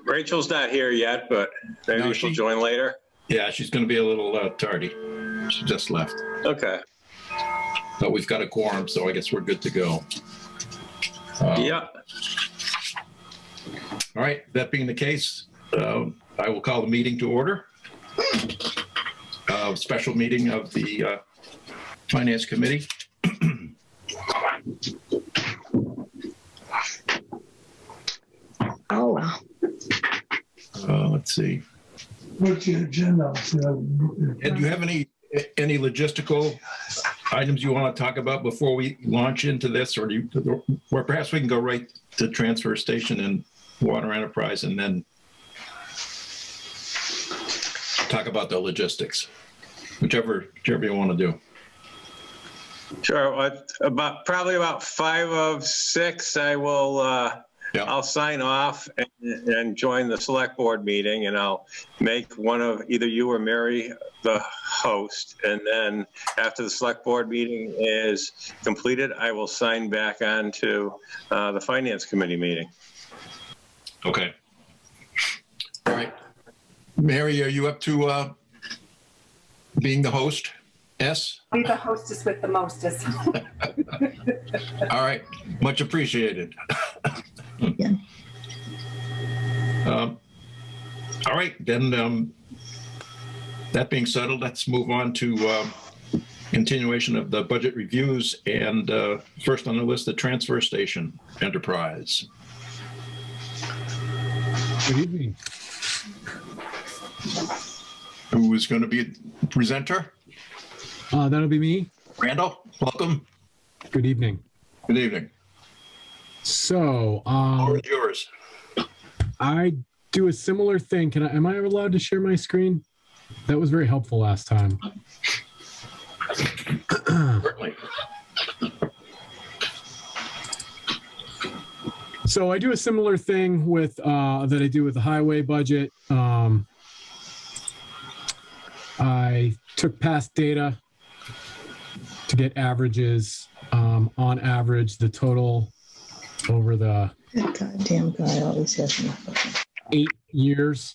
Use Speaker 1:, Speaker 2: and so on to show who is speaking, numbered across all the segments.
Speaker 1: Rachel's not here yet, but maybe she'll join later.
Speaker 2: Yeah, she's going to be a little tardy. She just left.
Speaker 1: Okay.
Speaker 2: But we've got a quorum, so I guess we're good to go.
Speaker 1: Yeah.
Speaker 2: All right. That being the case, I will call the meeting to order. Special meeting of the Finance Committee.
Speaker 3: Oh, wow.
Speaker 2: Let's see.
Speaker 4: What's your agenda?
Speaker 2: And do you have any logistical items you want to talk about before we launch into this, or or perhaps we can go right to transfer station and water enterprise and then talk about the logistics, whichever you want to do.
Speaker 1: Sure. Probably about 5 of 6, I will. I'll sign off and join the select board meeting, and I'll make one of either you or Mary the host. And then after the select board meeting is completed, I will sign back on to the Finance Committee meeting.
Speaker 2: Okay. All right. Mary, are you up to being the host? Yes?
Speaker 5: Be the hostess with the mostest.
Speaker 2: All right. Much appreciated.
Speaker 3: Yeah.
Speaker 2: All right, then that being settled, let's move on to continuation of the budget reviews, and first on the list, the transfer station enterprise.
Speaker 4: Good evening.
Speaker 2: Who is going to be a presenter?
Speaker 4: That'll be me.
Speaker 2: Randall, welcome.
Speaker 4: Good evening.
Speaker 2: Good evening.
Speaker 4: So,
Speaker 2: Or yours.
Speaker 4: I do a similar thing. Am I allowed to share my screen? That was very helpful last time.
Speaker 2: Certainly.
Speaker 4: So I do a similar thing with that I do with the highway budget. I took past data to get averages. On average, the total over the
Speaker 3: Goddamn guy always has me.
Speaker 4: 8 years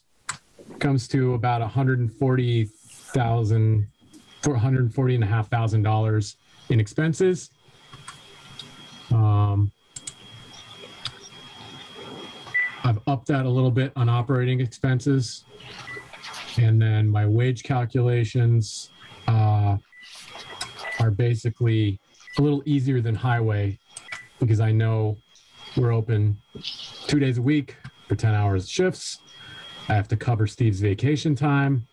Speaker 4: comes to about $140,500 in expenses. I've upped that a little bit on operating expenses, and then my wage calculations are basically a little easier than highway because I know we're open 2 days a week for 10 hours shifts. I have to cover Steve's vacation time.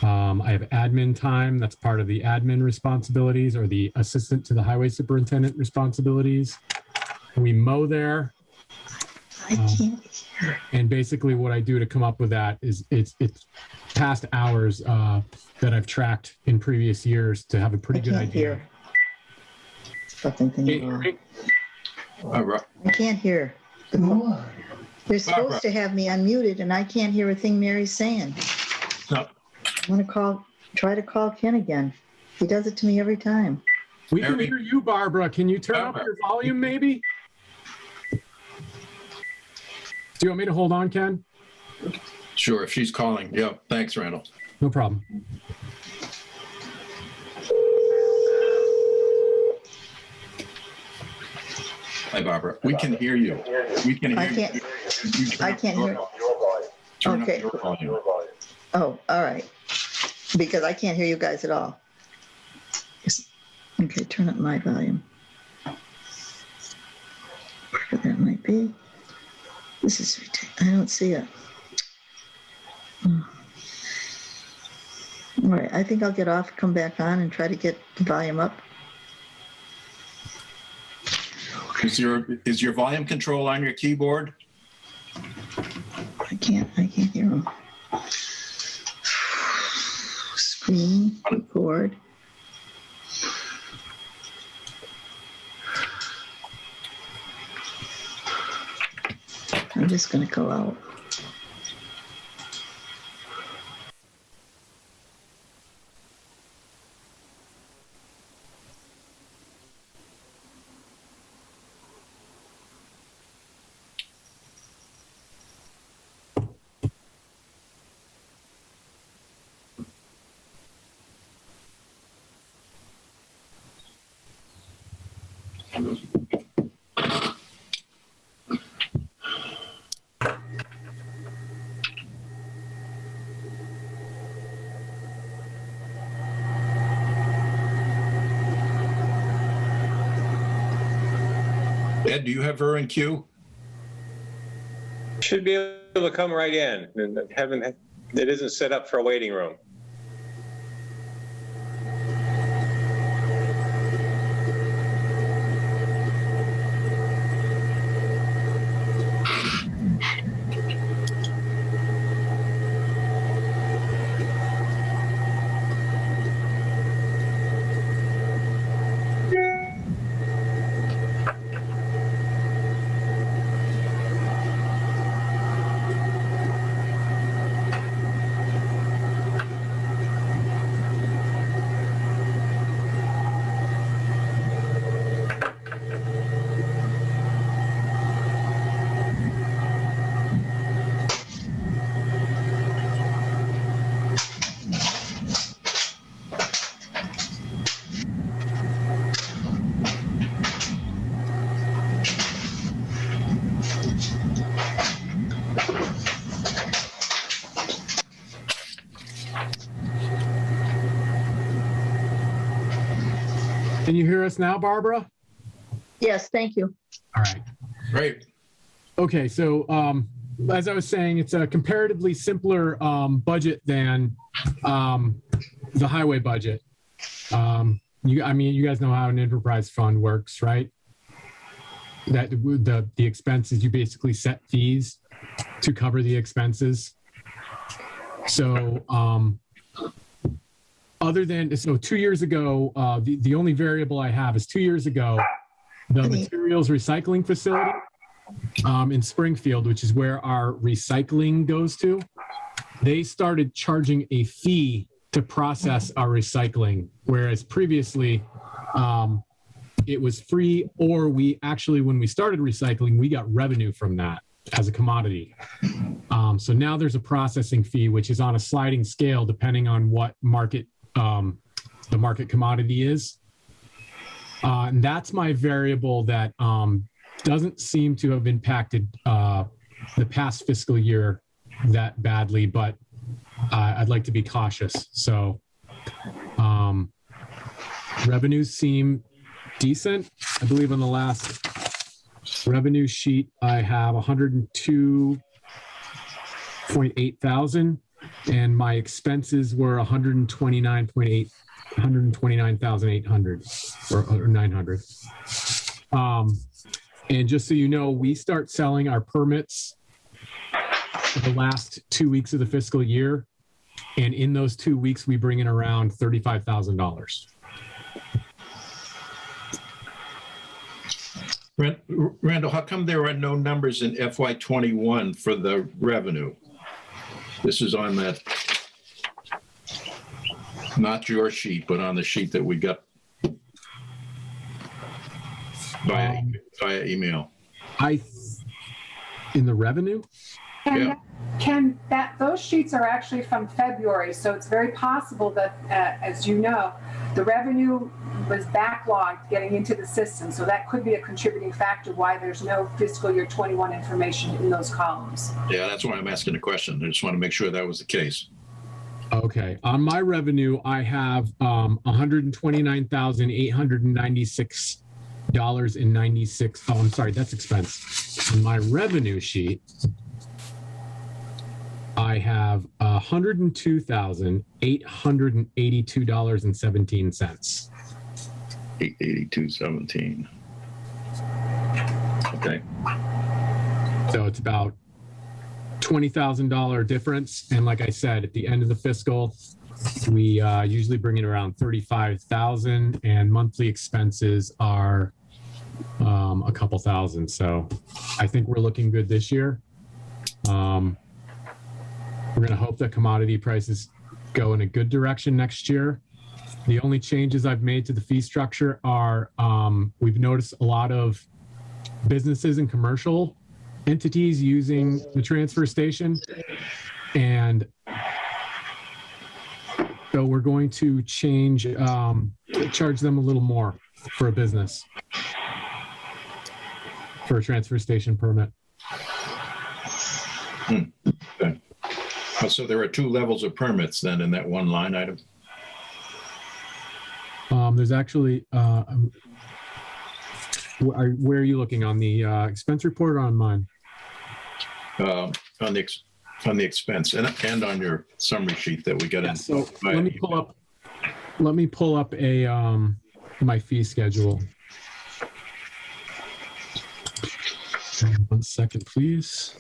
Speaker 4: I have admin time. That's part of the admin responsibilities, or the assistant to the highway superintendent responsibilities. We mow there.
Speaker 3: I can't hear.
Speaker 4: And basically what I do to come up with that is it's past hours that I've tracked in previous years to have a pretty good idea.
Speaker 3: Hear. Fucking thing.
Speaker 4: Hey,
Speaker 3: I can't hear. They're supposed to have me unmuted, and I can't hear a thing Mary's saying.
Speaker 2: No.
Speaker 3: I want to try to call Ken again. He does it to me every time.
Speaker 4: we can hear you, Barbara. Can you turn up your volume, maybe? Do you want me to hold on, Ken?
Speaker 2: Sure, if she's calling. Yeah, thanks, Randall.
Speaker 4: No problem.
Speaker 2: Hi, Barbara. We can hear you. We can hear you.
Speaker 3: I can't hear.
Speaker 2: Turn
Speaker 3: Okay.
Speaker 2: up your volume.
Speaker 3: Oh, all right. Because I can't hear you guys at all. Okay, turn up my volume. Wherever that might be. This is ridiculous. I don't see it. All right, I think I'll get off, come back on, and try to get the volume up.
Speaker 2: Is your volume control on your keyboard?
Speaker 3: I can't hear them. Screen, record. I'm just going to go out.
Speaker 2: Ed, do you have her in queue?
Speaker 1: Should be able to come right in. It isn't set up for a waiting room.
Speaker 4: Can you hear us now, Barbara?
Speaker 3: Yes, thank you.
Speaker 4: All right.
Speaker 2: Great.
Speaker 4: Okay, so as I was saying, it's a comparatively simpler budget than the highway budget. You guys know how an enterprise fund works, right? That the expenses, you basically set fees to cover the expenses. So 2 years ago, the only variable I have is 2 years ago, the materials recycling facility in Springfield, which is where our recycling goes to, they started charging a fee to process our recycling, whereas previously it was free, or when we started recycling, we got revenue from that as a commodity. So now there's a processing fee, which is on a sliding scale depending on what market the market commodity is. And that's my variable that doesn't seem to have impacted the past fiscal year that badly, but I'd like to be cautious. So revenues seem decent. I believe on the last revenue sheet, I have 102.8 thousand, and my expenses were 129,800 or 900. And just so you know, we start selling our permits the last 2 weeks of the fiscal year. And in those 2 weeks, we bring in around $35,000.
Speaker 2: Randall, how come there are no numbers in FY21 for the revenue? This is on that, not your sheet, but on the sheet that we got via email.
Speaker 4: In the revenue?
Speaker 5: And Ken, those sheets are actually from February, so it's very possible that, as you know, the revenue was backlogged getting into the system, so that could be a contributing factor why there's no fiscal year 21 information in those columns.
Speaker 2: Yeah, that's why I'm asking the question. I just want to make sure that was the case.
Speaker 4: Okay, on my revenue, I have $129,896.96. Oh, I'm sorry, that's expense. On my revenue sheet, I have $102,882.17.
Speaker 2: 882.17. Okay.
Speaker 4: So it's about $20,000 difference. And like I said, at the end of the fiscal, we usually bring in around 35,000, and monthly expenses are a couple thousand. So I think we're looking good this year. We're going to hope that commodity prices go in a good direction next year. The only changes I've made to the fee structure are we've noticed a lot of businesses and commercial entities using the transfer station. And so we're going to charge them a little more for a business, for a transfer station permit.
Speaker 2: Okay. So there are two levels of permits then in that one line item?
Speaker 4: Where are you looking, on the expense report or on mine?
Speaker 2: On the expense and on your summary sheet that we got in.
Speaker 4: So let me pull up a my fee schedule. 1 second, please.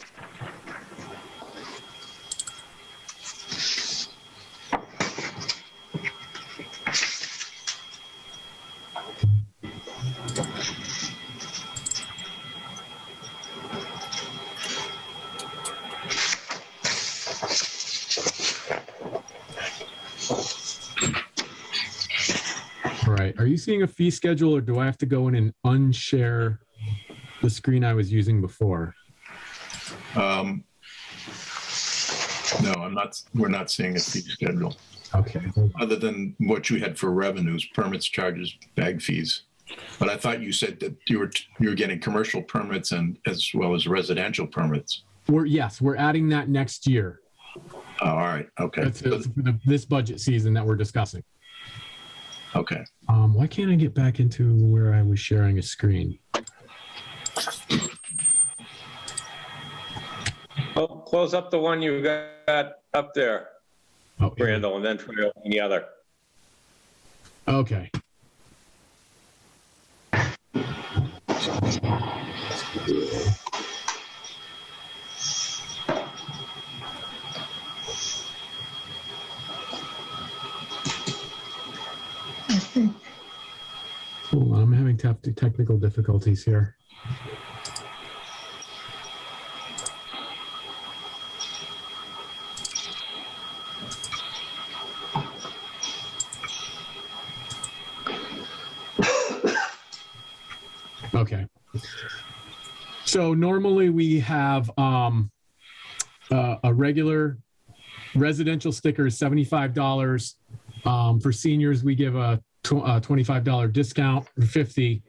Speaker 4: All right, are you seeing a fee schedule, or do I have to go in and unshare the screen I was using before?
Speaker 2: No, I'm not. We're not seeing a fee schedule.
Speaker 4: Okay.
Speaker 2: Other than what you had for revenues, permits, charges, bag fees. But I thought you said that you were getting commercial permits and as well as residential permits.
Speaker 4: We're adding that next year.
Speaker 2: Oh, all right. Okay.
Speaker 4: That's for this budget season that we're discussing.
Speaker 2: Okay.
Speaker 4: Why can't I get back into where I was sharing a screen?
Speaker 1: Oh, close up the one you got up there, Randall, and then try to open the other.
Speaker 4: Okay. Hold on, I'm having technical difficulties here. Okay. So normally we have a regular residential sticker is $75. For seniors, we give a $25 discount for $50.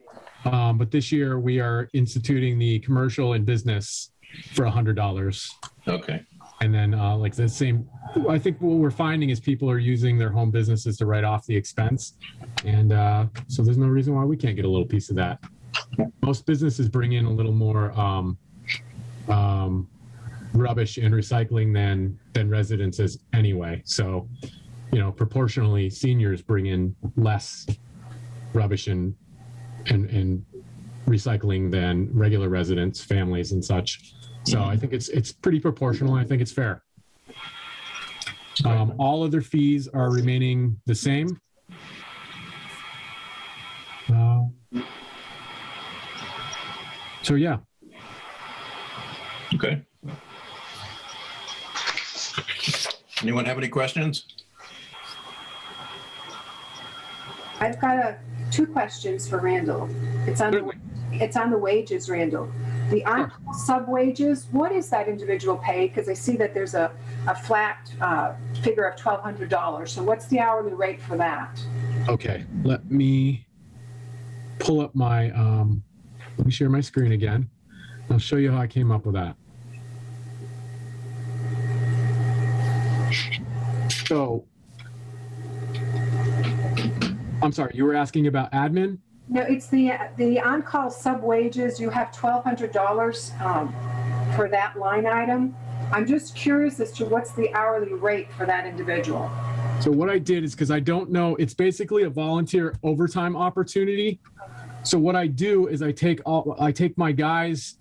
Speaker 4: But this year we are instituting the commercial and business for $100.
Speaker 2: Okay.
Speaker 4: And then like the same, I think what we're finding is people are using their home businesses to write off the expense. And so there's no reason why we can't get a little piece of that. Most businesses bring in a little more rubbish and recycling than residences anyway. So, you know, proportionally, seniors bring in less rubbish and recycling than regular residents, families, and such. So I think it's pretty proportional. I think it's fair. All other fees are remaining the same. So yeah.
Speaker 2: Okay. Anyone have any questions?
Speaker 5: I've got two questions for Randall. It's on the wages, Randall. The on-call sub-wages, what is that individual pay? Because I see that there's a flat figure of $1,200. So what's the hourly rate for that?
Speaker 4: Okay, let me pull up my, let me share my screen again. I'll show you how I came up with that. So, I'm sorry, you were asking about admin?
Speaker 5: No, it's the on-call sub-wages. You have $1,200 for that line item. I'm just curious as to what's the hourly rate for that individual.
Speaker 4: So what I did is, because I don't know, it's basically a volunteer overtime opportunity. So what I do is I take my guys,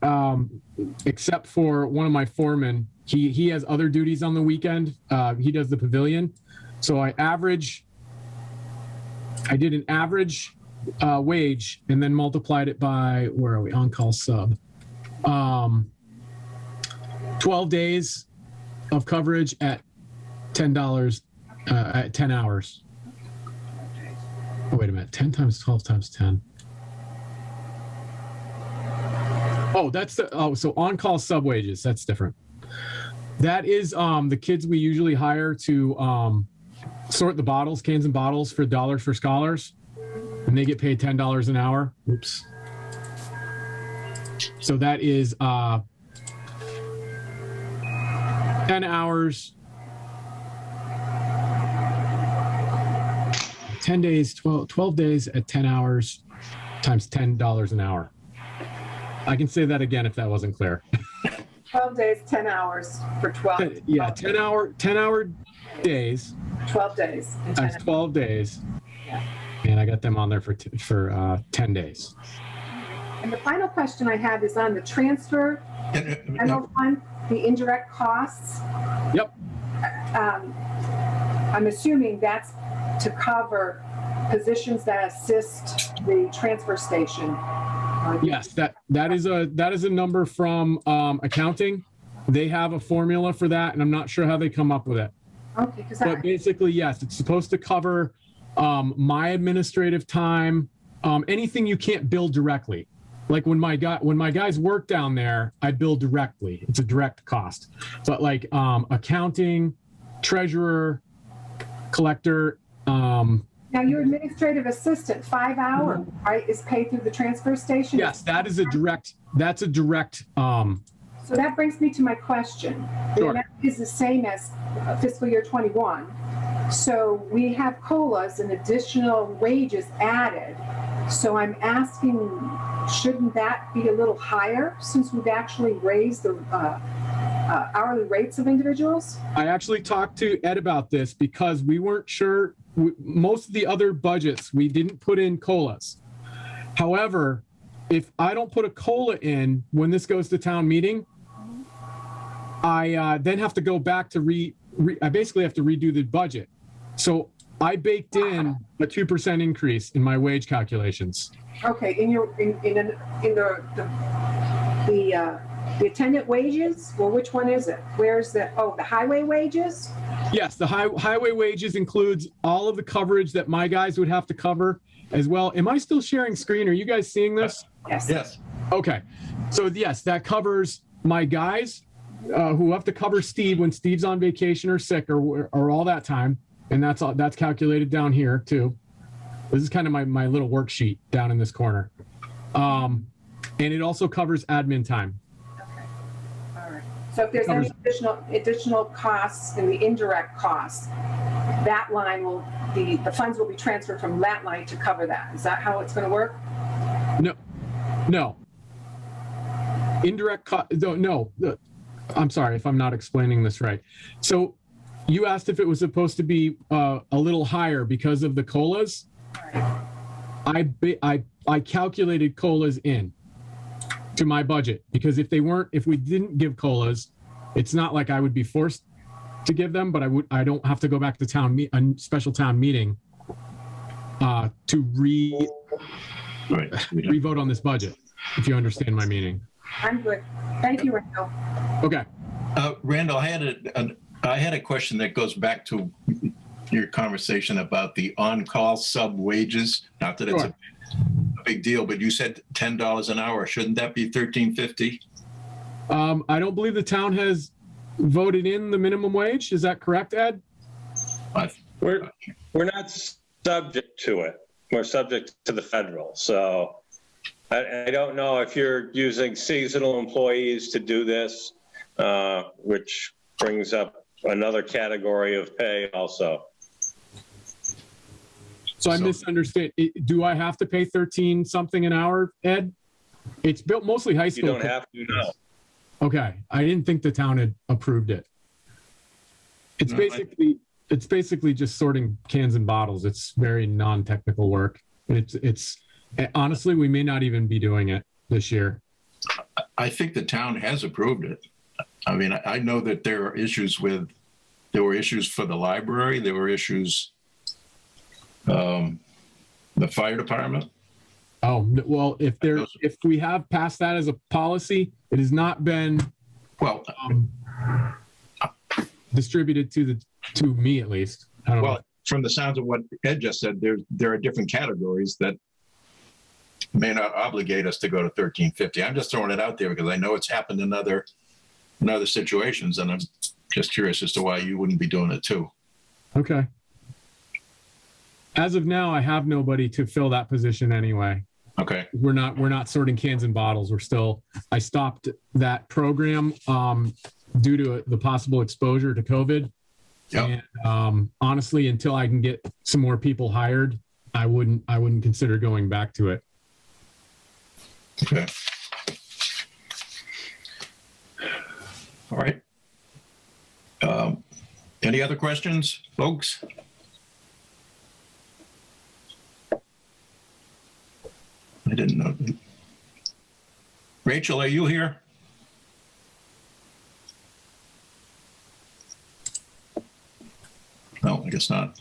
Speaker 4: except for one of my foremen. He has other duties on the weekend. He does the pavilion. So I did an average wage and then multiplied it by, where are we, on-call sub. 12 days of coverage at $10 at 10 hours. Oh, wait a minute, 10 times 12 times 10. Oh, that's so on-call sub wages, that's different. That is the kids we usually hire to sort the bottles, cans and bottles for Dollars for Scholars, and they get paid $10 an hour. Oops. So that is 10 hours, 10 days, 12 days at 10 hours, times $10 an hour. I can say that again if that wasn't clear.
Speaker 5: 12 days, 10 hours for 12.
Speaker 4: Yeah, 10 hour days.
Speaker 5: 12 days.
Speaker 4: Times 12 days.
Speaker 5: Yeah.
Speaker 4: And I got them on there for 10 days.
Speaker 5: And the final question I have is on the transfer general fund, the indirect costs.
Speaker 4: Yep.
Speaker 5: I'm assuming that's to cover positions that assist the transfer station.
Speaker 4: Yes, that is a number from accounting. They have a formula for that, and I'm not sure how they come up with it.
Speaker 5: Okay,
Speaker 4: but basically, yes, it's supposed to cover my administrative time, anything you can't bill directly. Like when my guys work down there, I bill directly. It's a direct cost. But like accounting, treasurer, collector.
Speaker 5: Now your administrative assistant, 5 hours, right, is paid through the transfer station?
Speaker 4: Yes, that's a direct.
Speaker 5: So that brings me to my question. The amount is the same as fiscal year 21. So we have COLAs and additional wages added. So I'm asking, shouldn't that be a little higher since we've actually raised the hourly rates of individuals?
Speaker 4: I actually talked to Ed about this because we weren't sure. Most of the other budgets, we didn't put in COLAs. However, if I don't put a COLA in when this goes to town meeting, I then have to go back to I basically have to redo the budget. So I baked in a 2% increase in my wage calculations.
Speaker 5: Okay, in the attendant wages, well, which one is it? Where's the highway wages?
Speaker 4: Yes, the highway wages includes all of the coverage that my guys would have to cover as well. Am I still sharing screen? Are you guys seeing this?
Speaker 5: Yes.
Speaker 2: Yes.
Speaker 4: Okay. So yes, that covers my guys who have to cover Steve when Steve's on vacation or sick or all that time. And that's calculated down here too. This is kind of my little worksheet down in this corner. And it also covers admin time.
Speaker 5: So if there's any additional costs in the indirect costs, that line the funds will be transferred from that line to cover that. Is that how it's going to work? No. Indirect cost. No. I'm sorry if I'm not explaining this right. So you asked if it was supposed to be a little higher because of the COLAs. I calculated COLAs in to my budget because if we didn't give COLAs, it's not like I would be forced to give them, but I don't have to go back to a special town meeting to re-vote on this budget, if you understand my meaning. I'm good. Thank you, Randall.
Speaker 4: Okay.
Speaker 2: Randall, I had a question that goes back to your conversation about the on-call sub wages. Not that it's a big deal, but you said $10 an hour. Shouldn't that be $13.50?
Speaker 4: I don't believe the town has voted in the minimum wage. Is that correct, Ed?
Speaker 1: We're not subject to it. We're subject to the federal. So I don't know if you're using seasonal employees to do this, which brings up another category of pay also.
Speaker 4: So I misunderstand. Do I have to pay 13 something an hour, Ed? It's built mostly high school.
Speaker 1: You don't have to, no.
Speaker 4: Okay. I didn't think the town had approved it. It's basically just sorting cans and bottles. It's very non-technical work. It's honestly, we may not even be doing it this year.
Speaker 2: I think the town has approved it. I mean, I know that there were issues for the library. There were issues, the fire department.
Speaker 4: Oh, well, if we have passed that as a policy, it has not been distributed to me at least. I don't know.
Speaker 2: From the sounds of what Ed just said, there are different categories that may not obligate us to go to $13.50. I'm just throwing it out there because I know it's happened in other situations, and I'm just curious as to why you wouldn't be doing it too.
Speaker 4: Okay. As of now, I have nobody to fill that position anyway.
Speaker 2: Okay.
Speaker 4: We're not sorting cans and bottles. I stopped that program due to the possible exposure to COVID. Yep. And honestly, until I can get some more people hired, I wouldn't consider going back to it.
Speaker 2: Okay. All right. Any other questions, folks? I didn't know. Rachel, are you here? No, I guess not.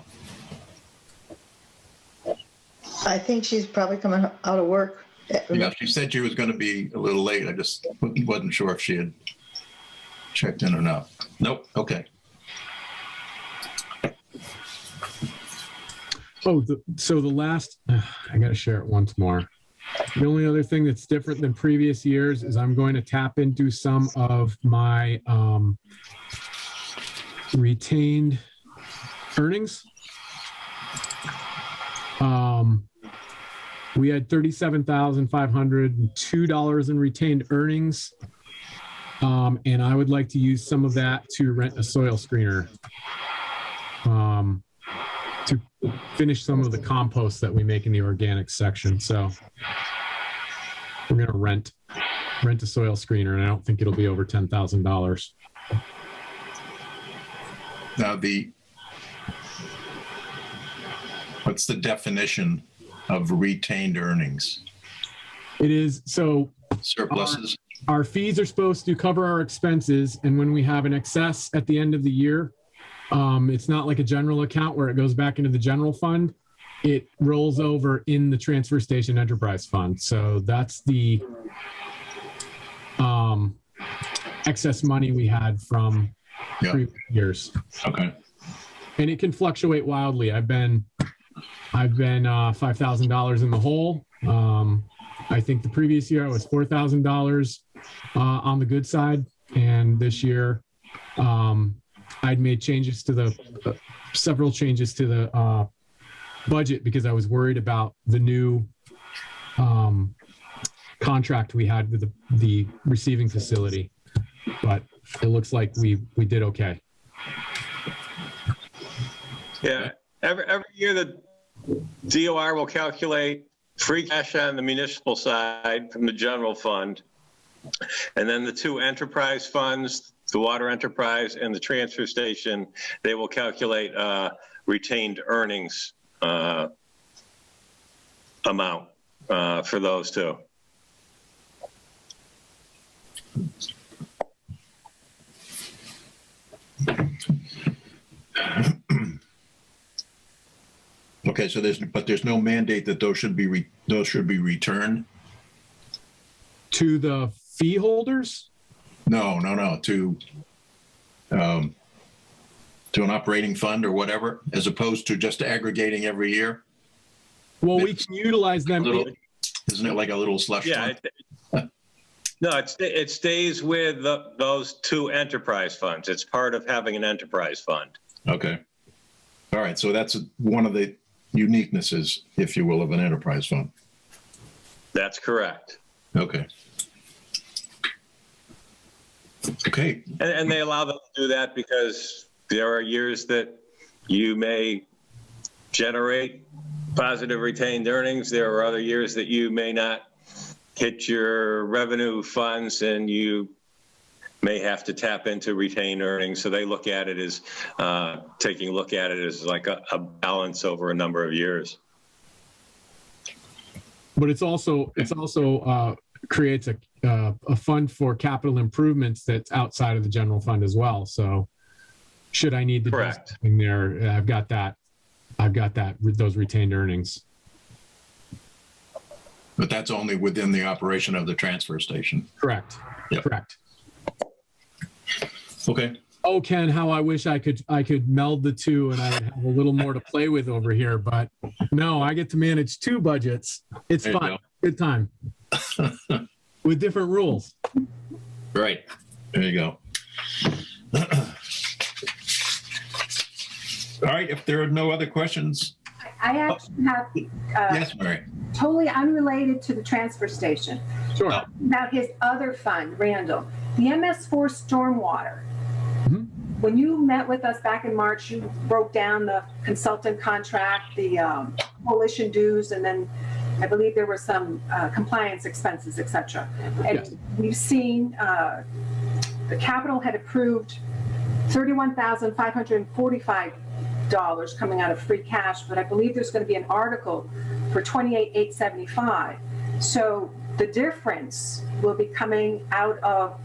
Speaker 3: I think she's probably coming out of work.
Speaker 2: Yeah, she said she was going to be a little late. I just wasn't sure if she had checked in or not. Nope. Okay.
Speaker 4: Oh, so the last, I got to share it once more. The only other thing that's different than previous years is I'm going to tap into some of my retained earnings. We had $37,502 in retained earnings. And I would like to use some of that to rent a soil screener to finish some of the compost that we make in the organic section. So we're going to rent a soil screener, and I don't think it'll be over $10,000.
Speaker 2: Now, what's the definition of retained earnings?
Speaker 4: It is, so
Speaker 2: surpluses.
Speaker 4: Our fees are supposed to cover our expenses, and when we have an excess at the end of the year, it's not like a general account where it goes back into the general fund. It rolls over in the transfer station enterprise fund. So that's the excess money we had from previous years.
Speaker 2: Okay.
Speaker 4: And it can fluctuate wildly. I've been $5,000 in the hole. I think the previous year I was $4,000 on the good side, and this year I'd made changes to the several changes to the budget because I was worried about the new contract we had with the receiving facility, but it looks like we did okay.
Speaker 1: Yeah, every year the DOR will calculate free cash on the municipal side from the general fund, and then the two enterprise funds, the water enterprise and the transfer station, they will calculate retained earnings amount for those two.
Speaker 2: Okay, so there's no mandate that those should be returned
Speaker 4: to the fee holders.
Speaker 2: No, to an operating fund or whatever, as opposed to just aggregating every year.
Speaker 4: Well, we can utilize them.
Speaker 2: Isn't it like a little slush fund?
Speaker 1: No, it stays with those two enterprise funds. It's part of having an enterprise fund.
Speaker 2: Okay. All right. So that's one of the uniquenesses, if you will, of an enterprise fund.
Speaker 1: That's correct.
Speaker 2: Okay. Okay.
Speaker 1: And they allow them to do that because there are years that you may generate positive retained earnings. There are other years that you may not hit your revenue funds and you may have to tap into retained earnings. So they look at it as taking a look at it as like a balance over a number of years.
Speaker 4: But it's also creates a fund for capital improvements that's outside of the general fund as well. So should I need to do something there, I've got those retained earnings.
Speaker 2: But that's only within the operation of the transfer station.
Speaker 4: Correct.
Speaker 2: Yep.
Speaker 4: Correct.
Speaker 2: Okay.
Speaker 4: Oh, Ken, how I wish I could meld the two and I would have a little more to play with over here, but no, I get to manage two budgets. It's fun. Good time. With different rules.
Speaker 2: Right. There you go. All right. If there are no other questions.
Speaker 5: I actually have
Speaker 2: yes, Mary.
Speaker 5: Totally unrelated to the transfer station.
Speaker 4: Sure.
Speaker 5: About his other fund, Randall, the MS4 stormwater.
Speaker 4: Mm-hmm.
Speaker 5: When you met with us back in March, you broke down the consultant contract, the coalition dues, and then I believe there were some compliance expenses, et cetera. And
Speaker 4: Yes.
Speaker 5: we've seen the Capitol had approved $31,545 coming out of free cash, but I believe there's going to be an article for $28,875. So the difference will be coming out of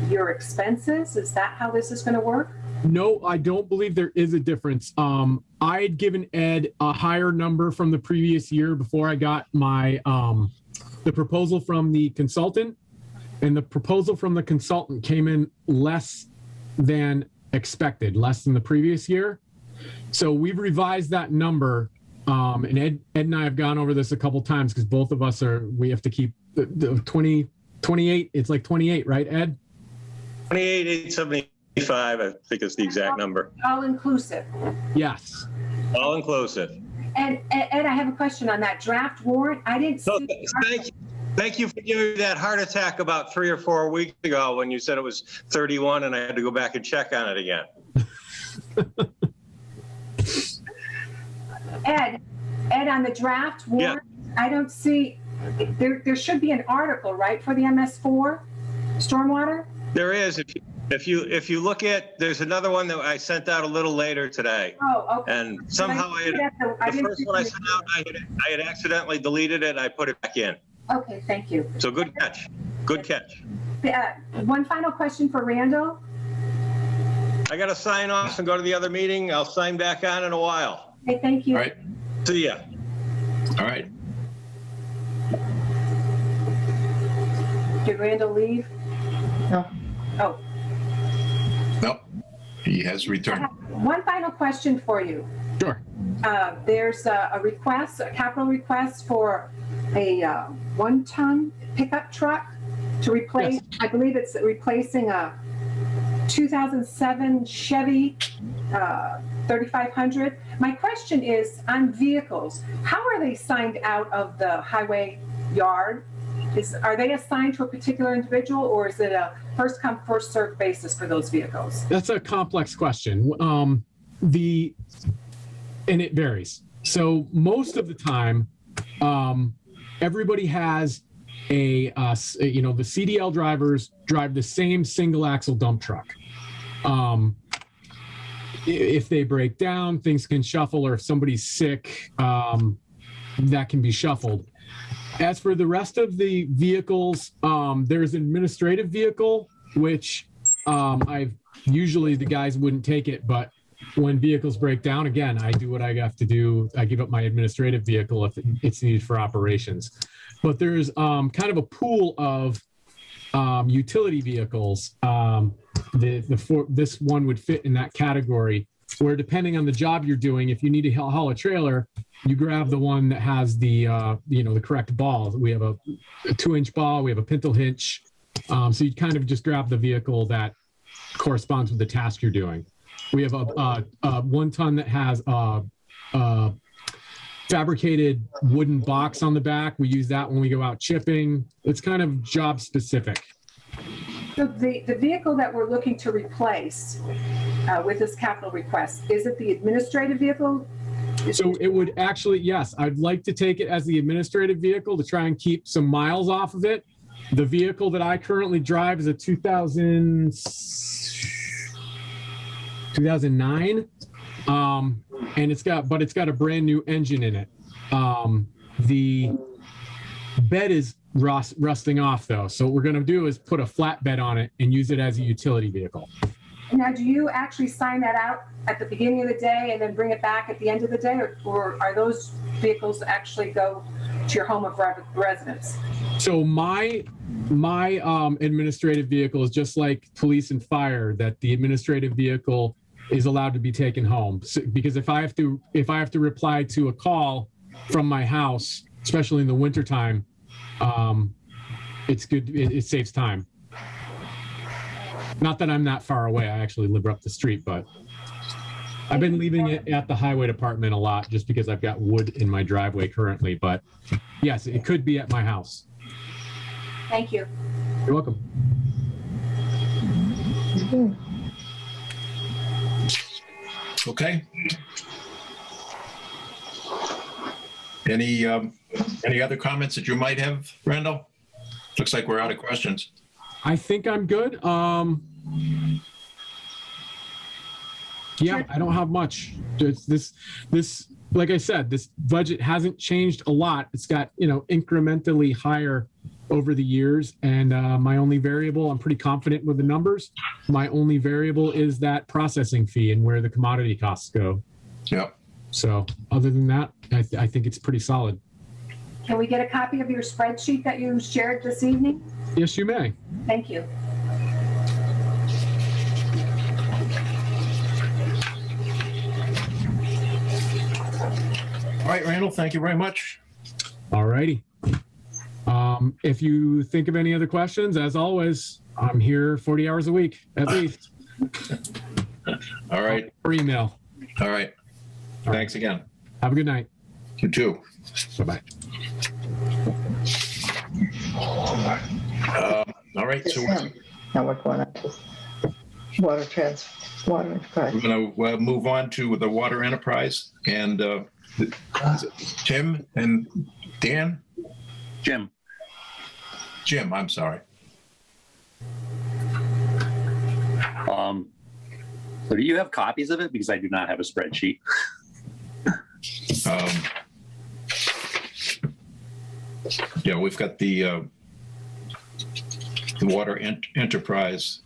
Speaker 5: your expenses. Is that how this is going to work?
Speaker 4: No, I don't believe there is a difference. I had given Ed a higher number from the previous year before I got my the proposal from the consultant, and the proposal from the consultant came in less than expected, less than the previous year. So we've revised that number, and Ed and I have gone over this a couple times because both of us we have to keep the 28. It's like 28, right, Ed?
Speaker 1: 28,875, I think is the exact number.
Speaker 5: All inclusive.
Speaker 4: Yes.
Speaker 1: All inclusive.
Speaker 5: And Ed, I have a question on that draft warrant. I didn't
Speaker 1: So
Speaker 5: see.
Speaker 1: thank you for giving me that heart attack about 3 or 4 weeks ago when you said it was 31 and I had to go back and check on it again.
Speaker 5: Ed, on the draft warrant, I don't see, there should be an article, right, for the MS4 stormwater?
Speaker 1: There is. If you look at, there's another one that I sent out a little later today.
Speaker 5: Oh, okay.
Speaker 1: And somehow the first one I sent out, I had accidentally deleted it. I put it back in.
Speaker 5: Okay, thank you.
Speaker 1: So good catch. Good catch.
Speaker 5: One final question for Randall.
Speaker 1: I got to sign off and go to the other meeting. I'll sign back on in a while.
Speaker 5: Okay, thank you.
Speaker 2: All right.
Speaker 1: See ya.
Speaker 2: All right.
Speaker 5: Did Randall leave?
Speaker 3: No.
Speaker 5: Oh.
Speaker 2: No, he has returned.
Speaker 5: One final question for you.
Speaker 4: Sure.
Speaker 5: There's a request, a capital request for a 1-ton pickup truck to replace,
Speaker 4: Yes.
Speaker 5: I believe it's replacing a 2007 Chevy 3500. My question is, on vehicles, how are they signed out of the highway yard? Are they assigned to a particular individual, or is it a first come, first served basis for those vehicles?
Speaker 4: That's a complex question. And it varies. So most of the time, everybody has the CDL drivers drive the same single axle dump truck. If they break down, things can shuffle, or if somebody's sick, that can be shuffled. As for the rest of the vehicles, there's an administrative vehicle, which usually the guys wouldn't take it, but when vehicles break down, again, I do what I have to do. I give up my administrative vehicle if it's needed for operations. But there's kind of a pool of utility vehicles. This one would fit in that category, where depending on the job you're doing, if you need to haul a trailer, you grab the one that has the the correct ball. We have a 2-inch ball. We have a pintle hitch. So you kind of just grab the vehicle that corresponds with the task you're doing. We have a 1-ton that has a fabricated wooden box on the back. We use that when we go out chipping. It's kind of job specific.
Speaker 5: So the vehicle that we're looking to replace with this capital request, is it the administrative vehicle?
Speaker 4: So it would actually, yes, I'd like to take it as the administrative vehicle to try and keep some miles off of it. The vehicle that I currently drive is a 2009, and it's got a brand new engine in it. The bed is rusting off though, so what we're going to do is put a flatbed on it and use it as a utility vehicle.
Speaker 5: Now, do you actually sign that out at the beginning of the day and then bring it back at the end of the day, or are those vehicles actually go to your home of residence?
Speaker 4: So my administrative vehicle is just like police and fire, that the administrative vehicle is allowed to be taken home. So, because if I have to reply to a call from my house, especially in the wintertime, it's good. It saves time. Not that I'm that far away. I actually live up the street, but I've been leaving it at the highway department a lot just because I've got wood in my driveway currently. But yes, it could be at my house.
Speaker 5: Thank you.
Speaker 4: You're welcome.
Speaker 2: Okay. Any other comments that you might have, Randall? Looks like we're out of questions.
Speaker 4: I think I'm good. Yeah, I don't have much. It's this, like I said, this budget hasn't changed a lot. It's got, incrementally higher over the years. And my only variable, I'm pretty confident with the numbers. My only variable is that processing fee and where the commodity costs go.
Speaker 2: Yeah.
Speaker 4: So other than that, I think it's pretty solid.
Speaker 5: Can we get a copy of your spreadsheet that you shared this evening?
Speaker 4: Yes, you may.
Speaker 5: Thank you.
Speaker 2: All right, Randall, thank you very much.
Speaker 4: All righty. If you think of any other questions, as always, I'm here 40 hours a week, at least.
Speaker 2: All right.
Speaker 4: Or email.
Speaker 2: All right. Thanks again.
Speaker 4: Have a good night.
Speaker 2: You too.
Speaker 4: Bye-bye.
Speaker 2: All right. So
Speaker 3: now we're going on to water enterprise.
Speaker 2: we're going to move on to the water enterprise. And is it Tim and Dan? Jim, I'm sorry.
Speaker 6: So do you have copies of it? Because I do not have a spreadsheet.
Speaker 2: Yeah, we've got the water enterprise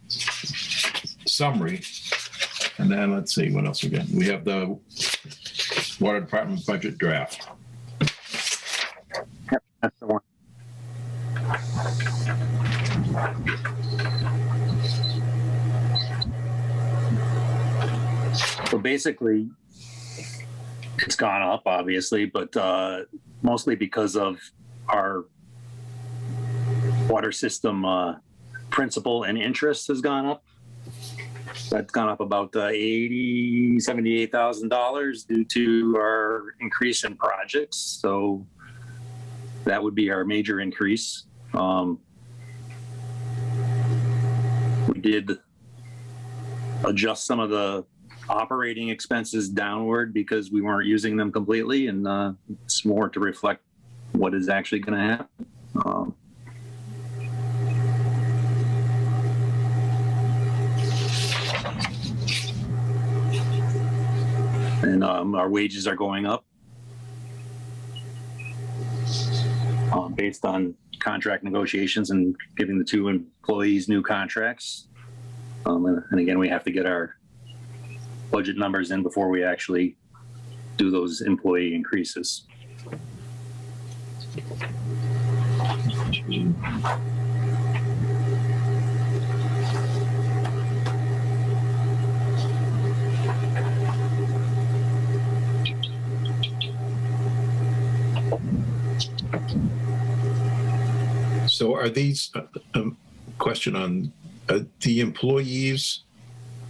Speaker 2: summary. And then let's see what else we got. We have the water department budget draft.
Speaker 6: Yep, that's the one. So basically, it's gone up, obviously, but mostly because of our water system principal and interest has gone up. That's gone up about $78,000 due to our increase in projects. So that would be our major increase. We did adjust some of the operating expenses downward because we weren't using them completely, and it's more to reflect what is actually going to happen. And our wages are going up based on contract negotiations and giving the two employees new contracts. And again, we have to get our budget numbers in before we actually do those employee increases.
Speaker 2: So are these, question on the employees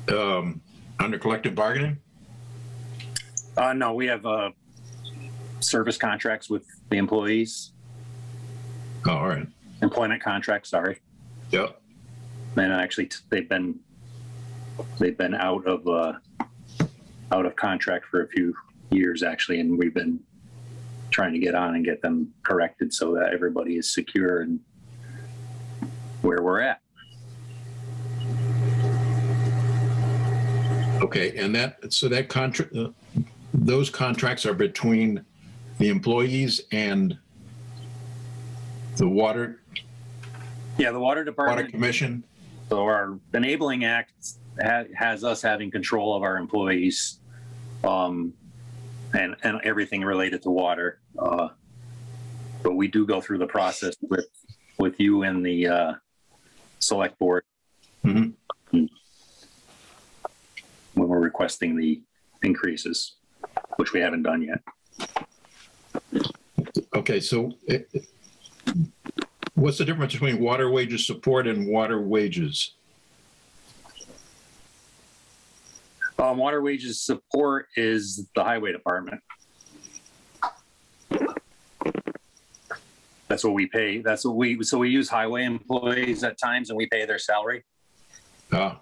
Speaker 2: under collective bargaining?
Speaker 6: No, we have service contracts with the employees.
Speaker 2: Oh, all right.
Speaker 6: Employment contracts, sorry.
Speaker 2: Yep.
Speaker 6: And actually, they've been out of contract for a few years, actually, and we've been trying to get on and get them corrected so that everybody is secure and where we're at.
Speaker 2: Okay, and that contract, those contracts are between the employees and the water.
Speaker 6: Yeah, the water department.
Speaker 2: Water commission.
Speaker 6: So our enabling act has us having control of our employees, and everything related to water. But we do go through the process with you and the select board. Mm-hmm. When we're requesting the increases, which we haven't done yet.
Speaker 2: Okay, so what's the difference between water wages support and water wages?
Speaker 6: Water wages support is the highway department. That's what we pay. So we use highway employees at times and we pay their salary.
Speaker 2: Ah,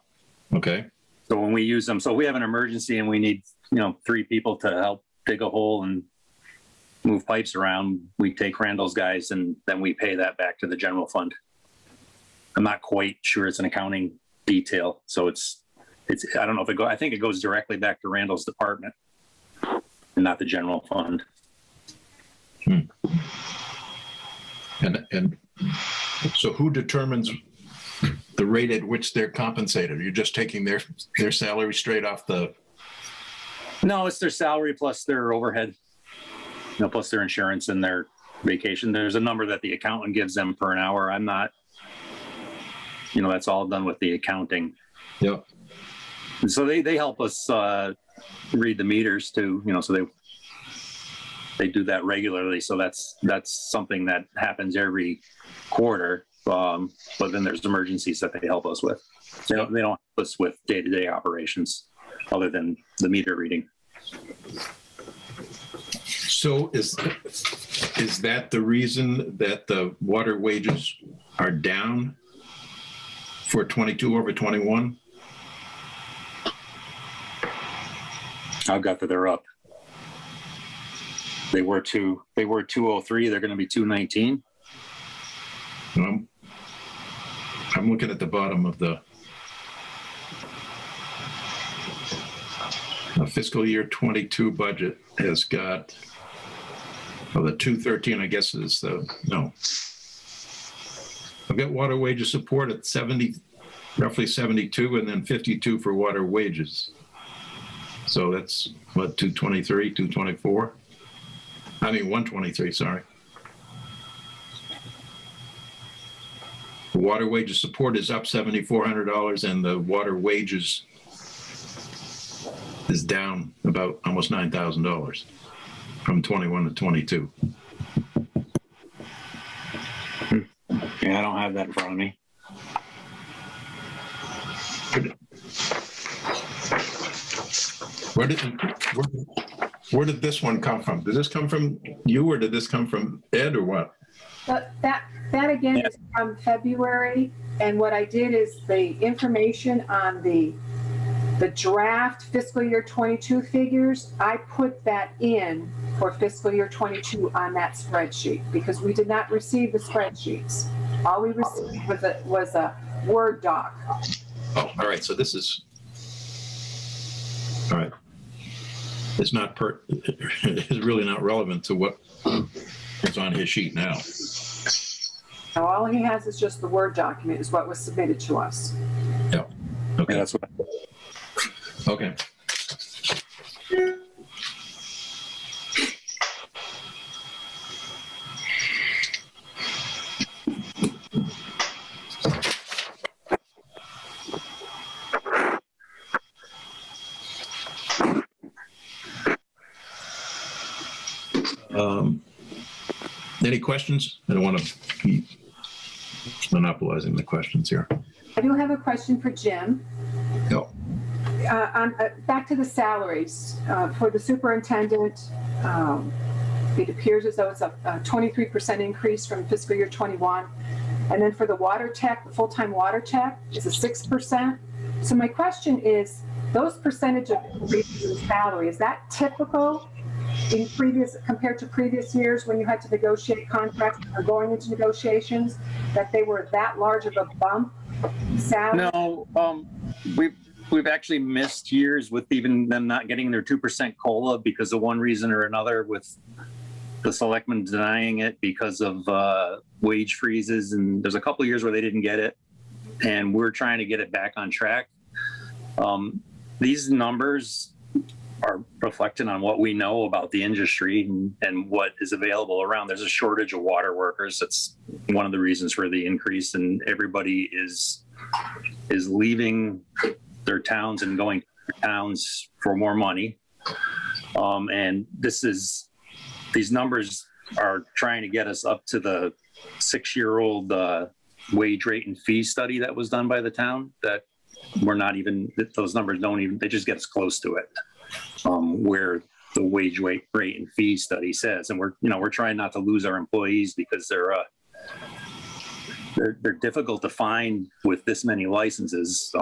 Speaker 2: okay.
Speaker 6: So when we use them, so if we have an emergency and we need, 3 people to help dig a hole and move pipes around, we take Randall's guys and then we pay that back to the general fund. I'm not quite sure it's an accounting detail. So it's, I don't know if it I think it goes directly back to Randall's department and not the general fund.
Speaker 2: And so who determines the rate at which they're compensated? You're just taking their salary straight off the...
Speaker 6: No, it's their salary plus their overhead, plus their insurance and their vacation. There's a number that the accountant gives them per an hour. I'm not, that's all done with the accounting.
Speaker 2: Yeah.
Speaker 6: And so they help us read the meters too, so they do that regularly. So that's something that happens every quarter. But then there's emergencies that they help us with. They don't help us with day-to-day operations other than the meter reading.
Speaker 2: So is that the reason that the water wages are down for 22 over 21?
Speaker 6: I've got that they're up. They were 203. They're going to be 219.
Speaker 2: I'm looking at the bottom of the fiscal year 22 budget has got, the 213, I guess is no. I've got water wages support at 70, roughly 72, and then 52 for water wages. So that's what, 223, 224? I mean, 123, sorry. The water wages support is up $7,400 and the water wages is down about almost $9,000 from 21 to 22.
Speaker 6: Yeah, I don't have that in front of me.
Speaker 2: Where did this one come from? Did this come from you or did this come from Ed or what?
Speaker 5: That again is from February, and what I did is the information on the draft fiscal year 22 figures, I put that in for fiscal year 22 on that spreadsheet because we did not receive the spreadsheets. All we received was a Word doc.
Speaker 2: Oh, all right. So this is, all right. It's not it's really not relevant to what is on his sheet now.
Speaker 5: Now, all he has is just the Word document is what was submitted to us.
Speaker 2: Yeah. Okay.
Speaker 6: Yeah, that's what.
Speaker 2: Okay. Any questions? I don't want to keep monopolizing the questions here.
Speaker 5: I do have a question for Jim.
Speaker 2: No.
Speaker 5: Back to the salaries for the superintendent. It appears as though it's a 23% increase from fiscal year 21. And then for the water tech, the full-time water tech is a 6%. So my question is, those percentage of increases in salary, is that typical in compared to previous years when you had to negotiate contracts or going into negotiations, that they were that large of a bump salary?
Speaker 6: No, we've actually missed years with even them not getting their 2% COLA because of one reason or another, with the selectmen denying it because of wage freezes. And there's a couple of years where they didn't get it, and we're trying to get it back on track. These numbers are reflecting on what we know about the industry and what is available around. There's a shortage of water workers. That's one of the reasons for the increase, and everybody is leaving their towns and going to towns for more money. And these numbers are trying to get us up to the 6-year-old wage rate and fee study that was done by the town, that we're not even, those numbers don't even, they just get us close to it. Where the wage rate and fee study says, and we're trying not to lose our employees because they're difficult to find with this many licenses.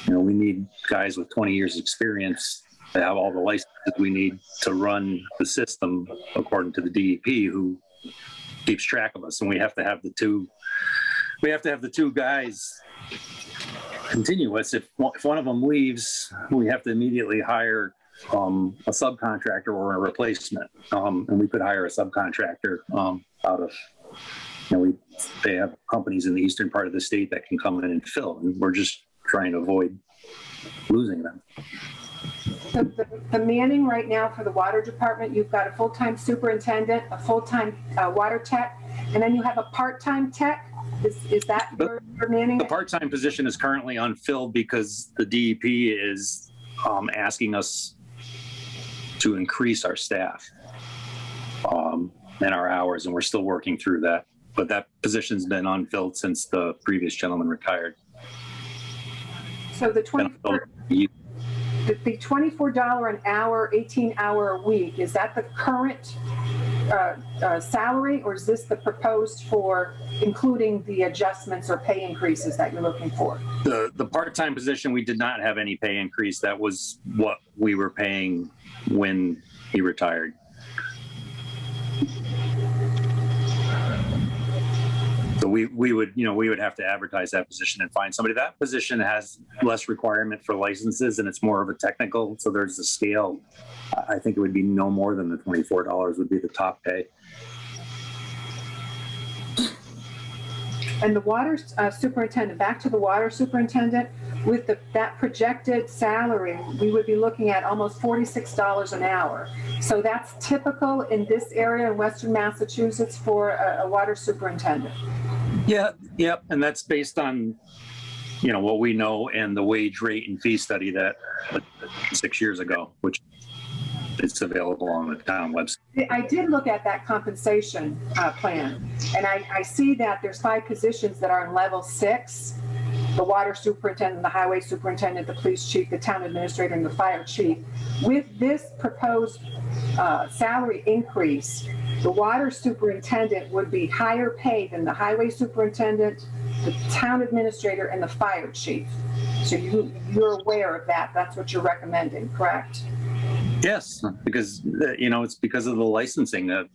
Speaker 6: We need guys with 20 years experience have all the licenses we need to run the system according to the DEP, who keeps track of us. And we have to have the two guys continuous. If one of them leaves, we have to immediately hire a subcontractor or a replacement. And we could hire a subcontractor out of, they have companies in the eastern part of the state that can come in and fill, and we're just trying to avoid losing them.
Speaker 5: The manning right now for the water department, you've got a full-time superintendent, a full-time water tech, and then you have a part-time tech. Is that your manning?
Speaker 6: The part-time position is currently unfilled because the DEP is asking us to increase our staff and our hours, and we're still working through that. But that position's been unfilled since the previous gentleman retired.
Speaker 5: So the $24 an hour, 18-hour a week, is that the current salary, or is this the proposed for including the adjustments or pay increases that you're looking for?
Speaker 6: The part-time position, we did not have any pay increase. That was what we were paying when he retired. So we would have to advertise that position and find somebody. That position has less requirement for licenses, and it's more of a technical. So there's a scale. I think it would be no more than the $24 would be the top pay.
Speaker 5: And the water superintendent, back to the water superintendent, with that projected salary, we would be looking at almost $46 an hour. So that's typical in this area in Western Massachusetts for a water superintendent.
Speaker 6: Yeah, yep, and that's based on, what we know and the wage rate and fee study that 6 years ago, which is available on the town website.
Speaker 5: I did look at that compensation plan, and I see that there's 5 positions that are in level 6. The water superintendent, the highway superintendent, the police chief, the town administrator, and the fire chief. With this proposed salary increase, the water superintendent would be higher paid than the highway superintendent, the town administrator, and the fire chief. So you're aware of that. That's what you're recommending, correct?
Speaker 6: Yes, because, it's because of the licensing. The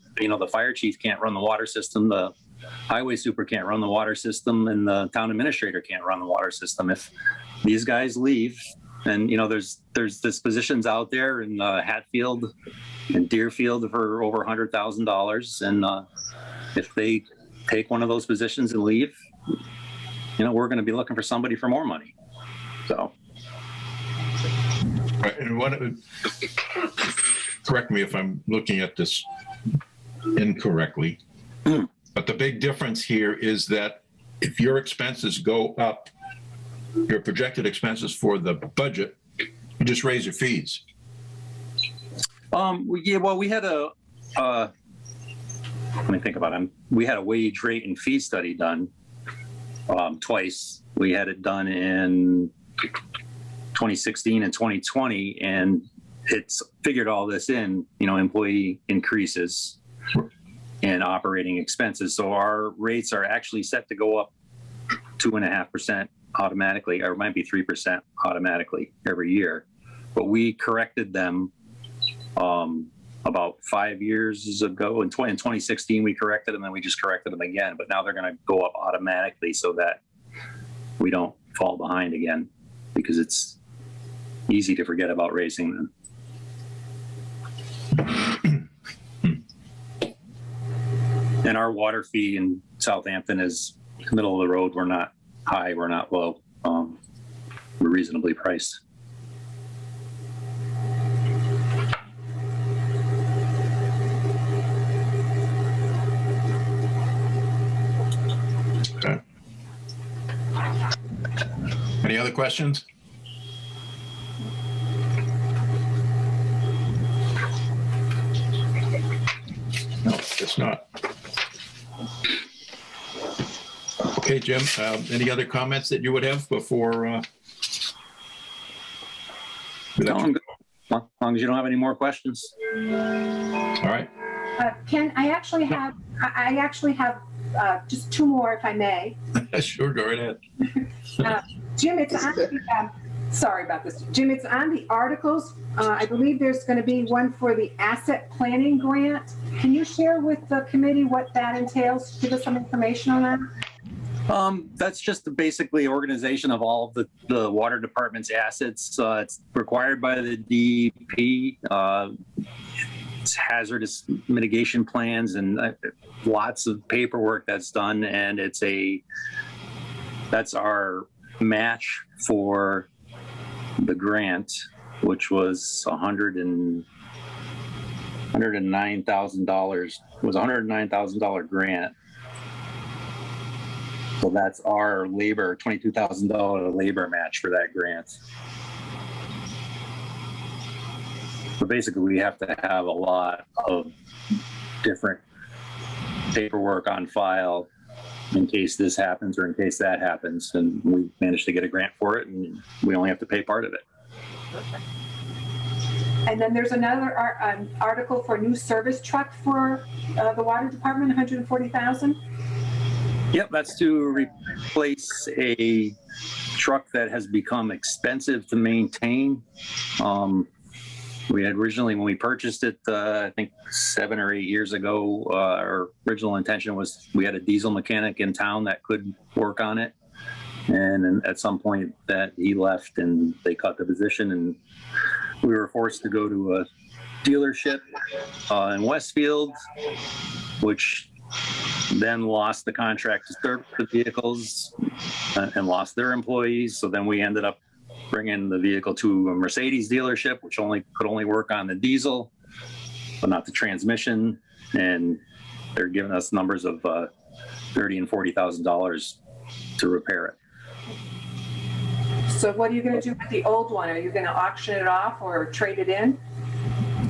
Speaker 6: fire chief can't run the water system. The highway super can't run the water system, and the town administrator can't run the water system. If these guys leave, and there's positions out there in Hatfield and Deerfield for over $100,000, and if they take one of those positions and leave, we're going to be looking for somebody for more money. So,
Speaker 2: right, and correct me if I'm looking at this incorrectly. But the big difference here is that if your expenses go up, your projected expenses for the budget, you just raise your fees.
Speaker 6: Yeah, well, we had let me think about it. We had a wage rate and fee study done twice. We had it done in 2016 and 2020, and it's figured all this in, employee increases and operating expenses. So our rates are actually set to go up 2.5% automatically, or it might be 3% automatically every year. But we corrected them about 5 years ago. In 2016, we corrected them, and we just corrected them again. But now they're going to go up automatically so that we don't fall behind again, because it's easy to forget about raising them. And our water fee in Southampton is middle of the road. We're not high, we're not low. We're reasonably priced.
Speaker 2: Okay. Any other questions? No, it's not. Okay, Jim, any other comments that you would have before?
Speaker 6: No, I'm good. As long as you don't have any more questions.
Speaker 2: All right.
Speaker 5: Ken, I actually have just 2 more, if I may.
Speaker 2: Sure, go right ahead.
Speaker 5: Jim, it's actually, Sorry about this. Jim, it's on the articles. I believe there's going to be one for the asset planning grant. Can you share with the committee what that entails? Give us some information on that.
Speaker 6: That's just basically organization of all of the water department's assets. It's required by the DEP. It's hazardous mitigation plans and lots of paperwork that's done. And that's our match for the grant, which was $109,000. It was a $109,000 grant. So that's our labor, $22,000 labor match for that grant. So basically, we have to have a lot of different paperwork on file in case this happens or in case that happens. And we managed to get a grant for it, and we only have to pay part of it.
Speaker 5: Perfect. And then there's another article for a new service truck for the water department, $140,000.
Speaker 6: Yep, that's to replace a truck that has become expensive to maintain. We had originally, when we purchased it, I think 7 or 8 years ago, our original intention was we had a diesel mechanic in town that could work on it. And at some point that he left and they cut the position, and we were forced to go to a dealership in Westfield, which then lost the contract to serve the vehicles and lost their employees. So then we ended up bringing the vehicle to a Mercedes dealership, which could only work on the diesel, but not the transmission. And they're giving us numbers of $30,000 and $40,000 to repair it.
Speaker 5: So what are you going to do with the old one? Are you going to auction it off or trade it in?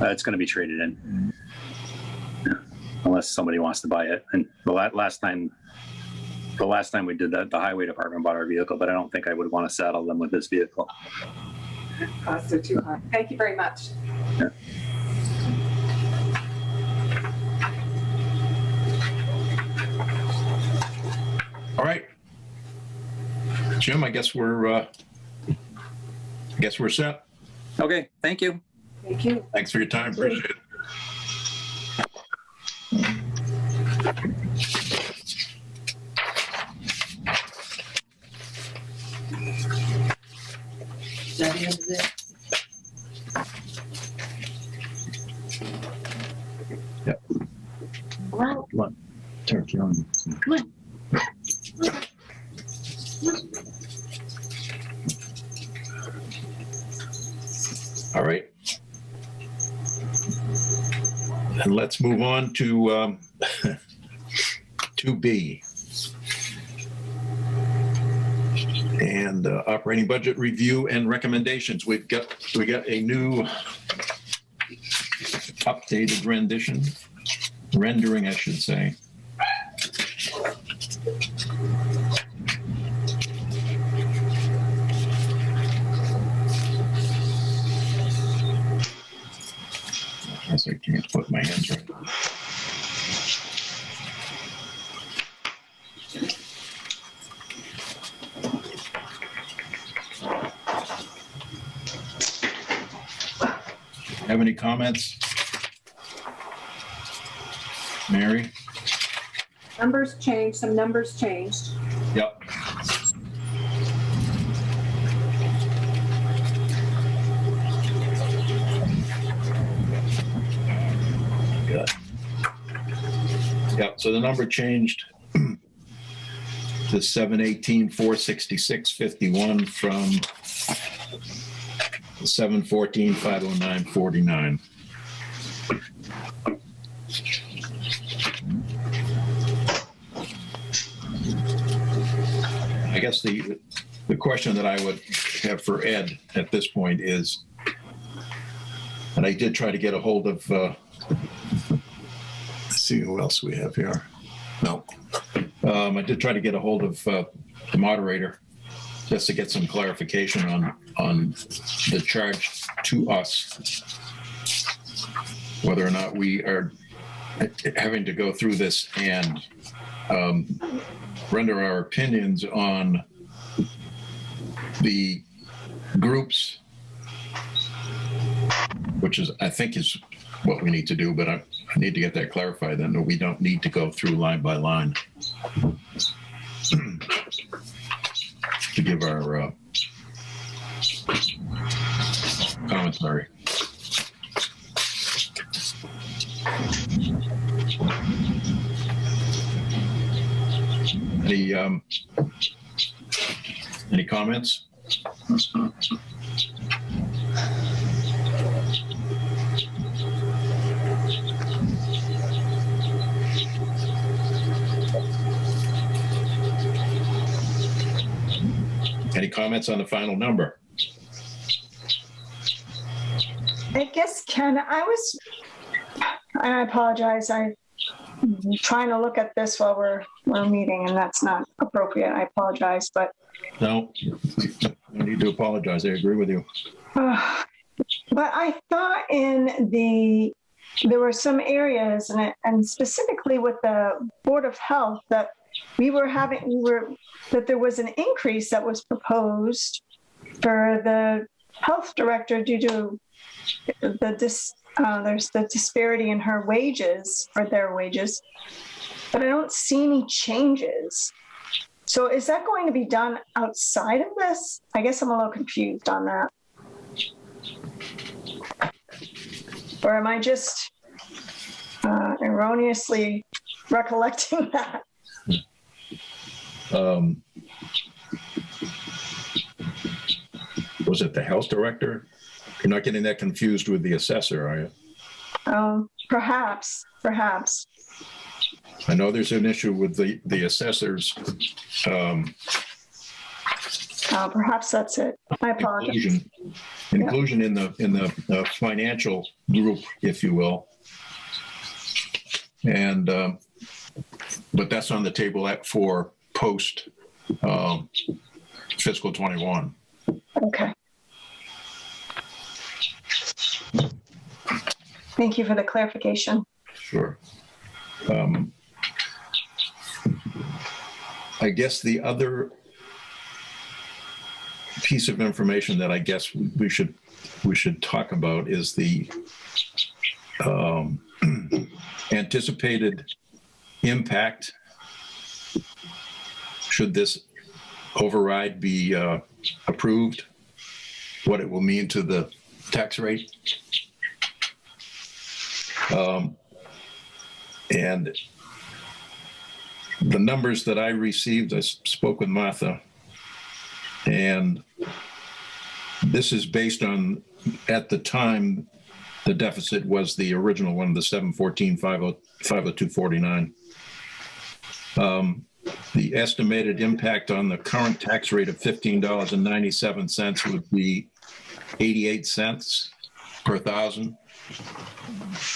Speaker 6: It's going to be traded in, unless somebody wants to buy it. And the last time we did that, the highway department bought our vehicle, but I don't think I would want to saddle them with this vehicle.
Speaker 5: Costs are too high. Thank you very much.
Speaker 6: Yeah.
Speaker 2: All right. Jim, I guess we're set.
Speaker 6: Okay, thank you.
Speaker 5: Thank you.
Speaker 2: Thanks for your time. Appreciate it.
Speaker 7: Is that the end of it?
Speaker 2: Yep.
Speaker 7: Well,
Speaker 2: Come on. Turkey on.
Speaker 7: come on.
Speaker 2: All right. And let's move on to 2B. And operating budget review and recommendations. We got a new updated rendering, I should say. I guess I can't put my hands right. Have any comments? Mary?
Speaker 5: Numbers changed, some numbers changed.
Speaker 2: Yep. Good. Yep, so the number changed to 718,466.51 from 714,509.49. I guess the question that I would have for Ed at this point is, and I did try to get a hold of, let's see who else we have here. No. I did try to get a hold of the moderator just to get some clarification on the charge to us, whether or not we are having to go through this and render our opinions on the groups, which is, I think, is what we need to do, but I need to get that clarified then. We don't need to go through line by line to give our commentary. Any comments? Any comments on the final number?
Speaker 8: I guess, Ken, I apologize. I'm trying to look at this while we're meeting, and that's not appropriate. I apologize, but.
Speaker 2: No, no need to apologize. I agree with you.
Speaker 8: But I thought there were some areas, and specifically with the Board of Health, that that there was an increase that was proposed for the health director due to there's the disparity in her wages, or their wages, but I don't see any changes. So is that going to be done outside of this? I guess I'm a little confused on that. Or am I just erroneously recollecting that?
Speaker 2: Was it the health director? You're not getting that confused with the assessor, are you?
Speaker 8: Perhaps.
Speaker 2: I know there's an issue with the assessors.
Speaker 8: Perhaps that's it. I apologize.
Speaker 2: Inclusion in the financial group, if you will. And but that's on the table for post fiscal 21.
Speaker 8: Okay. Thank you for the clarification.
Speaker 2: Sure. I guess the other piece of information that I guess we should talk about is the anticipated impact should this override be approved, what it will mean to the tax rate. And the numbers that I received, I spoke with Martha, and this is based on, at the time, the deficit was the original one, the 714,502.49. The estimated impact on the current tax rate of $15.97 would be 88 cents per thousand,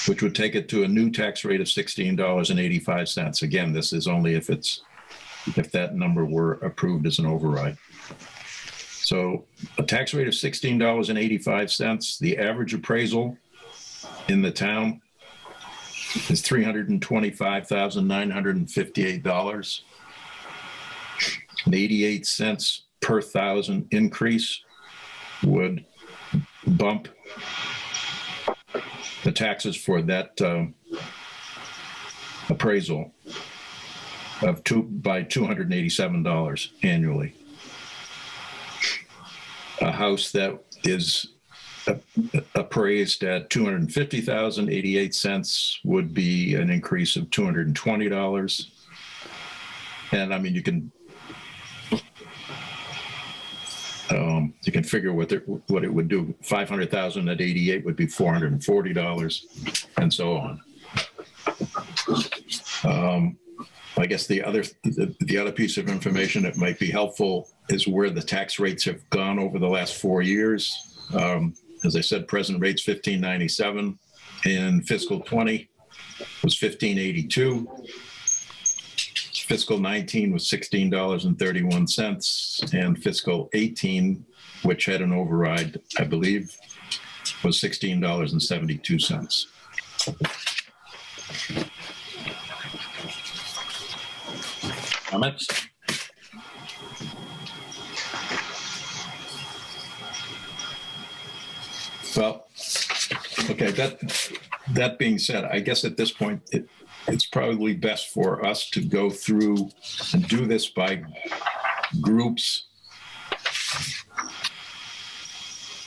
Speaker 2: which would take it to a new tax rate of $16.85. Again, this is only if that number were approved as an override. So a tax rate of $16.85, the average appraisal in the town is $325,958. An 88 cents per thousand increase would bump the taxes for that appraisal by $287 annually. A house that is appraised at $250,000, 88 cents would be an increase of $220. And I mean, you can figure what it would do. 500,000 at 88 would be $440, and so on. I guess the other piece of information that might be helpful is where the tax rates have gone over the last 4 years. As I said, present rates $15.97. In fiscal 20 was $15.82. Fiscal 19 was $16.31, and fiscal 18, which had an override, I believe, was $16.72. Comments? Well, okay, that being said, I guess at this point, it's probably best for us to go through and do this by groups.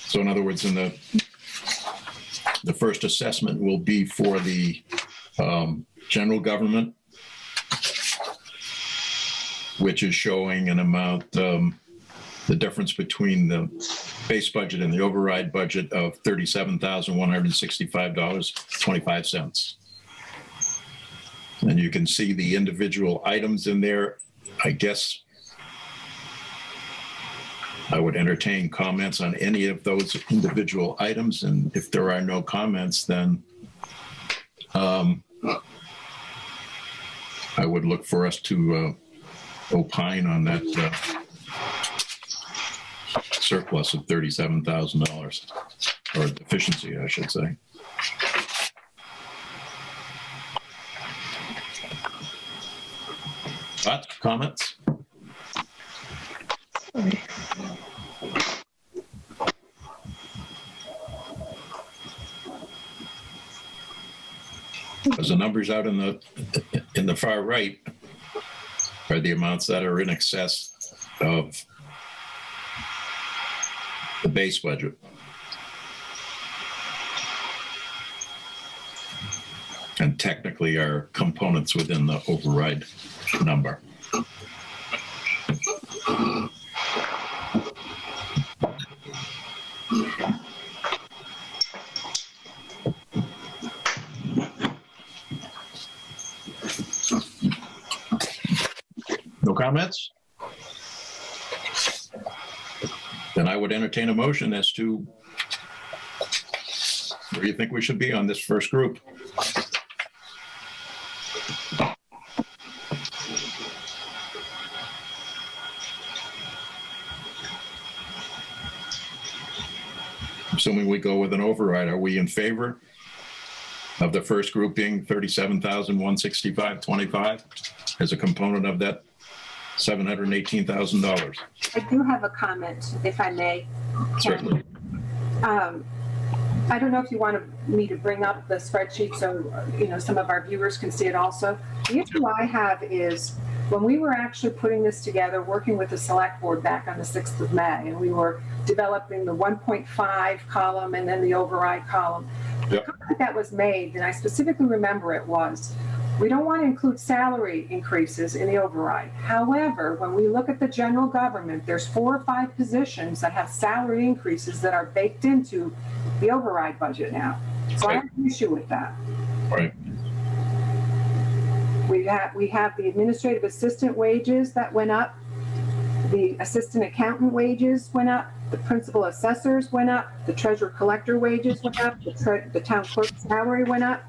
Speaker 2: So in other words, in the first assessment will be for the general government, which is showing an amount, the difference between the base budget and the override budget of $37,165.25. And you can see the individual items in there. I guess I would entertain comments on any of those individual items. And if there are no comments, then I would look for us to opine on that surplus of $37,000, or deficiency, I should say. Thoughts, comments? Because the numbers out in the far right are the amounts that are in excess of the base budget. And technically are components within the override number. No comments? Then I would entertain a motion as to where you think we should be on this first group. Assuming we go with an override, are we in favor of the first group being $37,165.25 as a component of that $718,000?
Speaker 5: I do have a comment, if I may.
Speaker 2: Certainly.
Speaker 5: I don't know if you want me to bring up the spreadsheet so some of our viewers can see it also. The issue I have is when we were actually putting this together, working with the select board back on the 6th of May, and we were developing the 1.5 column and then the override column. Yep. The comment that was made, and I specifically remember it was, we don't want to include salary increases in the override. However, when we look at the general government, there's 4 or 5 positions that have salary increases that are baked into the override budget now. So I have an issue with that.
Speaker 2: Right.
Speaker 5: We have the administrative assistant wages that went up. The assistant accountant wages went up. The principal assessors went up. The treasurer collector wages went up. The town clerk's salary went up.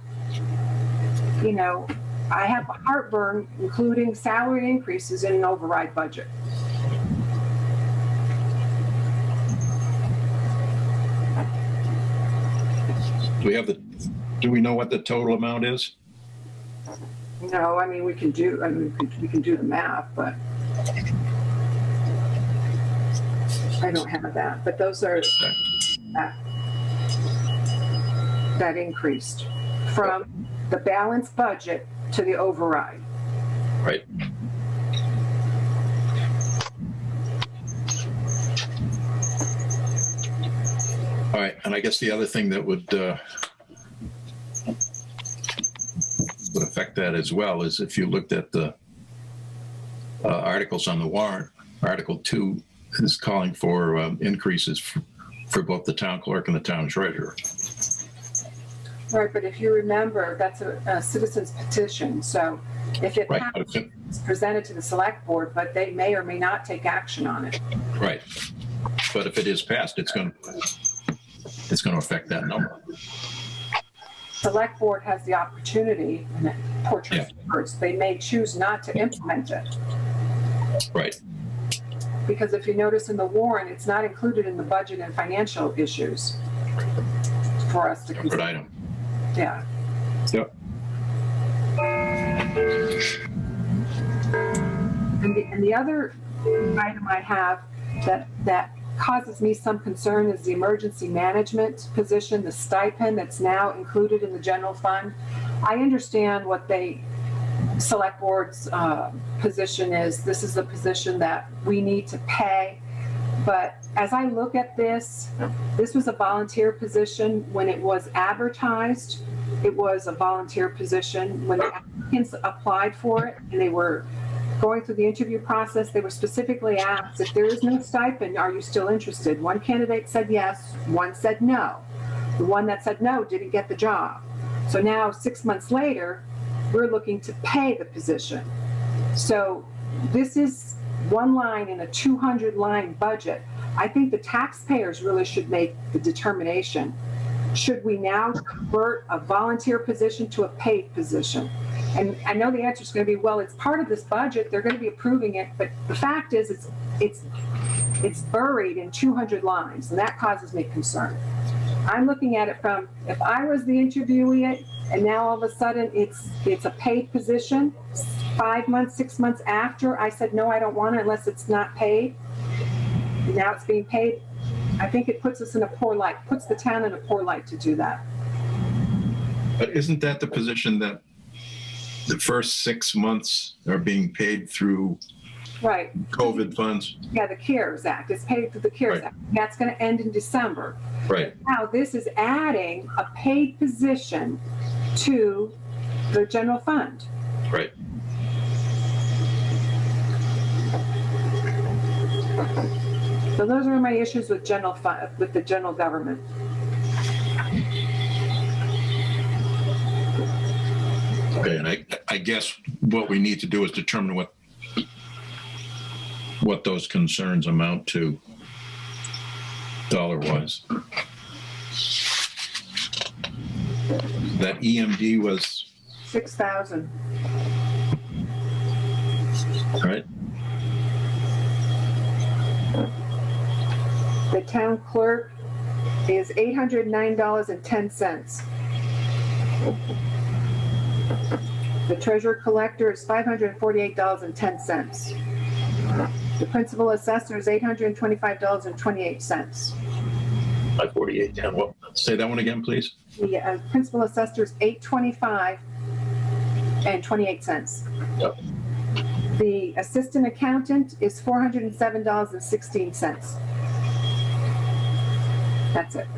Speaker 5: I have heartburn including salary increases in an override budget.
Speaker 2: Do we know what the total amount is?
Speaker 5: No, I mean, we can do the math, but I don't have that. But those are that increased from the balanced budget to the override.
Speaker 2: Right. All right, and I guess the other thing that would affect that as well is if you looked at the articles on the warrant, Article 2 is calling for increases for both the town clerk and the town treasurer.
Speaker 5: Right, but if you remember, that's a citizen's petition. So if it passes, it's presented to the select board, but they may or may not take action on it.
Speaker 2: Right. But if it is passed, it's going to affect that number.
Speaker 5: Select board has the opportunity, and portrait words, they may choose not to implement it.
Speaker 2: Right.
Speaker 5: Because if you notice in the warrant, it's not included in the budget and financial issues for us to consider.
Speaker 2: Good item.
Speaker 5: Yeah.
Speaker 2: Yep.
Speaker 5: And the other item I have that causes me some concern is the emergency management position, the stipend that's now included in the general fund. I understand what the select board's position is. This is a position that we need to pay. But as I look at this was a volunteer position. When it was advertised, it was a volunteer position. When the applicants applied for it and they were going through the interview process, they were specifically asked, if there is no stipend, are you still interested? One candidate said yes, one said no. The one that said no didn't get the job. So now 6 months later, we're looking to pay the position. So this is one line in a 200-line budget. I think the taxpayers really should make the determination. Should we now convert a volunteer position to a paid position? And I know the answer is going to be, well, it's part of this budget. They're going to be approving it. But the fact is, it's buried in 200 lines, and that causes me concern. I'm looking at it from, if I was the interviewee, and now all of a sudden it's a paid position, 5 months, 6 months after I said, no, I don't want it unless it's not paid. Now it's being paid. I think it puts us in a poor light, puts the town in a poor light to do that.
Speaker 2: But isn't that the position that the first 6 months are being paid through
Speaker 5: right
Speaker 2: COVID funds?
Speaker 5: Yeah, the CARES Act. It's paid through the CARES Act. That's going to end in December.
Speaker 2: Right.
Speaker 5: Now this is adding a paid position to the general fund.
Speaker 2: Right.
Speaker 5: So those are my issues with general fund, with the general government.
Speaker 2: Okay, and I guess what we need to do is determine what those concerns amount to dollar-wise. That EMD was
Speaker 5: 6,000.
Speaker 2: right.
Speaker 5: The town clerk is $809.10. The treasurer collector is $548.10. The principal assessor is $825.28.
Speaker 2: 548.10. What? Say that one again, please.
Speaker 5: The principal assessor is $825.28.
Speaker 2: Yep.
Speaker 5: The assistant accountant is $407.16. That's it.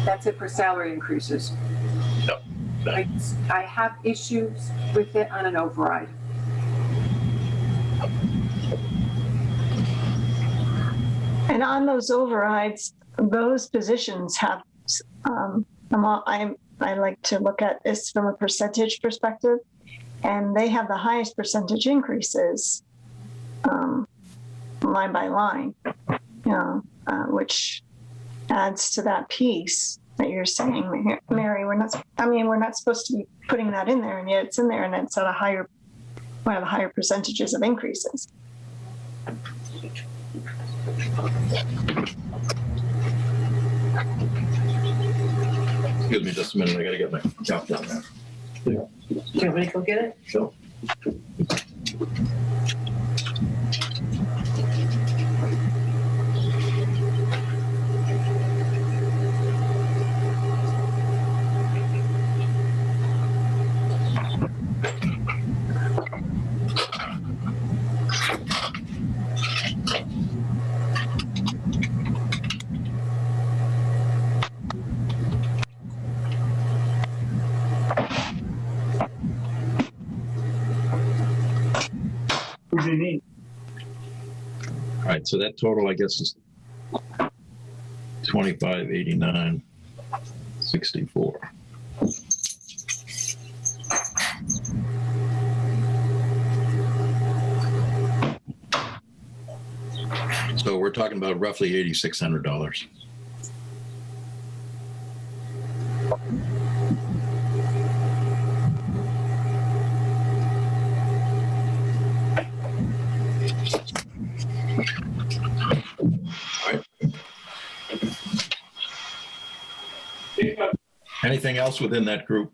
Speaker 5: That's it for salary increases.
Speaker 2: Yep.
Speaker 5: I have issues with it on an override.
Speaker 8: And on those overrides, those positions have, I like to look at this from a percentage perspective, and they have the highest percentage increases, line by line, which adds to that piece that you're saying, Mary. We're not supposed to be putting that in there, and yet it's in there, and it's at one of the higher percentages of increases.
Speaker 2: Excuse me just a minute. I got to get my calculator down there.
Speaker 7: Do you want me to go get it?
Speaker 2: Sure.
Speaker 7: What do you need?
Speaker 2: All right, so that total, I guess, is 2589.64. So we're talking about roughly $8,600. Anything else within that group?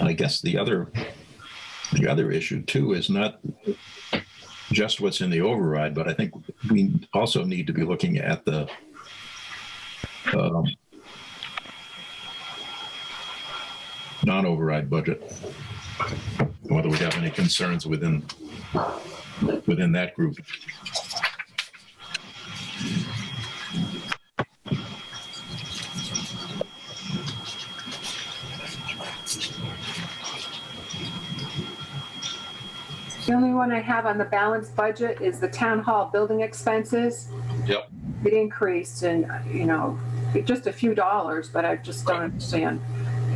Speaker 2: I guess the other issue too is not just what's in the override, but I think we also need to be looking at the non-override budget, whether we have any concerns within that group.
Speaker 5: The only one I have on the balanced budget is the town hall building expenses.
Speaker 2: Yep.
Speaker 5: It increased, and just a few dollars, but I just don't understand.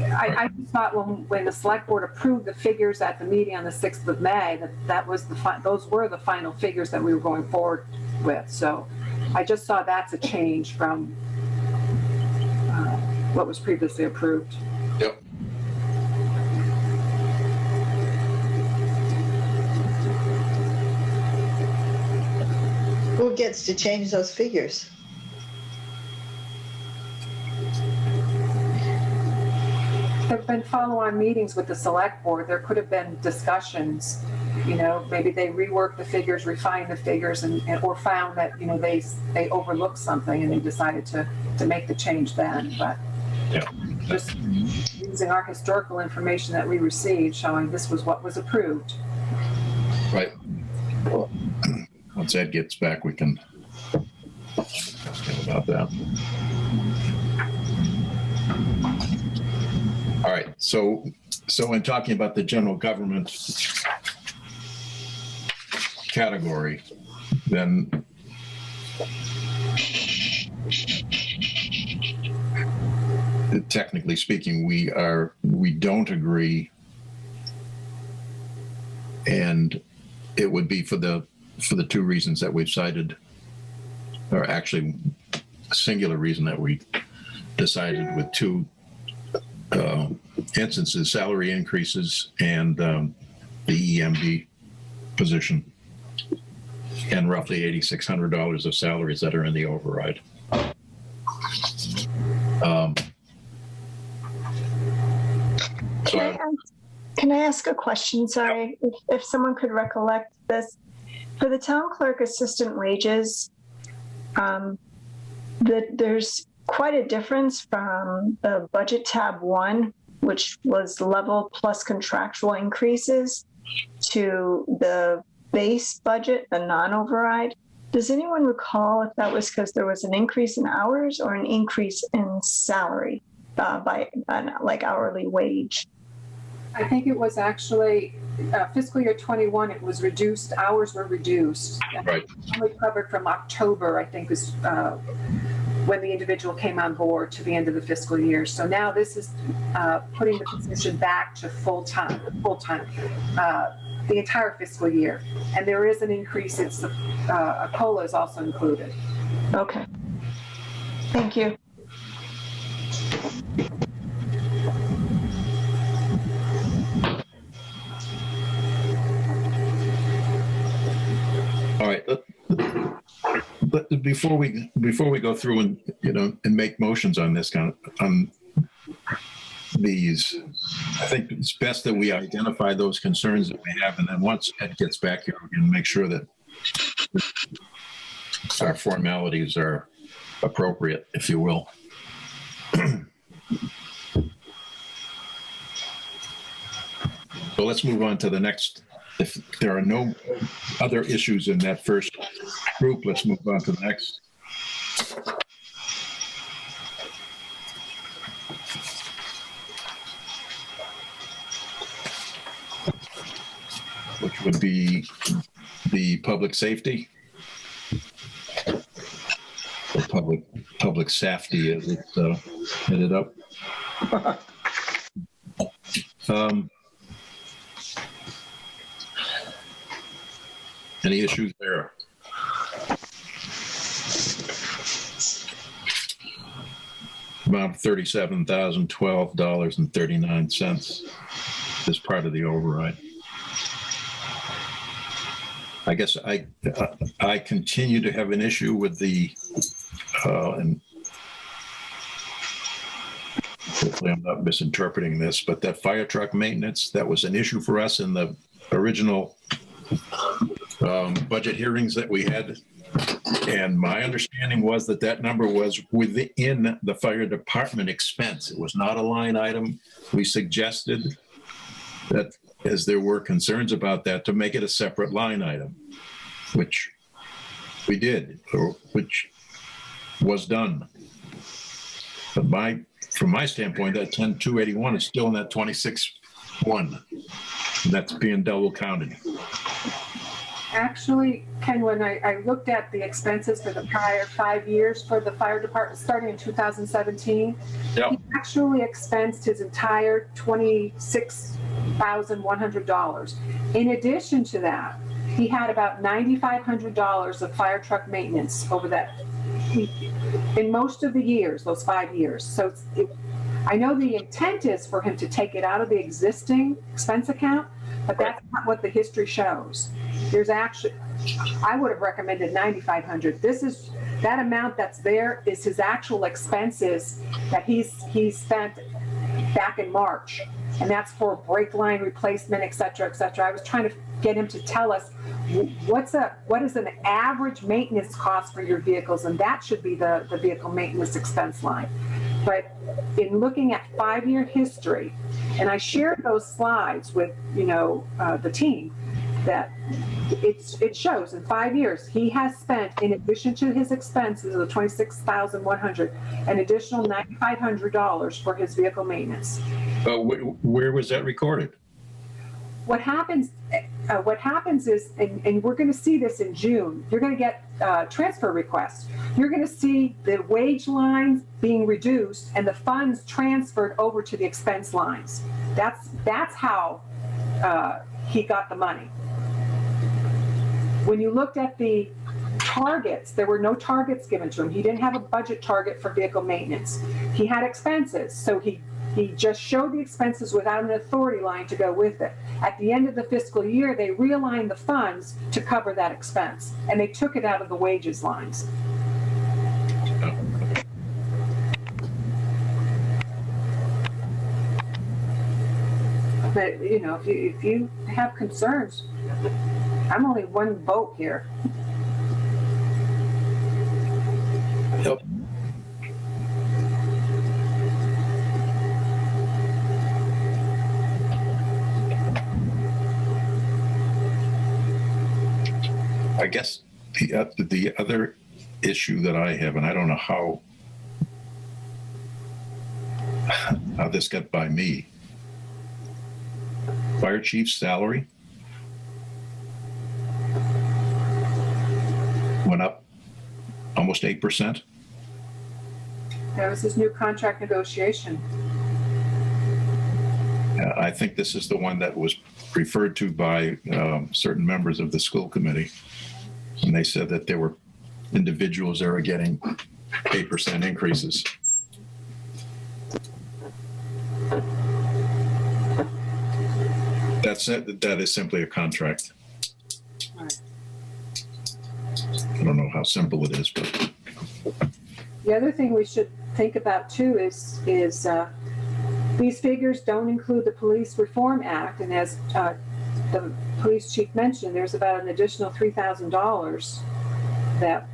Speaker 5: I just thought when the select board approved the figures at the meeting on the 6th of May, those were the final figures that we were going forward with. So I just saw that's a change from what was previously approved.
Speaker 2: Yep.
Speaker 3: Who gets to change those figures?
Speaker 5: There have been follow-on meetings with the select board. There could have been discussions, maybe they reworked the figures, refined the figures, or found that, they overlooked something and they decided to make the change then. But
Speaker 2: yeah,
Speaker 5: just using our historical information that we received, showing this was what was approved.
Speaker 2: Right. Well, once Ed gets back, we can think about that. All right. So in talking about the general government category, then technically speaking, we don't agree, and it would be for the two reasons that we've cited, or actually a singular reason that we decided with two instances: salary increases and the EMD position, and roughly $8,600 of salaries that are in the override.
Speaker 8: Can I ask a question? Sorry, if someone could recollect this. For the town clerk assistant wages, there's quite a difference from the budget tab 1, which was level plus contractual increases, to the base budget, the non-override. Does anyone recall if that was because there was an increase in hours or an increase in salary by like hourly wage?
Speaker 5: I think it was actually fiscal year 21, it was reduced, hours were reduced.
Speaker 2: Right.
Speaker 5: Only covered from October, I think, was when the individual came on board to the end of the fiscal year. So now this is putting the position back to full-time, the entire fiscal year. And there is an increase, it's a COLA is also included.
Speaker 8: Okay. Thank you.
Speaker 2: All right, but before we go through and and make motions on this on these, I think it's best that we identify those concerns that we have, and then once Ed gets back here, we can make sure that our formalities are appropriate, if you will. So let's move on to the next. If there are no other issues in that first group, let's move on to the next. Which would be the public safety, or public safety as it's headed up. Any issues there? About $37,012.39 is part of the override. I guess I continue to have an issue with the hopefully I'm not misinterpreting this, but that fire truck maintenance, that was an issue for us in the original budget hearings that we had. And my understanding was that that number was within the fire department expense. It was not a line item. We suggested that, as there were concerns about that, to make it a separate line item, which we did, or which was done. But from my standpoint, that 10,281 is still in that 26,1. And that's being double counted.
Speaker 5: Actually, Ken, when I looked at the expenses for the prior 5 years for the fire department, starting in 2017,
Speaker 2: Yep.
Speaker 5: he actually expensed his entire $26,100. In addition to that, he had about $9,500 of fire truck maintenance over that, in most of the years, those 5 years. So I know the intent is for him to take it out of the existing expense account, but that's not what the history shows. There's actually, I would have recommended $9,500. That amount that's there is his actual expenses that he spent back in March. And that's for brake line replacement, et cetera, et cetera. I was trying to get him to tell us what is an average maintenance cost for your vehicles, and that should be the vehicle maintenance expense line. But in looking at 5-year history, and I shared those slides with the team, that it shows in 5 years he has spent, in addition to his expenses of $26,100, an additional $9,500 for his vehicle maintenance.
Speaker 2: Where was that recorded?
Speaker 5: What happens is, and we're going to see this in June, you're going to get transfer requests. You're going to see the wage lines being reduced and the funds transferred over to the expense lines. That's how he got the money. When you looked at the targets, there were no targets given to him. He didn't have a budget target for vehicle maintenance. He had expenses, so he just showed the expenses without an authority line to go with it. At the end of the fiscal year, they realigned the funds to cover that expense, and they took it out of the wages lines. But, if you have concerns, I'm only one vote here.
Speaker 2: Yep. I guess the other issue that I have, and I don't know how this got by me, fire chief's salary went up almost 8%.
Speaker 5: That was his new contract negotiation.
Speaker 2: I think this is the one that was referred to by certain members of the school committee. And they said that there were individuals that were getting 8% increases. That's it. That is simply a contract. I don't know how simple it is, but
Speaker 5: the other thing we should think about too is these figures don't include the Police Reform Act, and as the police chief mentioned, there's about an additional $3,000 that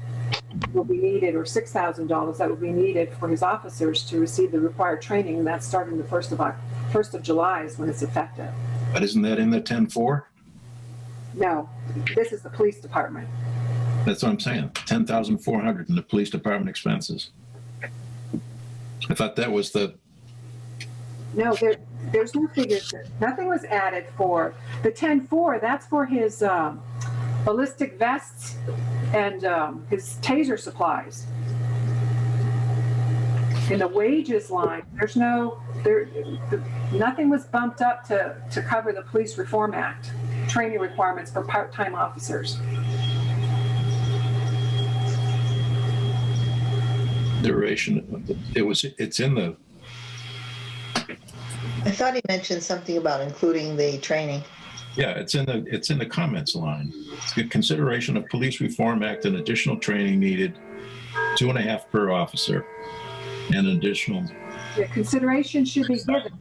Speaker 5: will be needed, or $6,000 that will be needed for his officers to receive the required training, and that's starting the 1st of July is when it's effective.
Speaker 2: But isn't that in the 10-4?
Speaker 5: No, this is the police department.
Speaker 2: That's what I'm saying. 10,400 in the police department expenses. I thought that was the.
Speaker 5: No, there's no figures. Nothing was added for the 10-4. That's for his ballistic vests and his taser supplies. In the wages line, nothing was bumped up to cover the Police Reform Act training requirements for part-time officers.
Speaker 2: Duration. It's in the.
Speaker 3: I thought he mentioned something about including the training.
Speaker 2: Yeah, it's in the comments line. The consideration of Police Reform Act and additional training needed, 2.5 per officer, and an additional
Speaker 5: The consideration should be given,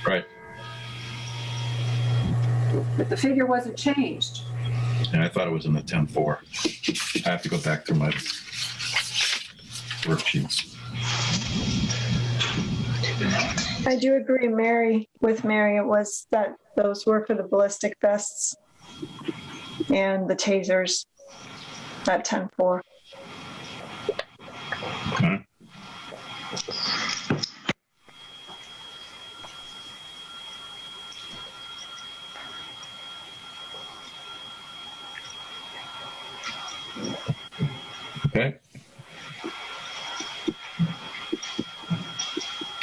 Speaker 2: Right.
Speaker 5: but the figure wasn't changed.
Speaker 2: And I thought it was in the 10-4. I have to go back through my worksheets.
Speaker 8: I do agree, with Mary, it was that those were for the ballistic vests and the tasers at 10-4.
Speaker 2: Okay. Okay.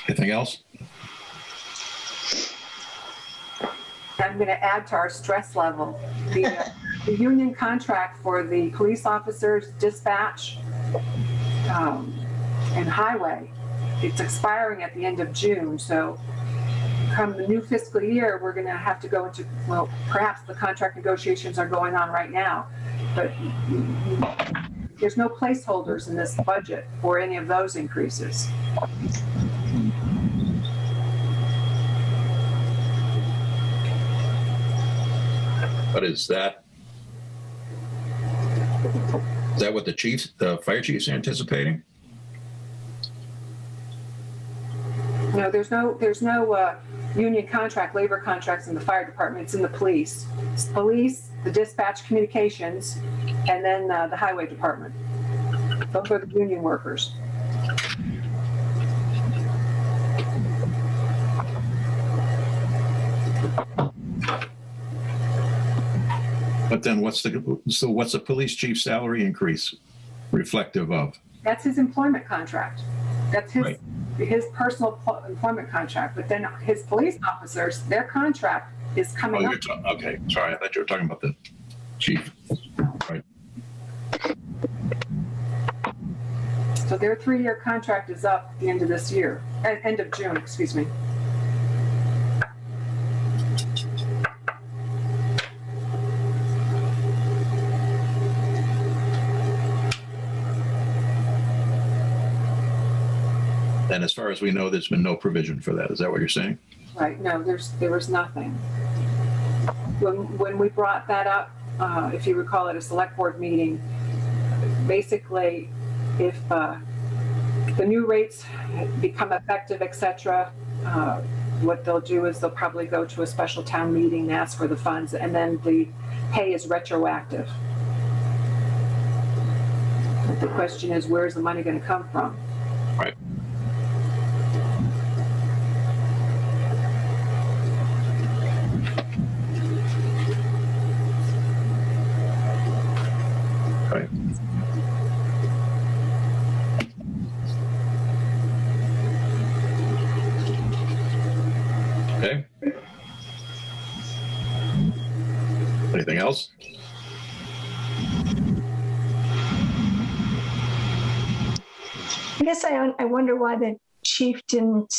Speaker 2: Anything else?
Speaker 5: I'm going to add to our stress level. The union contract for the police officers, dispatch, and highway, it's expiring at the end of June. So come the new fiscal year, we're going to have to go into, well, perhaps the contract negotiations are going on right now, but there's no placeholders in this budget for any of those increases.
Speaker 2: What is that? Is that what the fire chief's anticipating?
Speaker 5: No, there's no union contract, labor contracts in the fire department. It's in the police. It's police, the dispatch communications, and then the highway department. Those are the union workers.
Speaker 2: But then what's the police chief's salary increase reflective of?
Speaker 5: That's his employment contract. That's his
Speaker 2: Right.
Speaker 5: his personal employment contract. But then his police officers, their contract is coming up.
Speaker 2: Okay, sorry, I thought you were talking about the chief. Right.
Speaker 5: So their 3-year contract is up at the end of this year, end of June, excuse me.
Speaker 2: And as far as we know, there's been no provision for that. Is that what you're saying?
Speaker 5: Right, no, there was nothing. When we brought that up, if you recall at a select board meeting, basically, if the new rates become effective, et cetera, what they'll do is they'll probably go to a special town meeting and ask for the funds, and then the pay is retroactive. But the question is, where's the money going to come from?
Speaker 2: Right. Right. Okay. Anything else?
Speaker 8: I guess I wonder why the chief didn't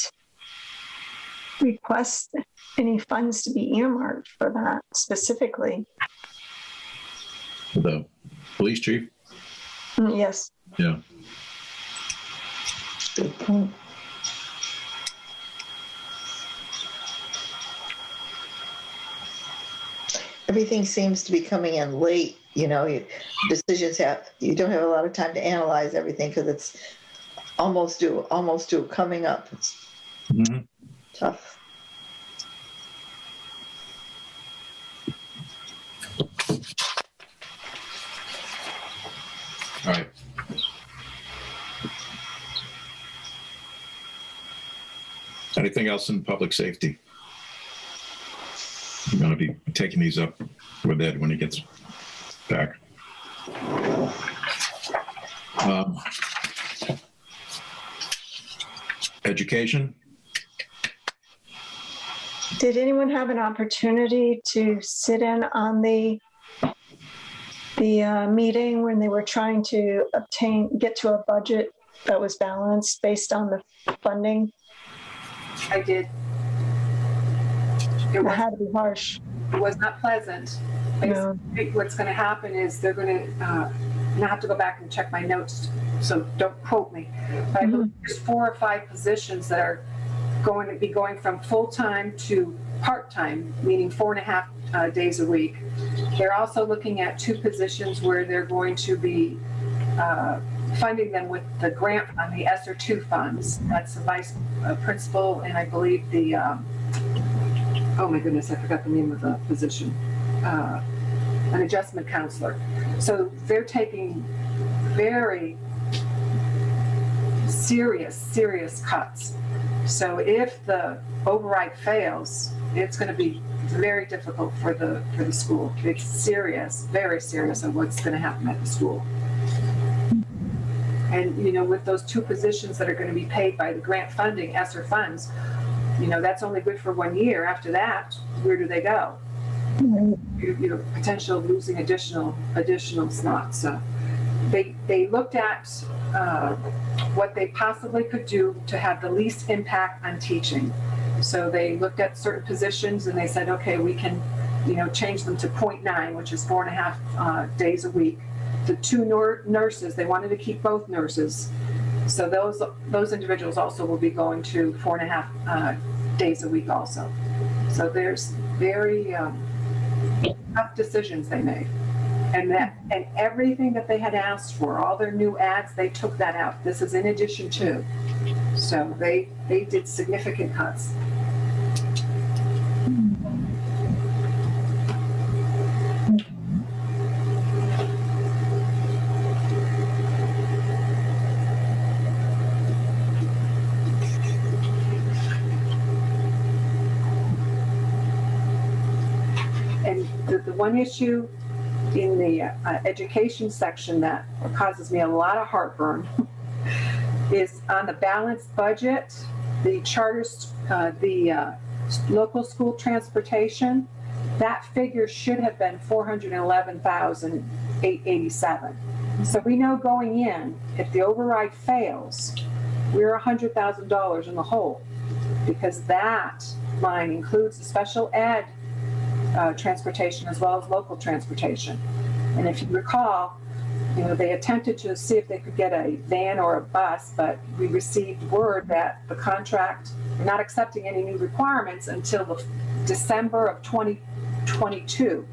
Speaker 8: request any funds to be earmarked for that specifically.
Speaker 2: The police chief?
Speaker 8: Yes.
Speaker 2: Yeah.
Speaker 3: Good point. Everything seems to be coming in late, you know, you don't have a lot of time to analyze everything because it's almost due, coming up. It's tough.
Speaker 2: All right. Anything else in public safety? I'm going to be taking these up with Ed when he gets back. Education.
Speaker 8: Did anyone have an opportunity to sit in on the meeting when they were trying to get to a budget that was balanced based on the funding?
Speaker 5: I did.
Speaker 8: It had to be harsh.
Speaker 5: It was not pleasant.
Speaker 8: No.
Speaker 5: What's going to happen is they're going to, I have to go back and check my notes so don't quote me. But I believe there's 4 or 5 positions that are going to be going from full-time to part-time, meaning 4.5 days a week. They're also looking at 2 positions where they're going to be funding them with the grant on the ESSER 2 funds. That's the vice principal, and I believe the, oh my goodness, I forgot the name of the position, an adjustment counselor. So they're taking very serious cuts. So if the override fails, it's going to be very difficult for the school. It's serious, very serious on what's going to happen at the school. And, you know, with those 2 positions that are going to be paid by the grant funding, ESSER funds, you know, that's only good for 1 year. After that, where do they go? You know, potential of losing additional slots. So they looked at what they possibly could do to have the least impact on teaching. So they looked at certain positions and they said, okay, we can, you know, change them to 0.9, which is 4.5 days a week. The 2 nurses, they wanted to keep both nurses. So those individuals also will be going to 4.5 days a week also. So there's very tough decisions they made. And everything that they had asked for, all their new ads, they took that out. This is in addition to. So they did significant cuts. And the one issue in the education section that causes me a lot of heartburn is on the balanced budget, the charters, the local school transportation, that figure should have been $411,887. So we know going in, if the override fails, we're $100,000 in the hole, because that line includes the special ed transportation as well as local transportation. And if you recall, you know, they attempted to see if they could get a van or a bus, but we received word that the contract, not accepting any new requirements until the December of 2022.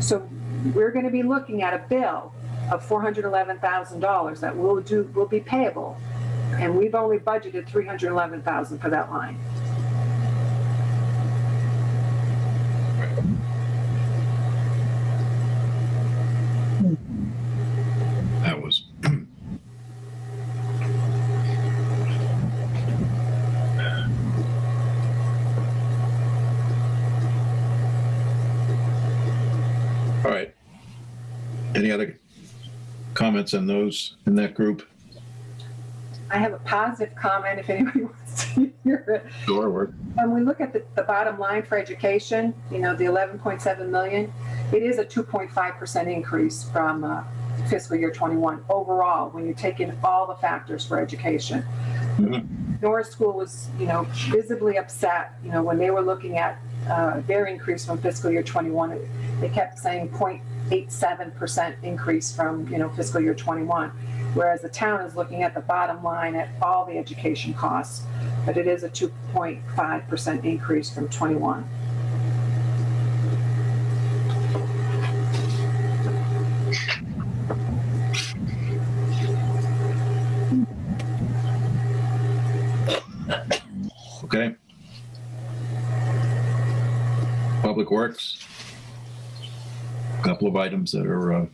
Speaker 5: So we're going to be looking at a bill of $411,000 that will be payable, and we've only budgeted $311,000 for that line.
Speaker 2: That was all right. Any other comments on those in that group?
Speaker 5: I have a positive comment if anybody wants to hear it.
Speaker 2: Sure.
Speaker 5: When we look at the bottom line for education, you know, the 11.7 million, it is a 2.5% increase from fiscal year 21 overall when you take in all the factors for education. Mm-hmm. Norris School was, you know, visibly upset, you know, when they were looking at their increase from fiscal year 21. They kept saying 0.87% increase from, you know, fiscal year 21. Whereas the town is looking at the bottom line at all the education costs, but it is a 2.5% increase from 21.
Speaker 2: Okay. Public Works. A couple of items that are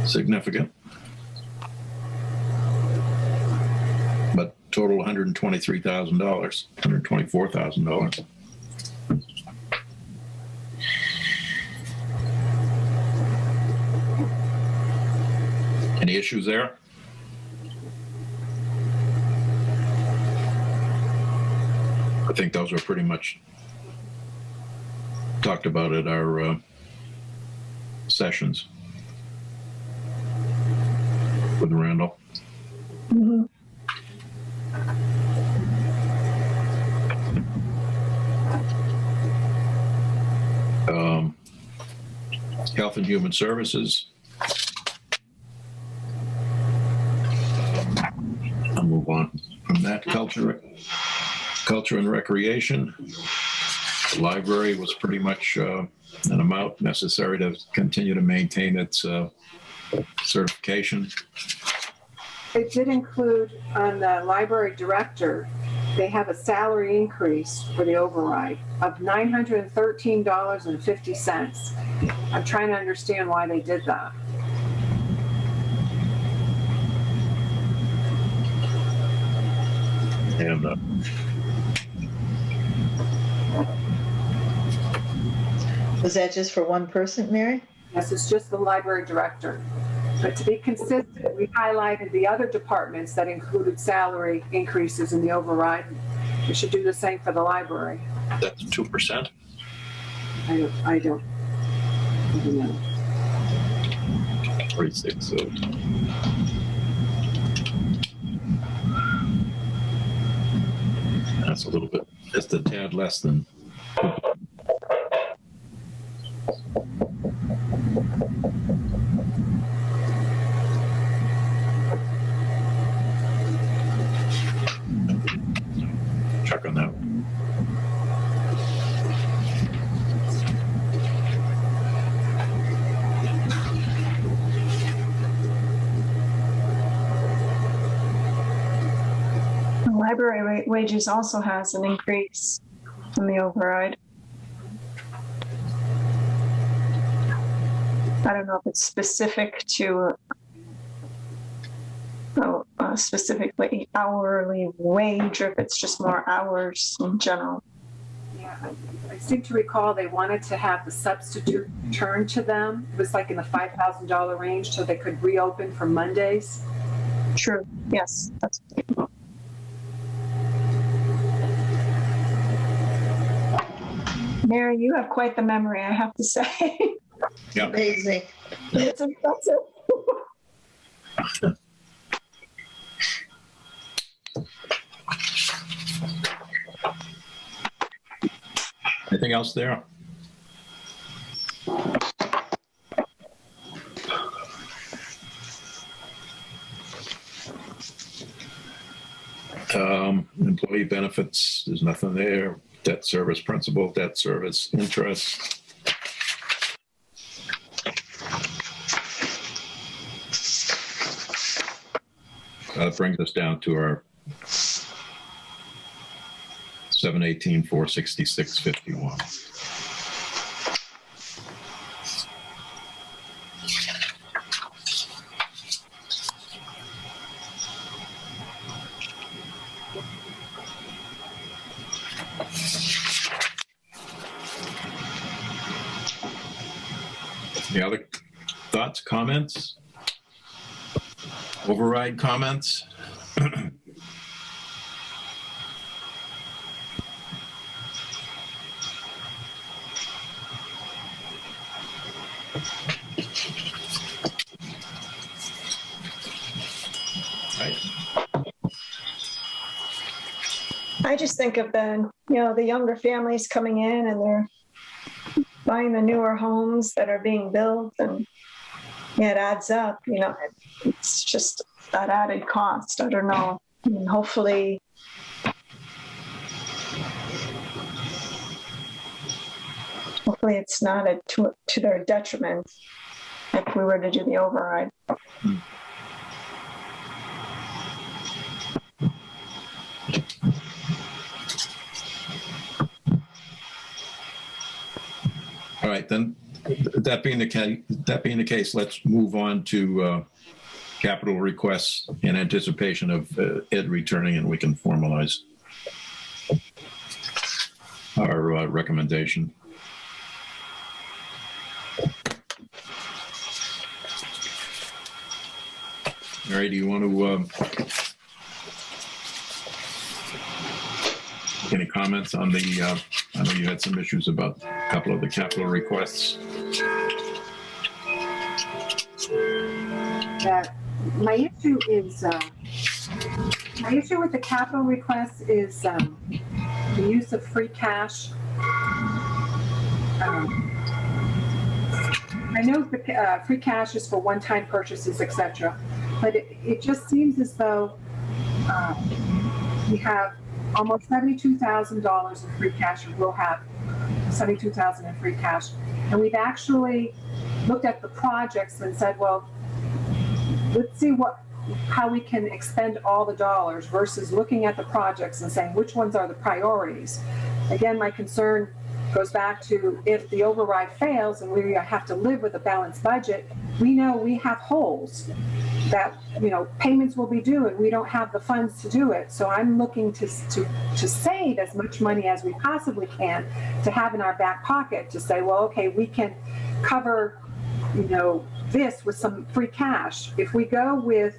Speaker 2: significant, but total $123,000, $124,000. Any issues there? I think those are pretty much talked about at our sessions with Randall.
Speaker 8: Mm-hmm.
Speaker 2: Health and Human Services. I'll move on from that. Culture and Recreation. The library was pretty much an amount necessary to continue to maintain its certification.
Speaker 5: It did include on the library director, they have a salary increase for the override of $913.50. I'm trying to understand why they did that.
Speaker 2: And
Speaker 3: Was that just for one person, Mary?
Speaker 5: Yes, it's just the library director. But to be consistent, we highlighted the other departments that included salary increases in the override. We should do the same for the library.
Speaker 2: that's 2%.
Speaker 5: I don't know.
Speaker 2: 46. So. That's a little bit, just a tad less than. Check on that one.
Speaker 8: The library wages also has an increase in the override. I don't know if it's specific to a specifically hourly wage or if it's just more hours in general.
Speaker 5: Yeah, I seem to recall they wanted to have the substitute returned to them. It was like in the $5,000 range so they could reopen for Mondays.
Speaker 8: True. Yes, that's. Mary, you have quite the memory, I have to say.
Speaker 2: Yeah.
Speaker 3: Amazing.
Speaker 8: It's impressive.
Speaker 2: Anything else there? Employee benefits, there's nothing there. Debt service principal, debt service interest. That brings us down to our 718, 466, 51. Any other thoughts, comments? Override comments?
Speaker 8: I just think of the younger families coming in and they're buying the newer homes that are being built, and it adds up, it's just that added cost. I don't know. I mean, hopefully it's not to their detriment if we were to do the override.
Speaker 2: All right, then, that being the case, let's move on to capital requests in anticipation of Ed returning, and we can formalize our recommendation. Mary, do you want to any comments on the? I know you had some issues about a couple of the capital requests.
Speaker 5: My issue with the capital request is the use of free cash. I know the free cash is for one-time purchases, etc., but it just seems as though we have almost $72,000 in free cash, or we'll have $72,000 in free cash, and we've actually looked at the projects and said, well, let's see how we can expend all the dollars versus looking at the projects and saying which ones are the priorities. Again, my concern goes back to if the override fails and we have to live with a balanced budget, we know we have holes that, payments will be due and we don't have the funds to do it. So I'm looking to save as much money as we possibly can to have in our back pocket to say, well, okay, we can cover, this with some free cash. If we go with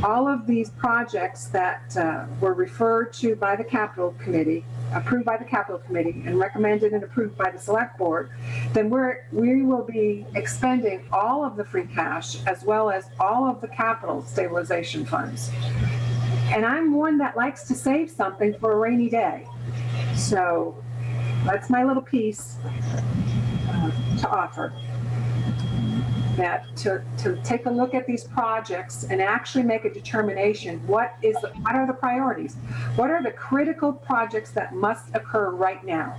Speaker 5: all of these projects that were referred to by the capital committee, approved by the capital committee, and recommended and approved by the select board, then we will be expending all of the free cash as well as all of the capital stabilization funds. And I'm one that likes to save something for a rainy day. So that's my little piece to offer. That to take a look at these projects and actually make a determination, what are the priorities? What are the critical projects that must occur right now?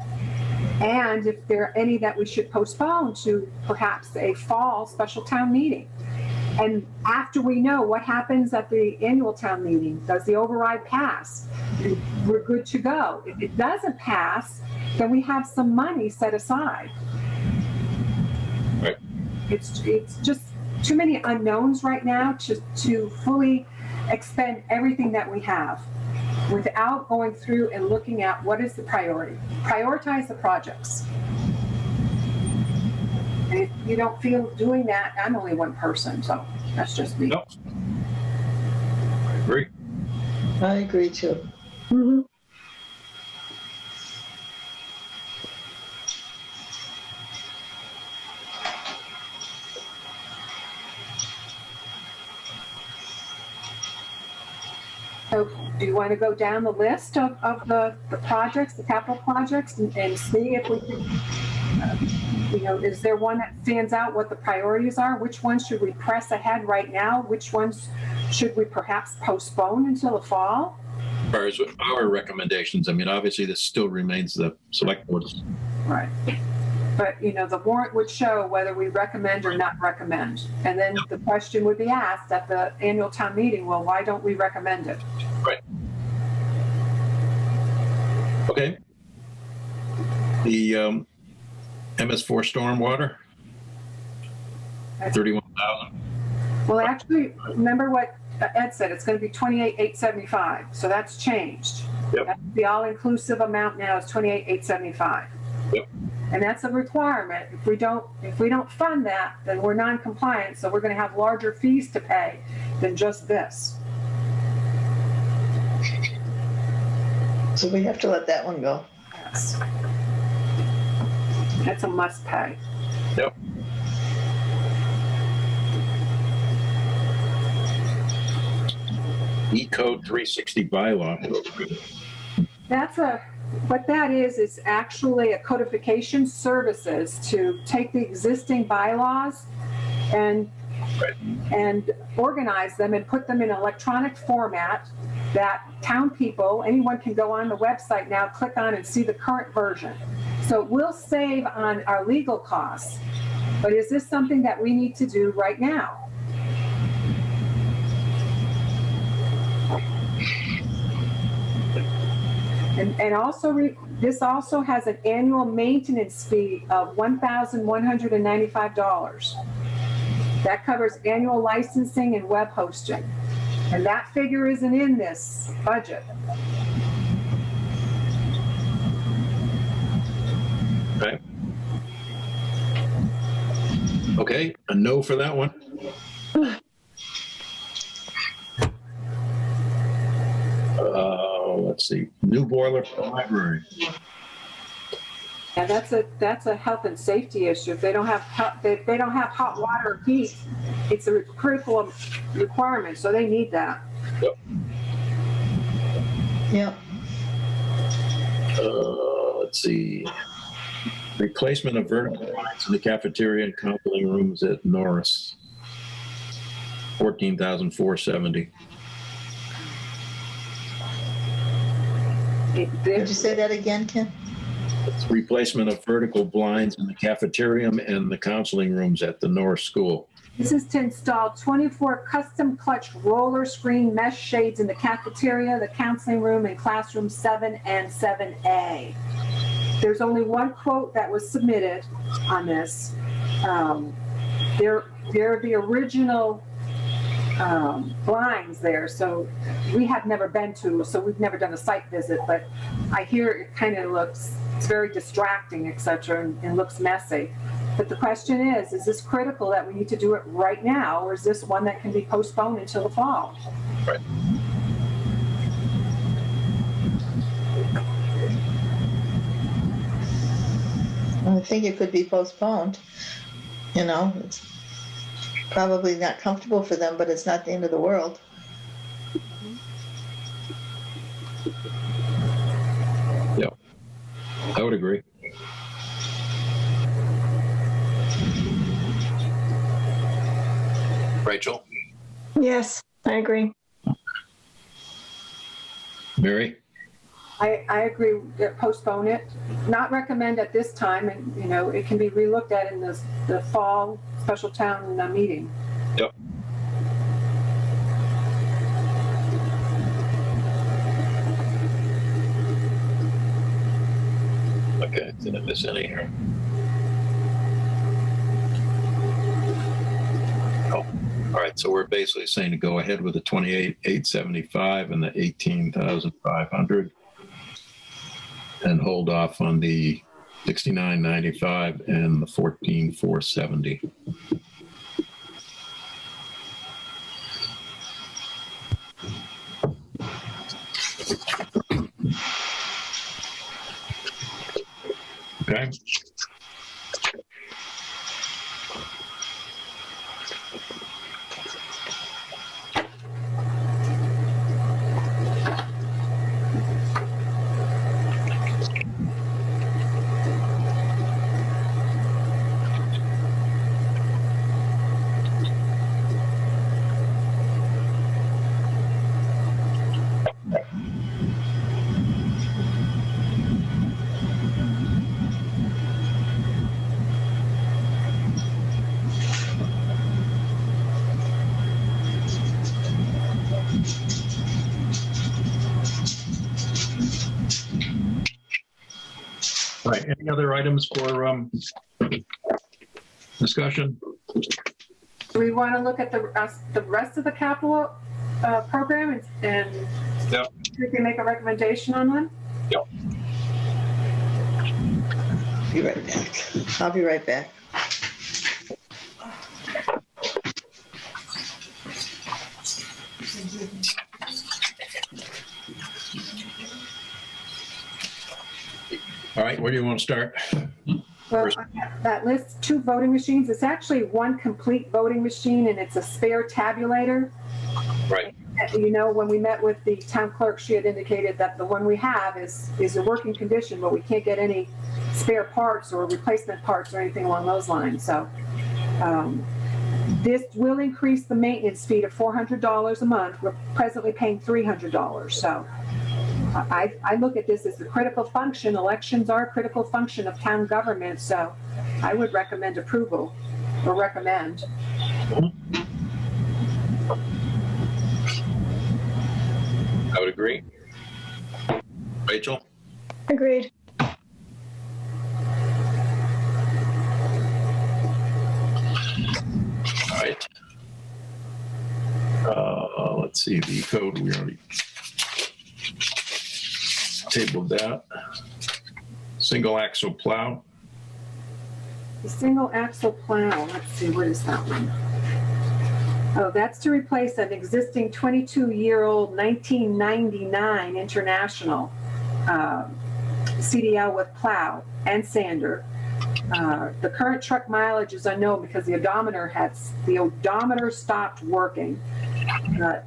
Speaker 5: And if there are any that we should postpone to perhaps a fall special town meeting. And after we know what happens at the annual town meeting, does the override pass? We're good to go. If it doesn't pass, then we have some money set aside.
Speaker 2: Right.
Speaker 5: It's just too many unknowns right now to fully expend everything that we have without going through and looking at what is the priority. Prioritize the projects. And if you don't feel doing that, I'm only one person, so that's just me.
Speaker 2: Nope. I agree.
Speaker 3: I agree too.
Speaker 8: Mm-hmm.
Speaker 5: So do you want to go down the list of the projects, the capital projects, and see if we can, is there one that stands out, what the priorities are? Which ones should we press ahead right now? Which ones should we perhaps postpone until the fall?
Speaker 2: As far as our recommendations, obviously this still remains the select board's.
Speaker 5: Right. But, the warrant would show whether we recommend or not recommend. And then the question would be asked at the annual town meeting, well, why don't we recommend it?
Speaker 2: Right. Okay. The MS4 stormwater, 31,000.
Speaker 5: Well, actually, remember what Ed said, it's going to be 28,875. So that's changed.
Speaker 2: Yep.
Speaker 5: That's the all-inclusive amount now is 28,875.
Speaker 2: Yep.
Speaker 5: And that's a requirement. If we don't fund that, then we're non-compliant. So we're going to have larger fees to pay than just this.
Speaker 3: So we have to let that one go.
Speaker 5: Yes. That's a must pay.
Speaker 2: Yep. E-code 360 bylaw.
Speaker 5: What that is actually a codification services to take the existing bylaws and organize them and put them in electronic format that town people, anyone can go on the website now, click on and see the current version. So we'll save on our legal costs, but is this something that we need to do right now? And also, this also has an annual maintenance fee of $1,195. That covers annual licensing and web hosting. And that figure isn't in this budget.
Speaker 2: Okay. Okay, a no for that one. Let's see, new boiler for the library.
Speaker 5: And that's a health and safety issue. If they don't have hot water or heat, it's a critical requirement, so they need that.
Speaker 2: Yep.
Speaker 3: Yep.
Speaker 2: Let's see. Replacement of vertical blinds in the cafeteria and counseling rooms at Norris. 14,470.
Speaker 3: Did you say that again, Ken?
Speaker 2: Replacement of vertical blinds in the cafeteria and the counseling rooms at the Norris School.
Speaker 5: This is to install 24 custom clutch roller screen mesh shades in the cafeteria, the counseling room, and classroom 7 and 7A. There's only one quote that was submitted on this. They're the original blinds there, so we have never been to, so we've never done a site visit, but I hear it kind of looks, it's very distracting, etc., and looks messy. But the question is this critical that we need to do it right now, or is this one that can be postponed until the fall?
Speaker 2: Right.
Speaker 3: I think it could be postponed. You know, it's probably not comfortable for them, but it's not the end of the world.
Speaker 2: Yeah, I would agree. Rachel?
Speaker 8: Yes, I agree.
Speaker 2: Mary?
Speaker 5: I agree, postpone it, not recommend at this time, and you know, it can be relooked at in the fall special town meeting.
Speaker 2: Yep. Okay, did I miss any here? Oh, all right, so we're basically saying to go ahead with the 28,875 and the 18,500 and hold off on the 69,95 and the 14,470. Okay. All right, any other items for discussion?
Speaker 5: Do we want to look at the rest of the capital program and
Speaker 2: Yep.
Speaker 5: we can make a recommendation on them?
Speaker 2: Yep.
Speaker 3: Be right back. I'll be right back.
Speaker 2: All right, where do you want to start?
Speaker 5: Well, that lists 2 voting machines. It's actually 1 complete voting machine, and it's a spare tabulator.
Speaker 2: Right.
Speaker 5: You know, when we met with the town clerk, she had indicated that the one we have is a working condition, but we can't get any spare parts or replacement parts or anything along those lines. So this will increase the maintenance fee to $400 a month. We're presently paying $300. So I look at this as a critical function. Elections are a critical function of town government. So I would recommend approval or recommend.
Speaker 2: I would agree. Rachel?
Speaker 8: Agreed.
Speaker 2: All right. Let's see, the code, we already tabled that. Single axle plow.
Speaker 5: The single axle plow, let's see, what is that one? Oh, that's to replace an existing 22-year-old 1999 International CDL with plow and sander. The current truck mileage is unknown because the odometer stopped working.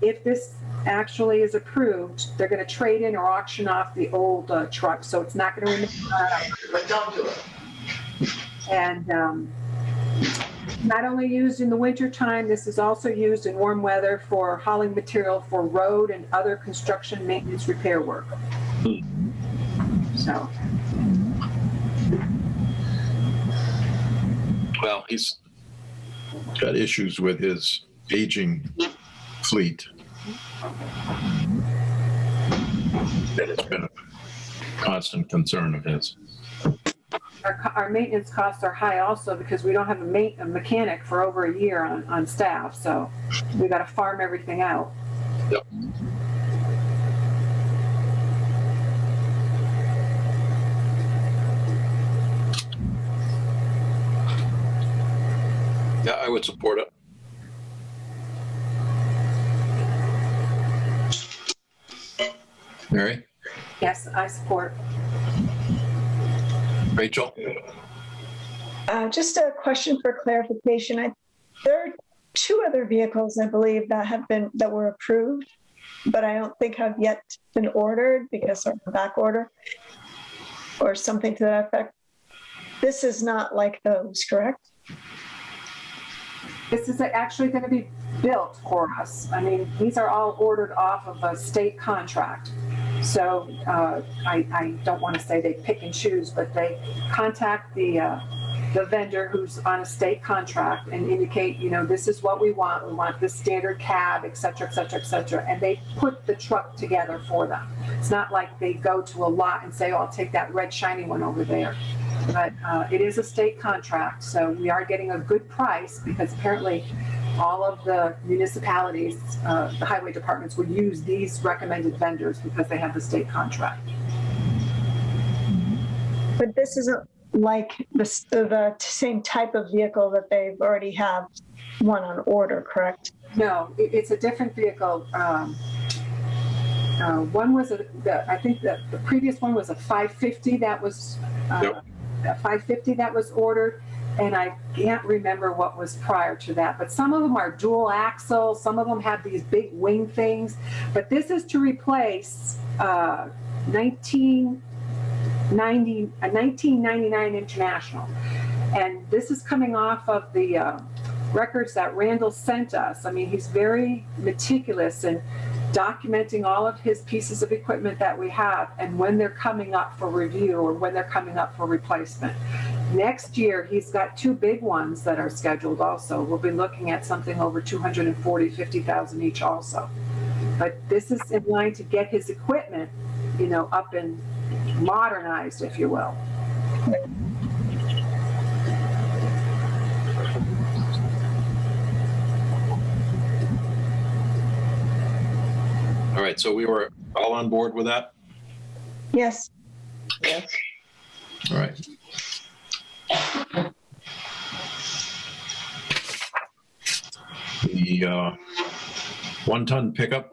Speaker 5: If this actually is approved, they're going to trade in or auction off the old truck, so it's not going to remain.
Speaker 3: But don't do it.
Speaker 5: And not only used in the wintertime, this is also used in warm weather for hauling material for road and other construction maintenance repair work. So.
Speaker 2: Well, he's got issues with his aging fleet. That has been a constant concern of his.
Speaker 5: Our maintenance costs are high also because we don't have a mechanic for over a year on staff, so we got to farm everything out.
Speaker 2: Yep. Yeah, I would support it. Mary?
Speaker 5: Yes, I support.
Speaker 2: Rachel?
Speaker 8: Just a question for clarification. There are two other vehicles, I believe, that were approved, but I don't think have yet been ordered because they're on back order or something to that effect. This is not like those, correct?
Speaker 5: This is actually going to be built for us. I mean, these are all ordered off of a state contract. So I don't want to say they pick and choose, but they contact the vendor who's on a state contract and indicate, you know, this is what we want. We want this standard cab, et cetera, et cetera, et cetera. And they put the truck together for them. It's not like they go to a lot and say, oh, I'll take that red shiny one over there. But it is a state contract, so we are getting a good price because apparently all of the municipalities, the highway departments would use these recommended vendors because they have the state contract.
Speaker 8: But this isn't like the same type of vehicle that they've already have one on order, correct?
Speaker 5: No, it's a different vehicle. One was I think the previous one was a 550 that was
Speaker 2: Yep.
Speaker 5: a 550 that was ordered, and I can't remember what was prior to that, but some of them are dual axle, some of them have these big wing things, but this is to replace 1999 International, and this is coming off of the records that Randall sent us. I mean, he's very meticulous in documenting all of his pieces of equipment that we have and when they're coming up for review or when they're coming up for replacement. Next year, he's got two big ones that are scheduled also. We'll be looking at something over 250,000 each also. But this is in line to get his equipment, you know, up and modernized, if you will.
Speaker 2: All right, so we were all on board with that?
Speaker 8: Yes.
Speaker 3: Yes.
Speaker 2: All right. The 1-ton pickup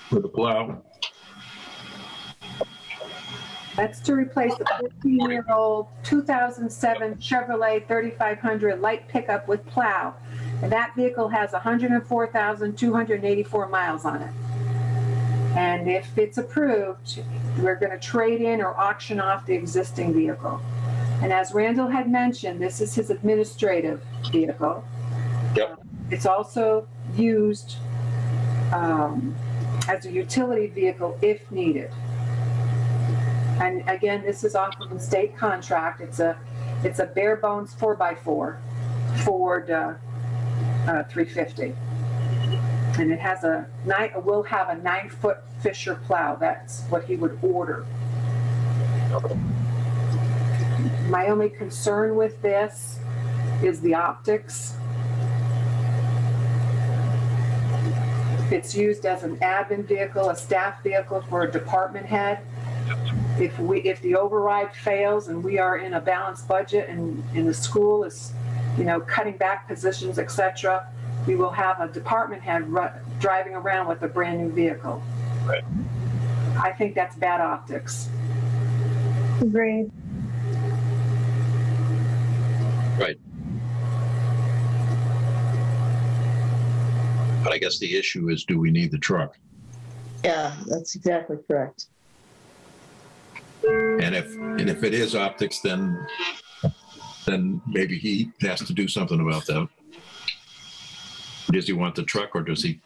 Speaker 2: for the plow.
Speaker 5: That's to replace the 14-year-old 2007 Chevrolet 3500 light pickup with plow. And that vehicle has 104,284 miles on it. And if it's approved, we're going to trade in or auction off the existing vehicle. And as Randall had mentioned, this is his administrative vehicle.
Speaker 2: Yep.
Speaker 5: It's also used as a utility vehicle if needed. And again, this is off of the state contract. It's a bare bones 4x4 Ford 350. And it has will have a 9-foot Fisher plow. That's what he would order. My only concern with this is the optics. It's used as an admin vehicle, a staff vehicle for a department head. If the override fails and we are in a balanced budget and the school is, you know, cutting back positions, etc., we will have a department head driving around with a brand new vehicle.
Speaker 2: Right.
Speaker 5: I think that's bad optics.
Speaker 8: Agreed.
Speaker 2: Right. But I guess the issue is, do we need the truck?
Speaker 3: Yeah, that's exactly correct.
Speaker 2: And if it is optics, then then maybe he has to do something about that. Does he want the truck, or does he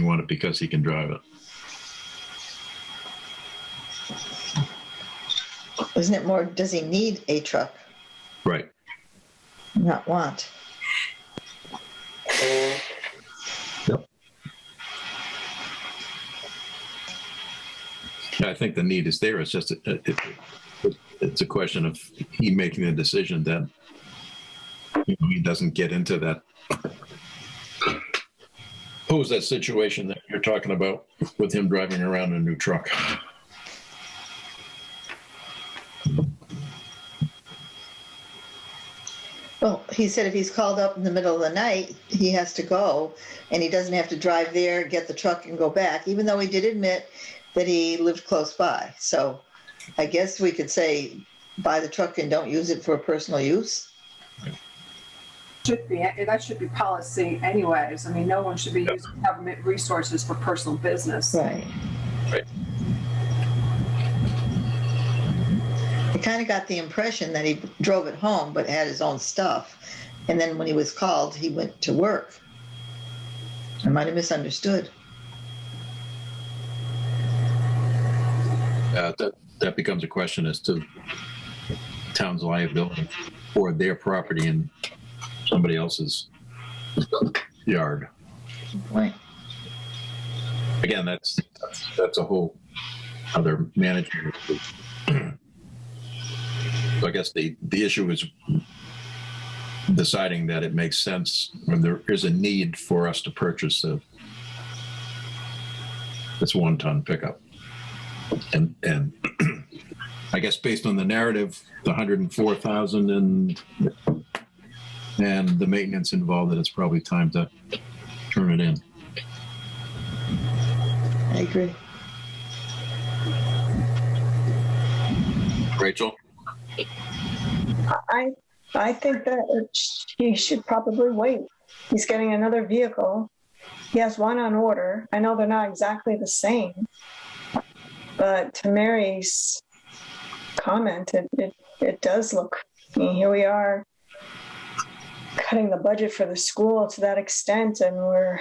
Speaker 2: want it because he can drive it?
Speaker 3: Isn't it more, does he need a truck?
Speaker 2: Right.
Speaker 3: Not want.
Speaker 2: Yep. Yeah, I think the need is there. It's just it's a question of he making the decision that he doesn't get into that. Who's that situation that you're talking about with him driving around in a new truck?
Speaker 3: Well, he said if he's called up in the middle of the night, he has to go, and he doesn't have to drive there, get the truck, and go back, even though he did admit that he lived close by. So I guess we could say buy the truck and don't use it for personal use.
Speaker 5: That should be policy anyways. I mean, no one should be using government resources for personal business.
Speaker 3: Right.
Speaker 2: Right.
Speaker 3: I kind of got the impression that he drove it home but had his own stuff. And then when he was called, he went to work. I might have misunderstood.
Speaker 2: That becomes a question as to town's liability for their property in somebody else's yard.
Speaker 3: Right.
Speaker 2: Again, that's a whole other management. So I guess the issue is deciding that it makes sense when there is a need for us to purchase this 1-ton pickup. And I guess based on the narrative, the 104,000 and the maintenance involved, that it's probably time to turn it in.
Speaker 3: I agree.
Speaker 2: Rachel?
Speaker 8: I think that he should probably wait. He's getting another vehicle. He has one on order. I know they're not exactly the same, but to Mary's comment, it does look, I mean, here we are cutting the budget for the school to that extent, and we're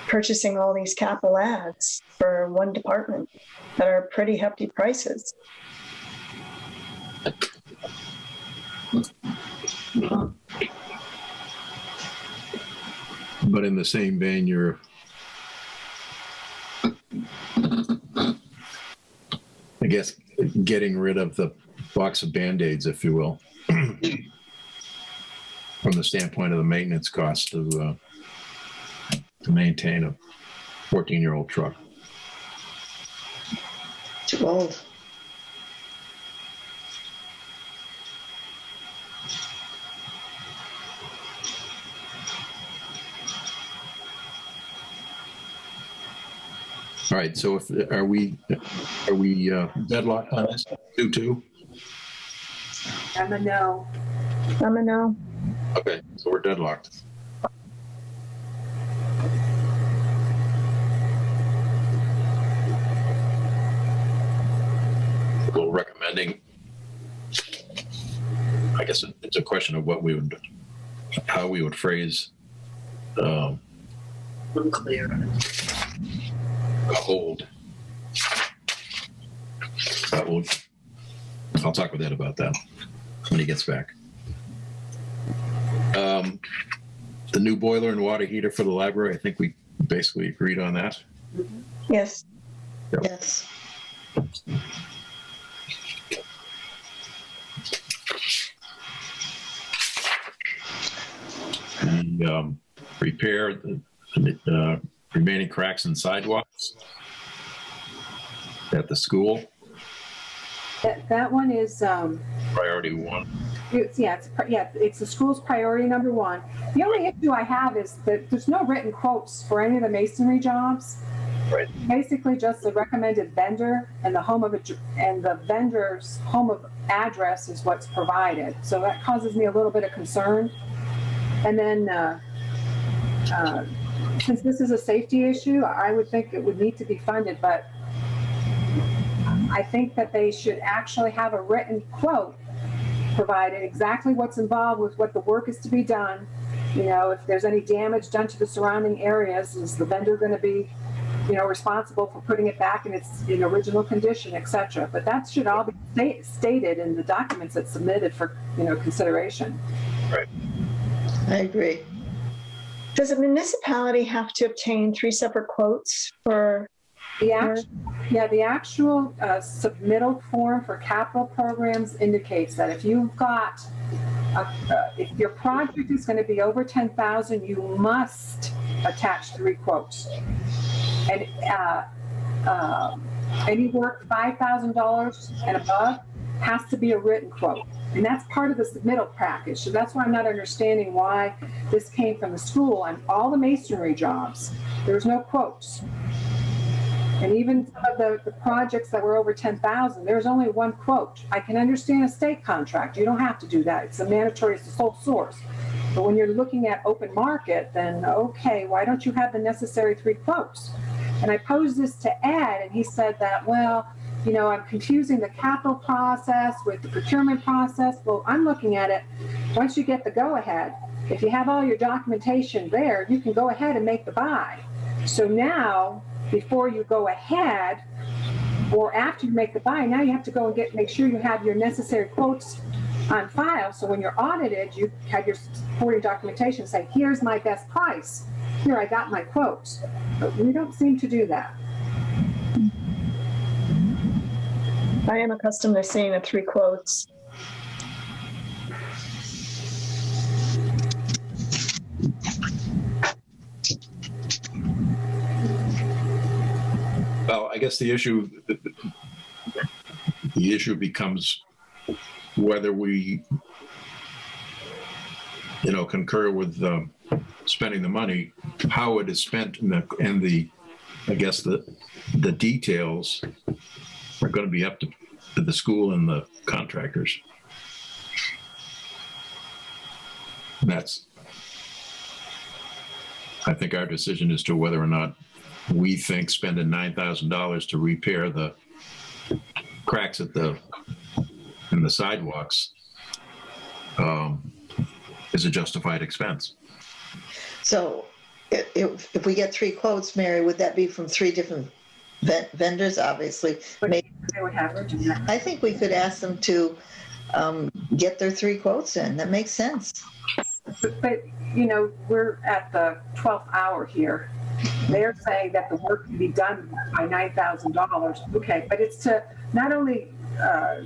Speaker 8: purchasing all these capital ads for one department that are pretty hefty prices.
Speaker 2: But in the same vein, you're I guess getting rid of the box of Band-Aids, if you will, from the standpoint of the maintenance cost to maintain a 14-year-old truck.
Speaker 3: Too old.
Speaker 2: All right, so are we deadlocked on this? 2-2?
Speaker 5: I'm a no.
Speaker 8: I'm a no.
Speaker 2: Okay, so we're deadlocked. We're recommending, I guess it's a question of how we would phrase
Speaker 7: Unclear.
Speaker 2: A hold. I'll talk with Ed about that when he gets back. The new boiler and water heater for the library, I think we basically agreed on that.
Speaker 8: Yes.
Speaker 2: Yep.
Speaker 3: Yes.
Speaker 2: And repair the remaining cracks in sidewalks at the school.
Speaker 5: That one is
Speaker 2: Priority 1.
Speaker 5: it's the school's priority number 1. The only issue I have is that there's no written quotes for any of the masonry jobs.
Speaker 2: Right.
Speaker 5: Basically, just the recommended vendor and the vendor's home of address is what's provided. So that causes me a little bit of concern. And then since this is a safety issue, I would think it would need to be funded, but I think that they should actually have a written quote provided exactly what's involved with what the work is to be done. You know, if there's any damage done to the surrounding areas, is the vendor going to be, you know, responsible for putting it back in its original condition, etc. But that should all be stated in the documents that's submitted for, you know, consideration.
Speaker 2: Right.
Speaker 3: I agree.
Speaker 8: Does a municipality have to obtain 3 separate quotes for?
Speaker 5: The actual submittal form for capital programs indicates that if you've got, if your project is going to be over 10,000, you must attach 3 quotes. And any work $5,000 and above has to be a written quote. And that's part of the submittal package. So that's why I'm not understanding why this came from the school. On all the masonry jobs, there's no quotes. And even some of the projects that were over 10,000, there's only 1 quote. I can understand a state contract. You don't have to do that. It's a mandatory, it's the sole source. But when you're looking at open market, then okay, why don't you have the necessary 3 quotes? And I posed this to Ed, and he said that, well, you know, I'm confusing the capital process with the procurement process. Well, I'm looking at it, once you get the go-ahead, if you have all your documentation there, you can go ahead and make the buy. So now, before you go ahead, or after you make the buy, now you have to go and make sure you have your necessary quotes on file. So when you're audited, you have your supporting documentation say, here's my best price. Here, I got my quotes. But we don't seem to do that.
Speaker 8: I am accustomed to seeing the 3 quotes.
Speaker 2: Well, I guess the issue becomes whether we, you know, concur with spending the money, how it is spent, and I guess the details are going to be up to the school and the contractors. And that's, I think, our decision as to whether or not we think spending $9,000 to repair the cracks in the sidewalks is a justified expense.
Speaker 3: So if we get 3 quotes, Mary, would that be from 3 different vendors? Obviously, maybe
Speaker 5: They would have her do that.
Speaker 3: I think we could ask them to get their 3 quotes in. That makes sense.
Speaker 5: But you know, we're at the 12th hour here. They're saying that the work can be done by $9,000. Okay, but it's to not only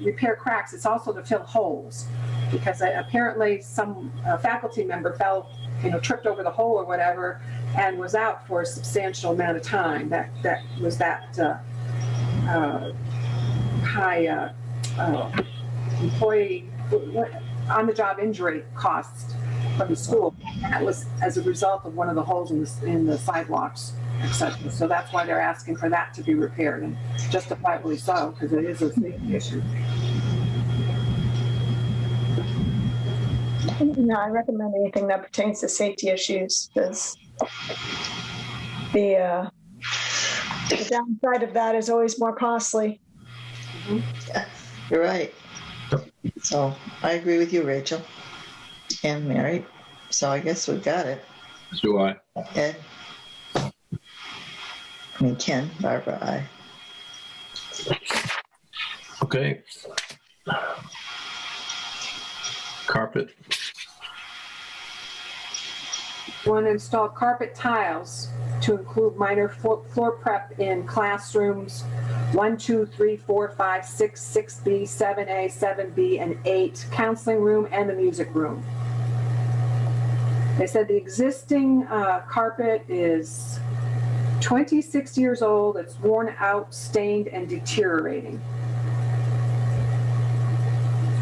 Speaker 5: repair cracks, it's also to fill holes, because apparently some faculty member fell, you know, tripped over the hole or whatever, and was out for a substantial amount of time. That was that high employee on-the-job injury costs from the school. And that was as a result of one of the holes in the sidewalks, etc. So that's why they're asking for that to be repaired, and justifiably so, because it is a safety issue.
Speaker 8: No, I recommend anything that pertains to safety issues, because the downside of that is always more costly.
Speaker 3: Yeah, you're right. So I agree with you, Rachel and Mary. So I guess we've got it.
Speaker 2: Do I?
Speaker 3: Ed. I mean, Ken, Barbara, I.
Speaker 2: Okay. Carpet.
Speaker 5: We want to install carpet tiles to include minor floor prep in classrooms 1, 2, 3, 4, 5, 6, 6B, 7A, 7B, and 8, counseling room, and the music room. They said the existing carpet is 26 years old. It's worn out, stained, and deteriorating.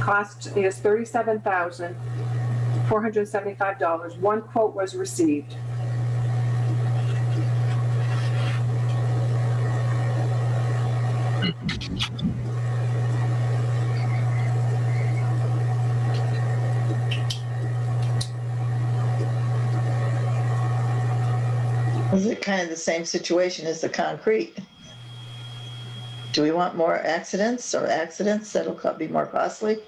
Speaker 5: Cost is $37,475. 1 quote was received.
Speaker 3: Is it kind of the same situation as the concrete? Do we want more accidents or accidents that'll be more costly?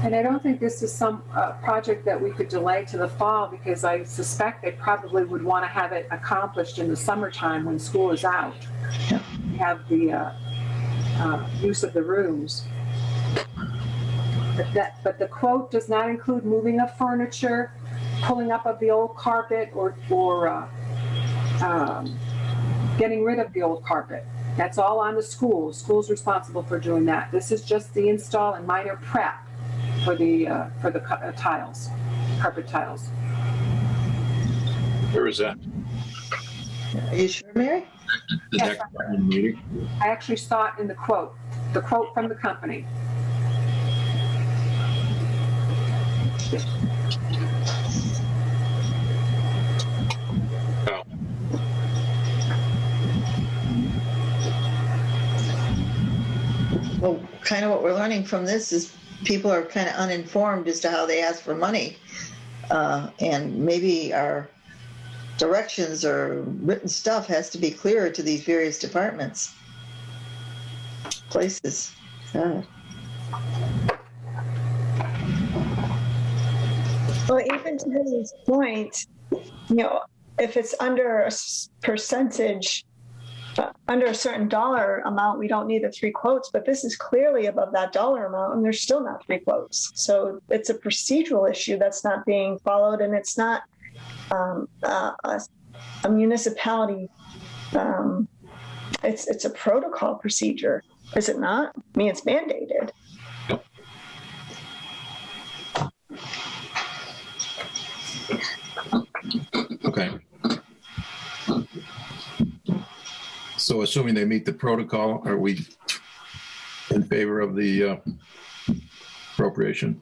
Speaker 5: And I don't think this is some project that we could delay to the fall, because I suspect they probably would want to have it accomplished in the summertime when school is out.
Speaker 3: Yeah.
Speaker 5: Have the use of the rooms. But the quote does not include moving of furniture, pulling up of the old carpet, or getting rid of the old carpet. That's all on the school. School's responsible for doing that. This is just the install and minor prep for the tiles, carpet tiles.
Speaker 2: Where is that?
Speaker 3: Are you sure, Mary?
Speaker 2: The
Speaker 5: Yes,
Speaker 2: next meeting?
Speaker 5: I actually saw it in the quote from the company.
Speaker 2: Oh.
Speaker 3: Well, kind of what we're learning from this is people are kind of uninformed as to how they ask for money. And maybe our directions or written stuff has to be clearer to these various departments, places.
Speaker 8: Well, even to Lily's point, if it's under a percentage, under a certain dollar amount, we don't need the 3 quotes, but this is clearly above that dollar amount and there's still not 3 quotes. So it's a procedural issue that's not being followed, and it's not a municipality. It's a protocol procedure, is it not? I mean, it's mandated.
Speaker 2: Okay. So assuming they meet the protocol, are we in favor of the appropriation?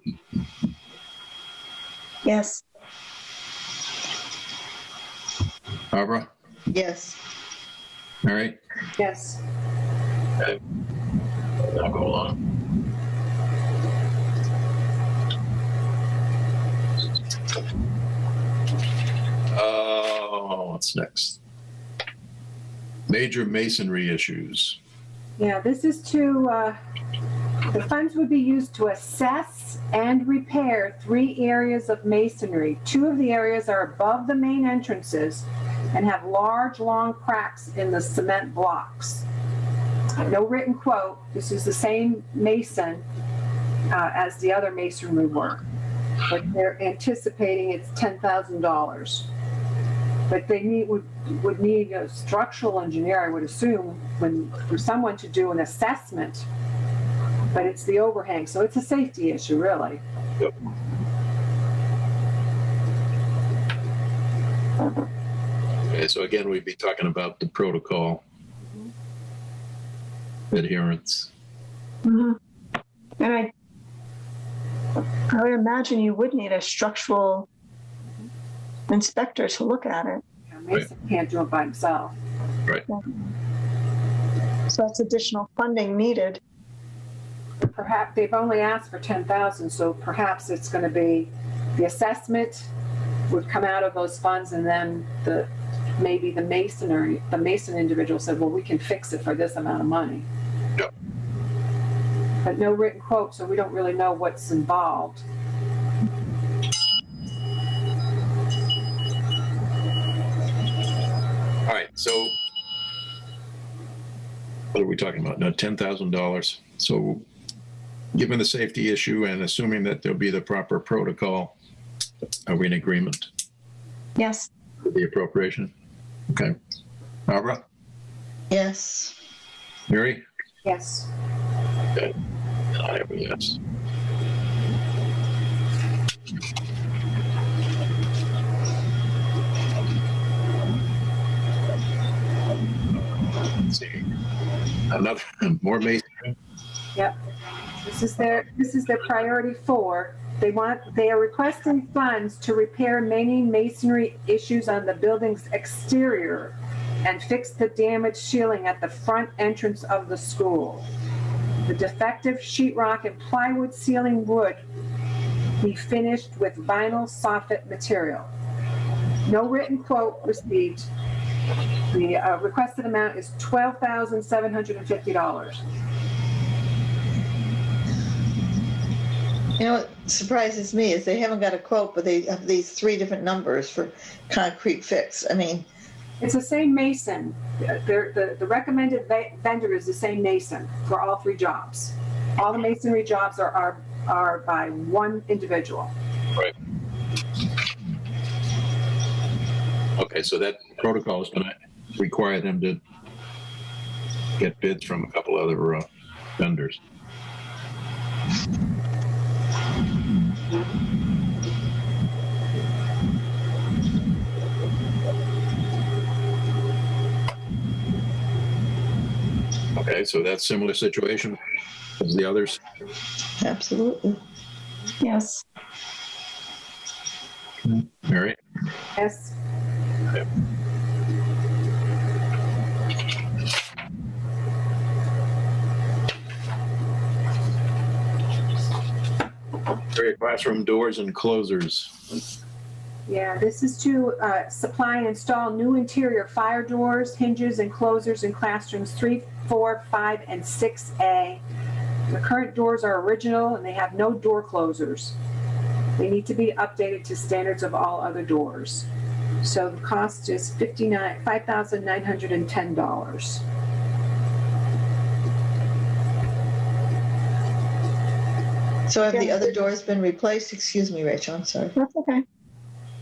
Speaker 8: Yes.
Speaker 2: Barbara?
Speaker 3: Yes.
Speaker 2: Mary?
Speaker 5: Yes.
Speaker 2: Okay. I'll go along. What's next? Major masonry issues.
Speaker 5: Yeah, this is to, the funds would be used to assess and repair 3 areas of masonry. 2 of the areas are above the main entrances and have large, long cracks in the cement blocks. No written quote. This is the same mason as the other masonry work, but they're anticipating it's $10,000. But they would need a structural engineer, I would assume, for someone to do an assessment. But it's the overhang, so it's a safety issue, really.
Speaker 2: Yep. Okay, so again, we'd be talking about the protocol adherence.
Speaker 8: Mm-hmm. And I would imagine you would need a structural inspector to look at it.
Speaker 5: Yeah, Mason can't do it by himself.
Speaker 2: Right.
Speaker 8: So that's additional funding needed.
Speaker 5: Perhaps they've only asked for $10,000, so perhaps it's going to be the assessment would come out of those funds, and then maybe the mason individual said, well, we can fix it for this amount of money.
Speaker 2: Yep.
Speaker 5: But no written quote, so we don't really know what's involved.
Speaker 2: All right, so what are we talking about now? $10,000. So given the safety issue and assuming that there'll be the proper protocol, are we in agreement
Speaker 8: Yes.
Speaker 2: with the appropriation? Okay. Barbara?
Speaker 3: Yes.
Speaker 2: Mary?
Speaker 5: Yes.
Speaker 2: Okay. I have a yes. Let's see. Another more masonry.
Speaker 5: Yep. This is their priority 4. They are requesting funds to repair many masonry issues on the building's exterior and fix the damaged ceiling at the front entrance of the school. The defective sheetrock and plywood ceiling would be finished with vinyl soffit material. No written quote received. The requested amount is $12,750.
Speaker 3: You know what surprises me is they haven't got a quote, but they have these 3 different numbers for concrete fix. I mean,
Speaker 5: It's the same mason. The recommended vendor is the same mason for all 3 jobs. All the masonry jobs are by one individual.
Speaker 2: Right. Okay, so that protocol is going to require them to get bids from a couple other vendors. Okay, so that's similar situation as the others.
Speaker 3: absolutely.
Speaker 8: Yes.
Speaker 2: Mary?
Speaker 5: Yes.
Speaker 2: Okay. Classroom doors and closers.
Speaker 5: Yeah, this is to supply and install new interior fire doors, hinges, and closers in classrooms 3, 4, 5, and 6A. The current doors are original and they have no door closers. They need to be updated to standards of all other doors. So the cost is $5,910.
Speaker 3: So have the other doors been replaced? Excuse me, Rachel, I'm sorry.
Speaker 8: That's okay.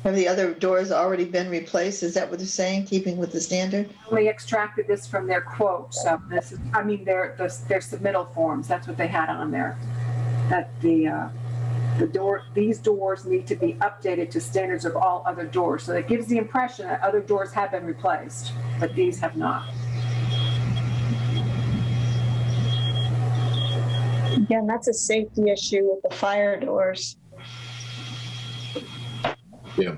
Speaker 3: Have the other doors already been replaced? Is that what they're saying, keeping with the standard?
Speaker 5: We extracted this from their quote. So this is, I mean, their submittal forms. That's what they had on there. That these doors need to be updated to standards of all other doors. So it gives the impression that other doors have been replaced, but these have not.
Speaker 8: Again, that's a safety issue with the fire doors.
Speaker 2: Yeah.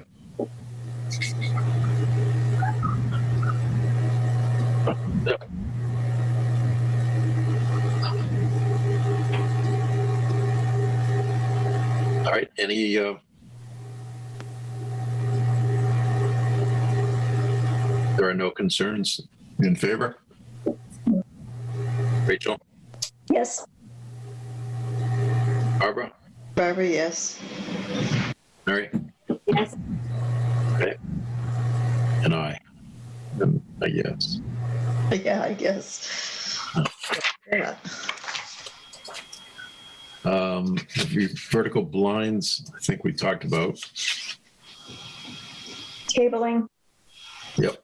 Speaker 2: Yep. All right, any there are no concerns in favor? Rachel?
Speaker 8: Yes.
Speaker 2: Barbara?
Speaker 3: Barbara, yes.
Speaker 2: Mary?
Speaker 5: Yes.
Speaker 2: Okay. And I am a yes.
Speaker 3: Yeah, I guess. Yeah.
Speaker 2: The vertical blinds, I think we talked about.
Speaker 8: Cabling.
Speaker 2: Yep.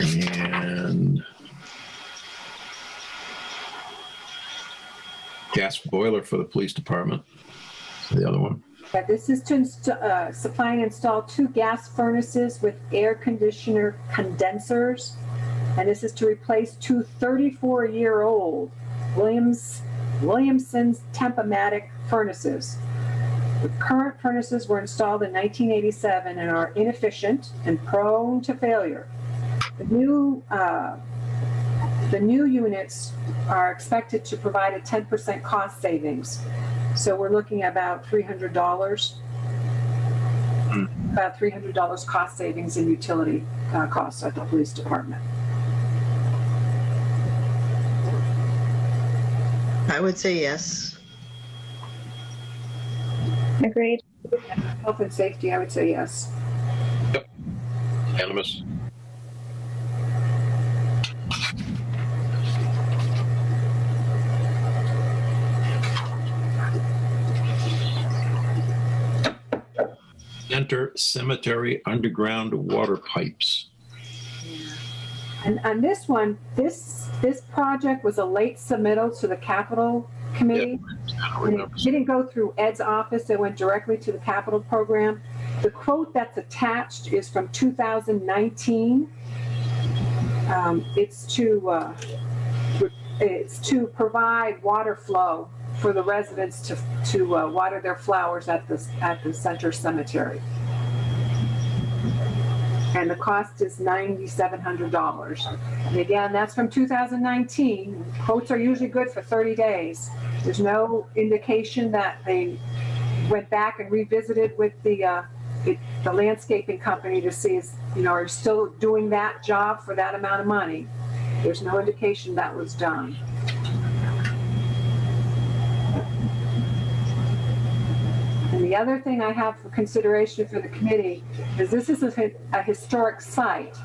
Speaker 2: And gas boiler for the police department. The other one.
Speaker 5: Yeah, this is to supply and install 2 gas furnaces with air conditioner condensers. And this is to replace 2 34-year-old Williamson's Tempomatic furnaces. The current furnaces were installed in 1987 and are inefficient and prone to failure. The new units are expected to provide a 10% cost savings. So we're looking at about $300, about $300 cost savings in utility costs at the police department.
Speaker 3: I would say yes.
Speaker 8: Agreed.
Speaker 5: Health and safety, I would say yes.
Speaker 2: Yep. Unanimous. Enter cemetery underground water pipes.
Speaker 5: And on this one, this project was a late submittal to the capital committee.
Speaker 2: Yep.
Speaker 5: And it didn't go through Ed's office. It went directly to the capital program. The quote that's attached is from 2019. It's to provide water flow for the residents to water their flowers at the center cemetery. And the cost is $9,700. And again, that's from 2019. Quotes are usually good for 30 days. There's no indication that they went back and revisited with the landscaping company to see, are still doing that job for that amount of money. There's no indication that was done. And the other thing I have for consideration for the committee is this is a historic site.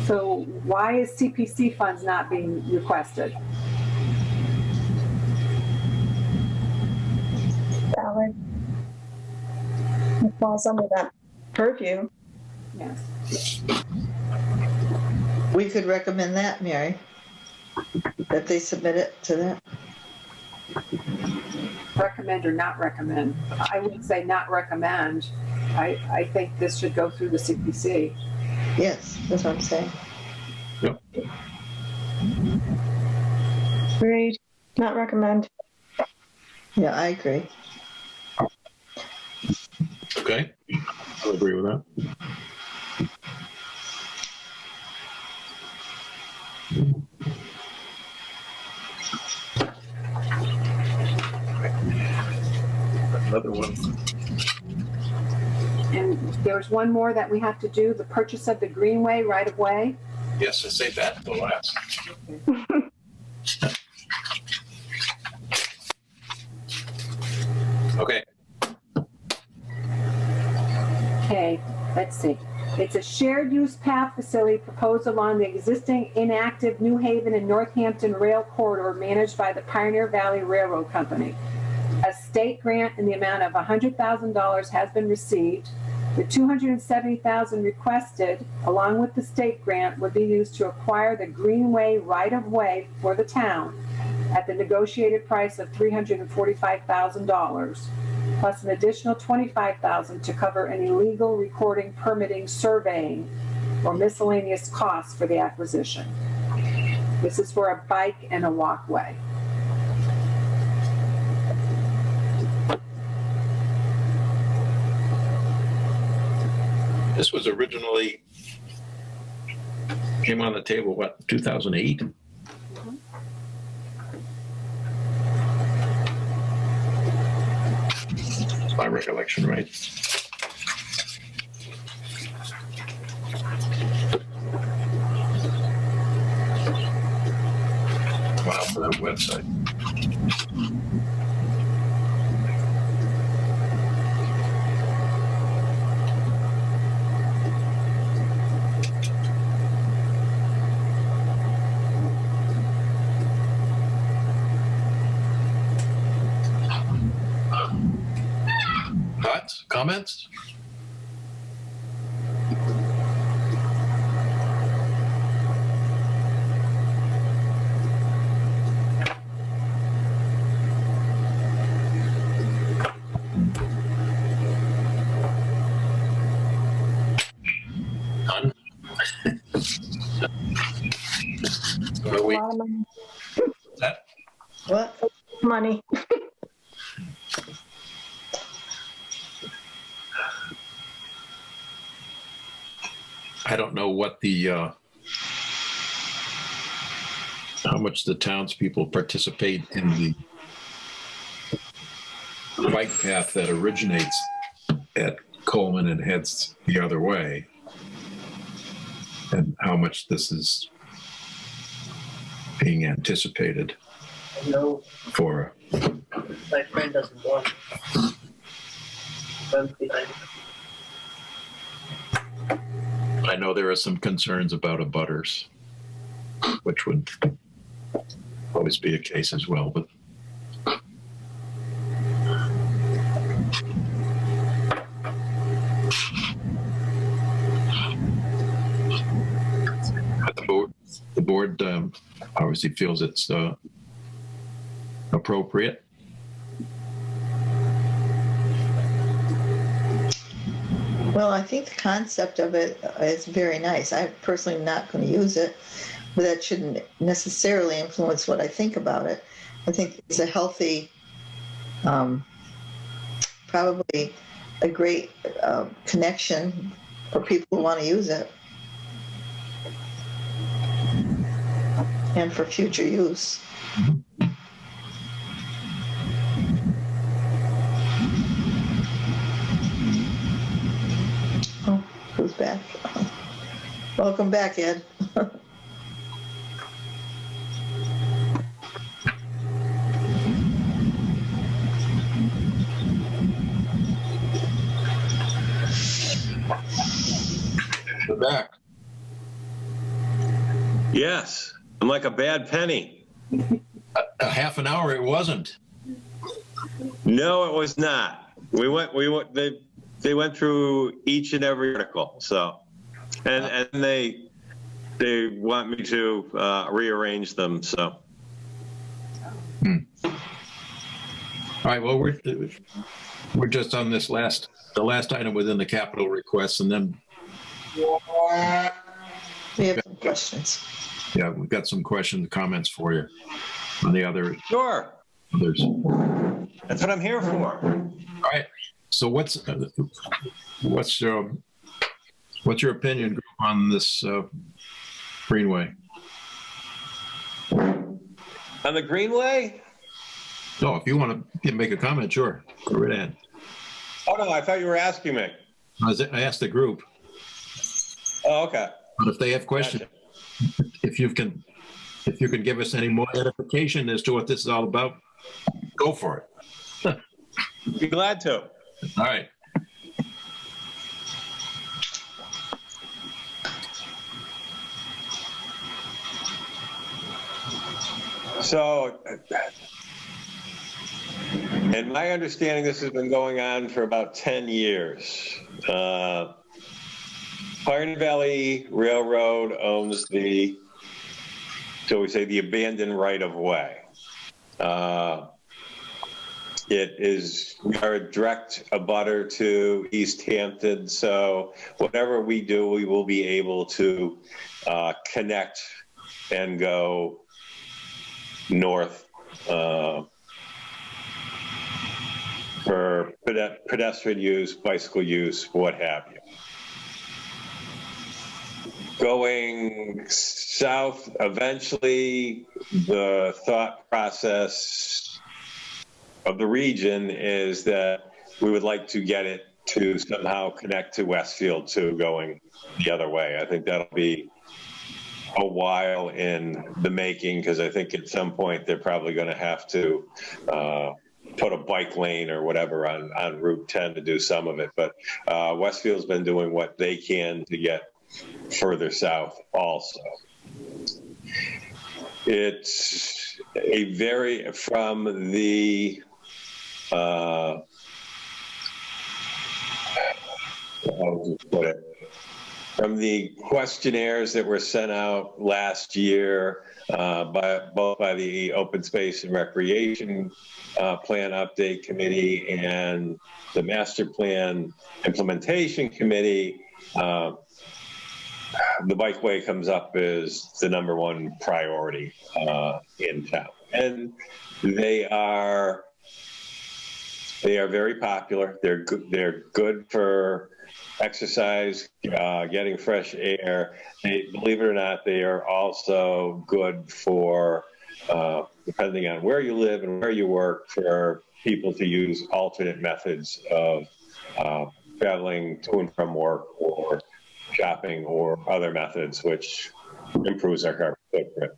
Speaker 5: So why is CPC funds not being requested?
Speaker 8: Valid. It falls under that purview.
Speaker 5: Yes.
Speaker 3: We could recommend that, Mary, that they submit it to that.
Speaker 5: Recommend or not recommend? I would say not recommend. I think this should go through the CPC.
Speaker 3: Yes, that's what I'm saying.
Speaker 2: Yep.
Speaker 8: Agreed. Not recommend.
Speaker 3: Yeah, I agree.
Speaker 2: Okay, I'll agree with that. Another one.
Speaker 5: And there's one more that we have to do, the purchase of the greenway right of way.
Speaker 2: Yes, I say that the last. Okay.
Speaker 5: Okay, let's see. It's a shared use path facility proposed along the existing inactive New Haven and Northampton rail corridor managed by the Pioneer Valley Railroad Company. A state grant in the amount of $100,000 has been received. The $270,000 requested, along with the state grant, would be used to acquire the greenway right-of-way for the town at the negotiated price of $345,000, plus an additional $25,000 to cover any legal, recording, permitting, surveying, or miscellaneous costs for the acquisition. This is for a bike and a walkway.
Speaker 2: This was originally, came on the table, what, 2008? My recollection, right? Wow, for that website. Thoughts, comments? None? Are we,
Speaker 8: A lot of money.
Speaker 2: that?
Speaker 3: What?
Speaker 8: Money.
Speaker 2: I don't know what the, how much the townspeople participate in the bike path that originates at Coleman and heads the other way, and how much this is being anticipated
Speaker 7: No,
Speaker 2: for.
Speaker 7: my friend doesn't want it. Runs behind it.
Speaker 2: I know there are some concerns about abutters, which would always be a case as well, but the board obviously feels it's appropriate.
Speaker 3: Well, I think the concept of it is very nice. I personally am not going to use it, but that shouldn't necessarily influence what I think about it. I think it's a healthy, probably a great connection for people who want to use it and for future use. Oh, who's back? Welcome back, Ed.
Speaker 2: You're back.
Speaker 1: Yes, I'm like a bad penny.
Speaker 2: A half an hour, it wasn't.
Speaker 1: No, it was not. We went. They went through each and every article. So, and they want me to rearrange them. So.
Speaker 2: All right. Well, we're just on the last item within the capital requests, and then
Speaker 3: We have some questions.
Speaker 2: yeah, we've got some questions, comments for you on the others.
Speaker 1: Sure. That's what I'm here for.
Speaker 2: All right. So what's your opinion group on this greenway?
Speaker 1: On the Greenway?
Speaker 2: No, if you want to make a comment, sure. Go right ahead.
Speaker 1: Oh no, I thought you were asking me.
Speaker 2: I asked the group.
Speaker 1: Oh, okay.
Speaker 2: But if they have questions, gotcha. if you can give us any more edification as to what this is all about, go for it.
Speaker 1: Be glad to.
Speaker 2: All right.
Speaker 1: So, in my understanding, this has been going on for about 10 years. Pioneer Valley Railroad owns the, shall we say, the abandoned right-of-way. We are a direct abutter to Easthampton, so whatever we do, we will be able to connect and go north for pedestrian use, bicycle use, what have you. Going south, eventually, the thought process of the region is that we would like to get it to somehow connect to Westfield too, going the other way. I think that'll be a while in the making, because I think at some point they're probably going to have to put a bike lane or whatever on Route 10 to do some of it. But Westfield's been doing what they can to get further south also. It's a very, from the how would you put it? From the questionnaires that were sent out last year, both by the Open Space and Recreation Plan Update Committee and the Master Plan Implementation Committee, the bikeway comes up as the #1 priority in town, and they are very popular. They're good for exercise, getting fresh air. Believe it or not, they are also good for, depending on where you live and where you work, for people to use alternate methods of traveling to and from work or shopping or other methods, which improves our carbon footprint.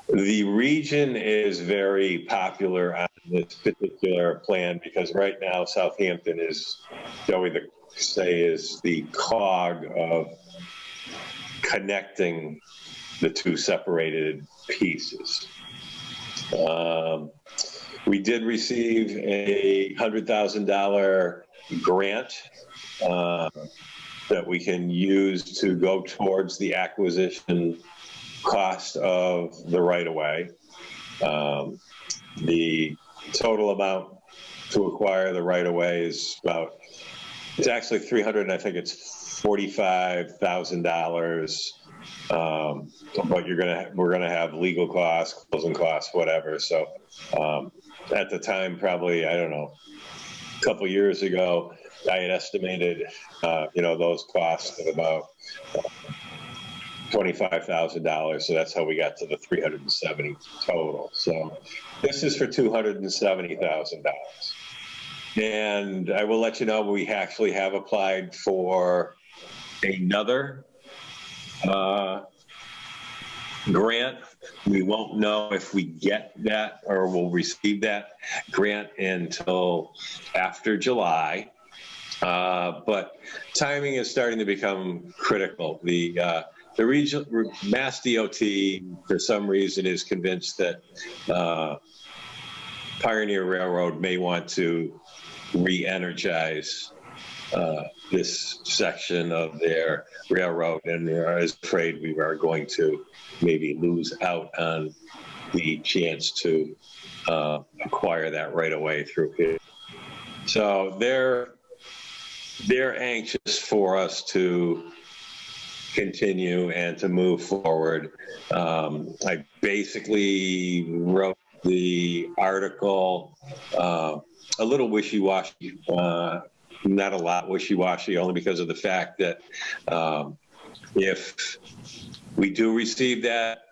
Speaker 1: The region is very popular on this particular plan because right now Southampton is, shall we say, is the cog of connecting the two separated pieces. We did receive a $100,000 grant that we can use to go towards the acquisition cost of the right-of-way. The total amount to acquire the right-of-way is it's actually $45,000. But we're gonna have legal costs, closing costs, whatever. So at the time, probably, I don't know, a couple years ago, I had estimated, those costs at about $25,000. So that's how we got to the $370 total. So this is for $270,000. And I will let you know, we actually have applied for another grant. We won't know if we get that or we'll receive that grant until after July. But timing is starting to become critical. The regional Mass DOT, for some reason, is convinced that Pioneer Railroad may want to re-energize this section of their railroad, and is afraid we are going to maybe lose out on the chance to acquire that right away through here. So they're anxious for us to continue and to move forward. I basically wrote the article a little wishy-washy, not a lot wishy-washy, only because of the fact that if we do receive that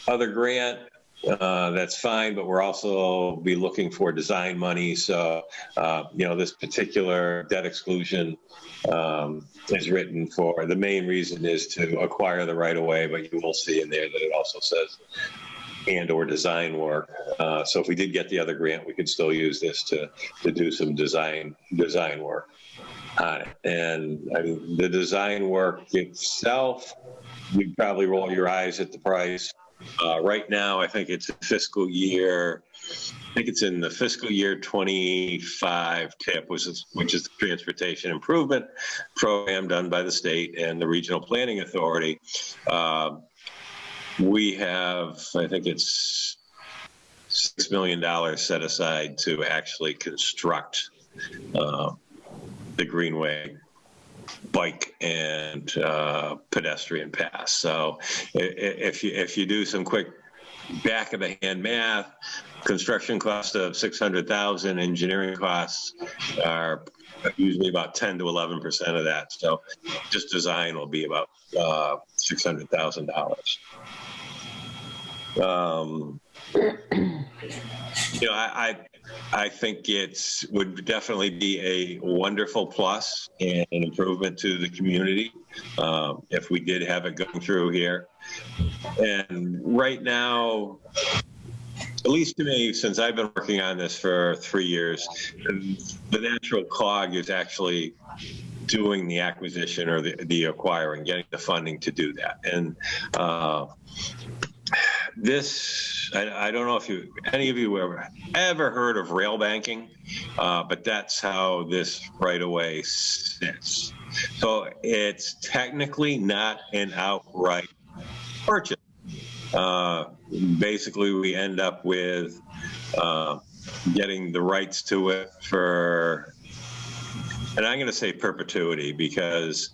Speaker 1: other grant, that's fine, but we're also be looking for design money. So, this particular debt exclusion is written for, the main reason is to acquire the right of way, but you will see in there that it also says and/or design work. So if we did get the other grant, we could still use this to do some design work. And I mean, the design work itself, you'd probably roll your eyes at the price. Right now, I think it's fiscal year. I think it's in the fiscal year 25 TIP, which is the Transportation Improvement Program done by the state and the Regional Planning Authority. We have, I think it's $6 million set aside to actually construct the Greenway bike and pedestrian path. So if you do some quick back of the hand math, construction cost of $600,000, engineering costs are usually about 10 to 11% of that. So just design will be about $600,000. I think it would definitely be a wonderful plus and an improvement to the community if we did have it going through here. And right now, at least to me, since I've been working on this for 3 years, the natural cog is actually doing the acquisition or the acquiring, getting the funding to do that. And this, I don't know if any of you ever heard of rail banking, but that's how this right away sits. So it's technically not an outright purchase. Basically, we end up with getting the rights to it for, and I'm going to say perpetuity, because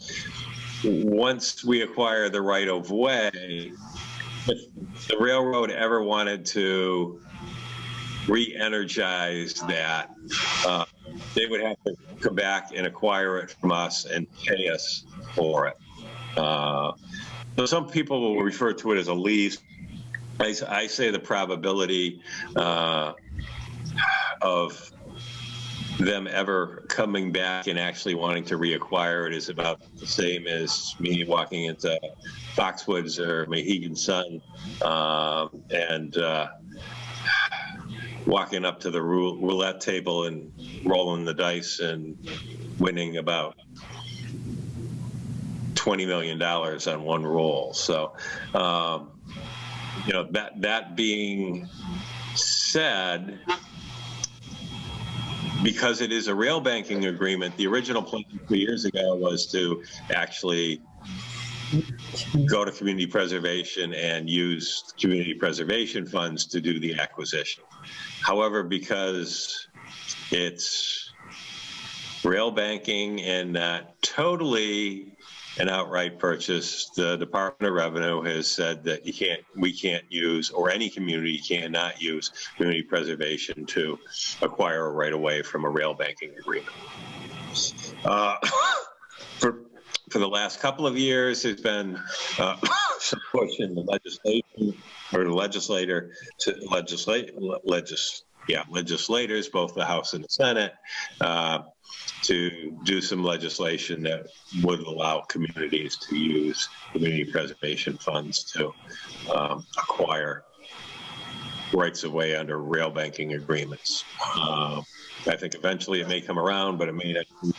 Speaker 1: once we acquire the right of way, if the railroad ever wanted to re-energize that, they would have to come back and acquire it from us and pay us for it. So some people will refer to it as a lease. I say the probability of them ever coming back and actually wanting to reacquire it is about the same as me walking into Foxwoods or Mohegan Sun and walking up to the roulette table and rolling the dice and winning about $20 million on one roll. So, that being said, because it is a rail banking agreement, the original plan 3 years ago was to actually go to community preservation and use community preservation funds to do the acquisition. However, because it's rail banking and not totally an outright purchase, the Department of Revenue has said that we can't use, or any community cannot use, community preservation to acquire a right of way from a rail banking agreement. For the last couple of years, there's been some push in the legislation, or the legislators, both the House and the Senate, to do some legislation that would allow communities to use community preservation funds to acquire rights of way under rail banking agreements. I think eventually it may come around, but it may not be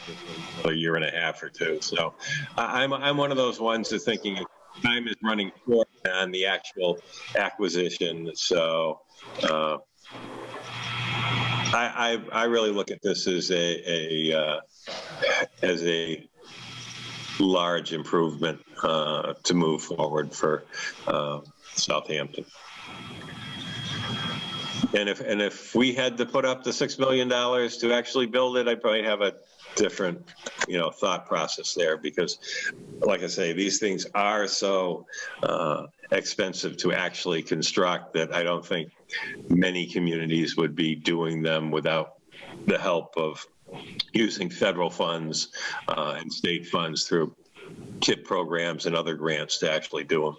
Speaker 1: for a year and a half or two. So I'm one of those ones that thinking time is running short on the actual acquisition. So I really look at this as a large improvement to move forward for Southampton. And if we had to put up the $6 million to actually build it, I'd probably have a different, thought process there, because, like I say, these things are so expensive to actually construct that I don't think many communities would be doing them without the help of using federal funds and state funds through KIP programs and other grants to actually do them.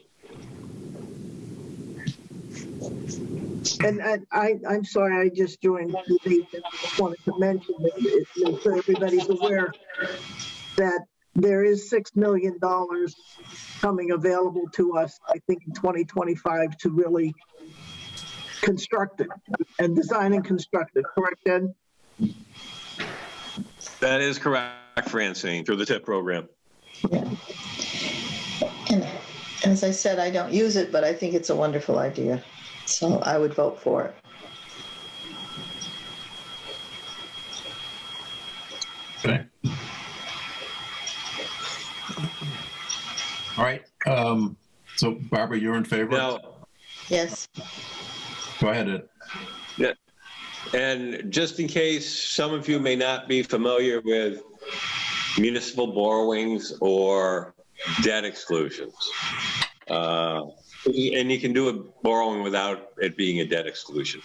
Speaker 9: And I'm sorry, I just joined the debate. I just wanted to mention that so everybody's aware that there is $6 million coming available to us, I think, in 2025 to really construct it and design and construct it. Correct, Ed?
Speaker 1: That is correct, Francine, through the TIP program.
Speaker 3: Yeah. And as I said, I don't use it, but I think it's a wonderful idea. So I would vote for it.
Speaker 2: Okay. All right. So Barbara, you're in favor?
Speaker 1: Now,
Speaker 3: Yes.
Speaker 2: Go ahead, Ed.
Speaker 1: yeah. And just in case some of you may not be familiar with municipal borrowings or debt exclusions, and you can do a borrowing without it being a debt exclusion.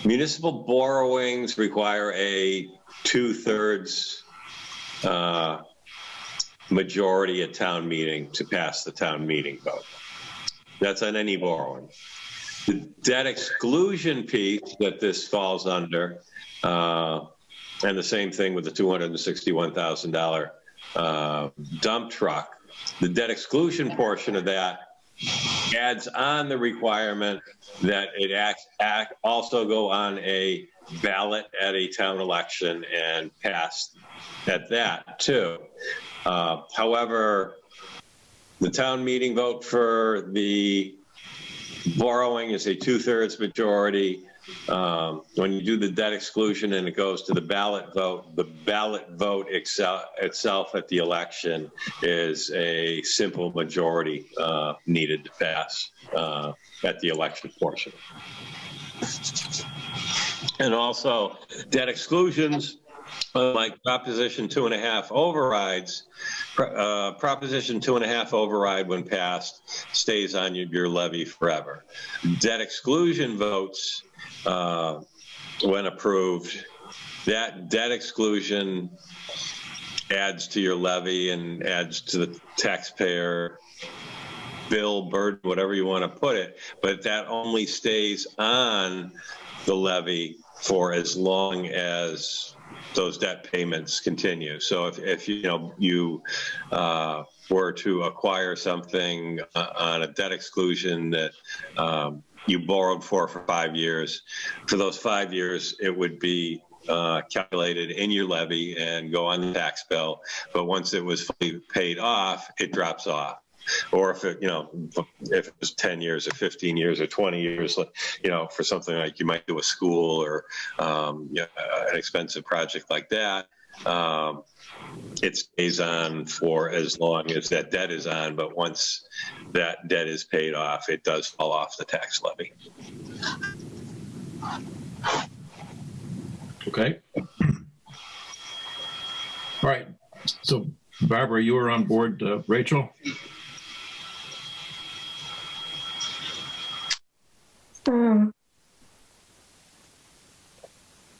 Speaker 1: Municipal borrowings require a 2/3 majority at town meeting to pass the town meeting vote. That's on any borrowing. The debt exclusion piece that this falls under, and the same thing with the $261,000 dump truck, the debt exclusion portion of that adds on the requirement that it also go on a ballot at a town election and pass at that too. However, the town meeting vote for the borrowing is a 2/3 majority. When you do the debt exclusion and it goes to the ballot vote itself at the election is a simple majority needed to pass at the election portion. And also, debt exclusions, like Proposition 2.5 overrides, Proposition 2.5 override, when passed, stays on your levy forever. Debt exclusion votes, when approved, that debt exclusion adds to your levy and adds to the taxpayer bill burden, whatever you want to put it, but that only stays on the levy for as long as those debt payments continue. So if you were to acquire something on a debt exclusion that you borrowed for 5 years, for those 5 years it would be calculated in your levy and go on the tax bill. But once it was fully paid off, it drops off. Or if it, if it was 10 years or 15 years or 20 years, for something like you might do a school or an expensive project like that, it stays on for as long as that debt is on. But once that debt is paid off, it does fall off the tax levy.
Speaker 2: Okay. All right. So, Barbara, you were on board. Rachel?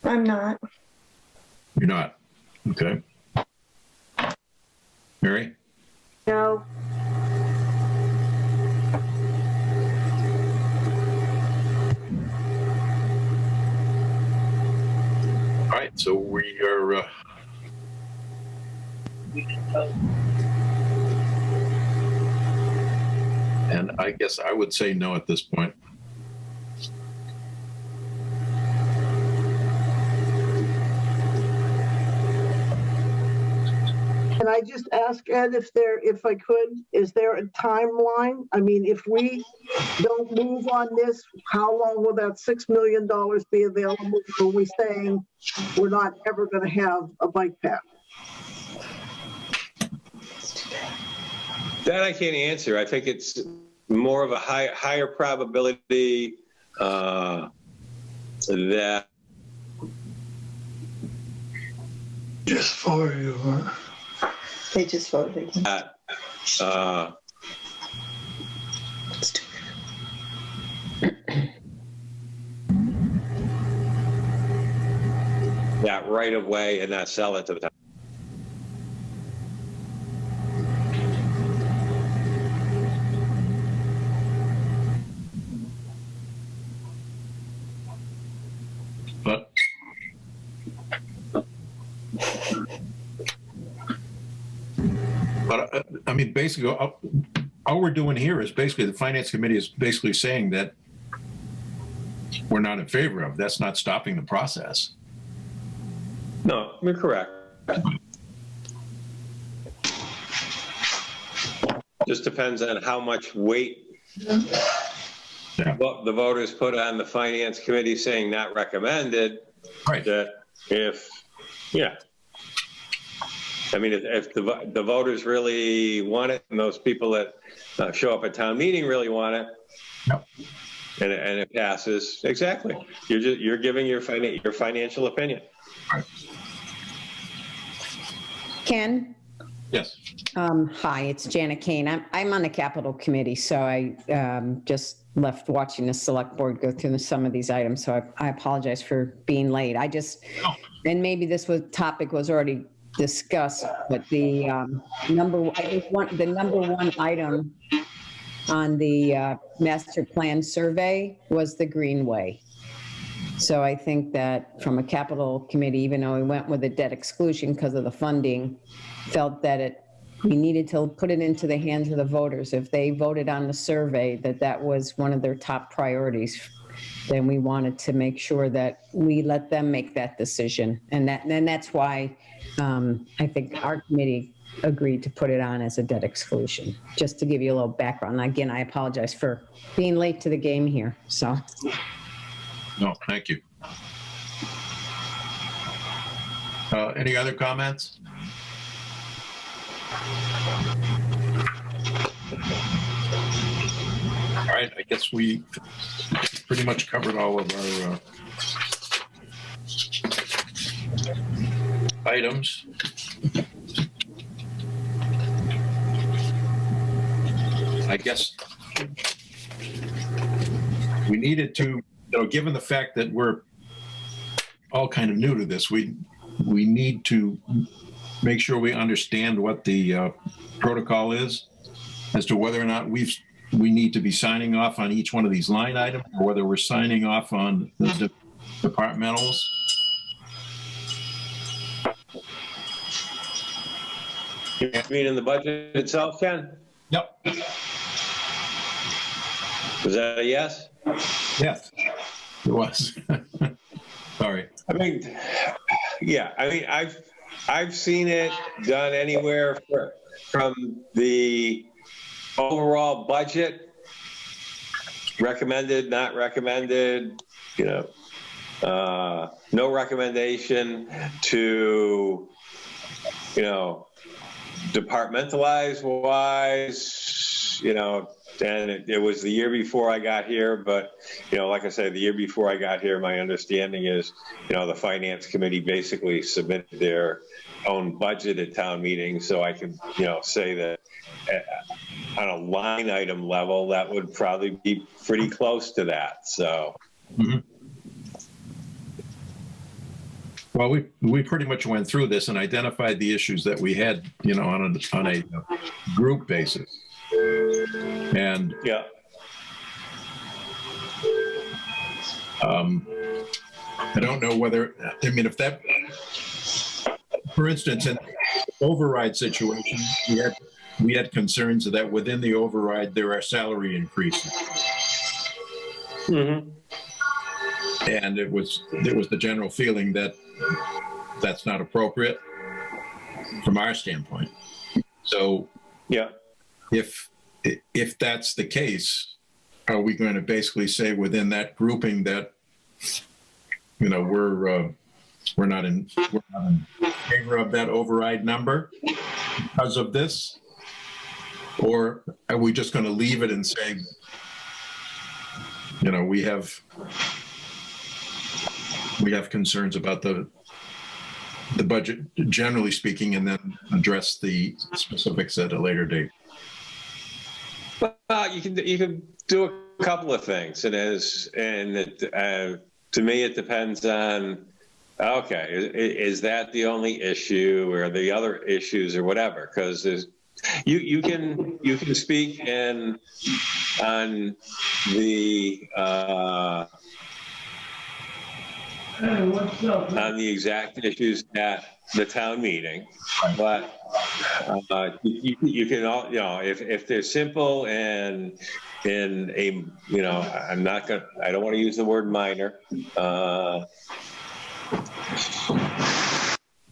Speaker 8: I'm not.
Speaker 2: You're not. Okay. Mary?
Speaker 5: No.
Speaker 2: All right, so we are and I guess I would say no at this point.
Speaker 9: I just ask Ed if I could, is there a timeline? I mean, if we don't move on this, how long will that $6 million be available? Are we saying we're not ever going to have a bike path?
Speaker 1: That I can't answer. I think it's more of a higher probability that
Speaker 10: just for you.
Speaker 3: They just voted.
Speaker 1: That right of way and not sell it to the town.
Speaker 2: But I mean, basically, all we're doing here is basically the finance committee is basically saying that we're not in favor of. That's not stopping the process.
Speaker 1: No, you're correct. Just depends on how much weight the voters put on the finance committee saying not recommended.
Speaker 2: Right.
Speaker 1: That I mean, if the voters really want it, and those people that show up at town meeting really want it,
Speaker 2: yep.
Speaker 1: and it passes, exactly. You're giving your financial opinion.
Speaker 2: Right.
Speaker 11: Ken?
Speaker 2: Yes.
Speaker 11: Hi, it's Janet Kane. I'm on the Capital Committee, so I just left watching the Select Board go through some of these items, so I apologize for being late. And maybe this topic was already discussed, but the number one item on the master plan survey was the Greenway. So I think that from a Capital Committee, even though we went with a debt exclusion because of the funding, felt that we needed to put it into the hands of the voters. If they voted on the survey that was one of their top priorities, then we wanted to make sure that we let them make that decision. And that's why I think our committee agreed to put it on as a debt exclusion, just to give you a little background. Again, I apologize for being late to the game here, so.
Speaker 2: No, thank you. Any other comments? All right, I guess we pretty much covered all of our items. I guess we needed to, given the fact that we're all kind of new to this, we need to make sure we understand what the protocol is as to whether or not we need to be signing off on each one of these line items, or whether we're signing off on the departmentals.
Speaker 1: You mean in the budget itself, Ken?
Speaker 2: Yep.
Speaker 1: Was that a yes?
Speaker 2: Yes, it was. Sorry.
Speaker 1: I mean, yeah. I mean, I've seen it done anywhere from the overall budget, recommended, not recommended, no recommendation, to, departmentalized wise, and it was the year before I got here, but, like I said, the year before I got here, my understanding is, the finance committee basically submitted their own budget at town meetings, so I can, say that on a line item level, that would probably be pretty close to that, so.
Speaker 2: Mm-hmm. Well, we pretty much went through this and identified the issues that we had, on a group basis. And
Speaker 1: yeah,
Speaker 2: I don't know whether, if that, for instance, in the override situation, we had concerns that within the override there are salary increases.
Speaker 1: Mm-hmm.
Speaker 2: And it was the general feeling that that's not appropriate from our standpoint. So
Speaker 1: Yeah.
Speaker 2: if that's the case, are we going to basically say within that grouping that, you know, we're not in favor of that override number because of this? Or are we just going to leave it and say, you know, we have concerns about the budget generally speaking, and then address the specifics at a later date?
Speaker 1: Well, you can do a couple of things. To me, it depends on, okay, is that the only issue, or the other issues, or whatever? Because you can speak on the exact issues at the town meeting, but you can all, you know, if they're simple and in a, you know, I don't want to use the word minor.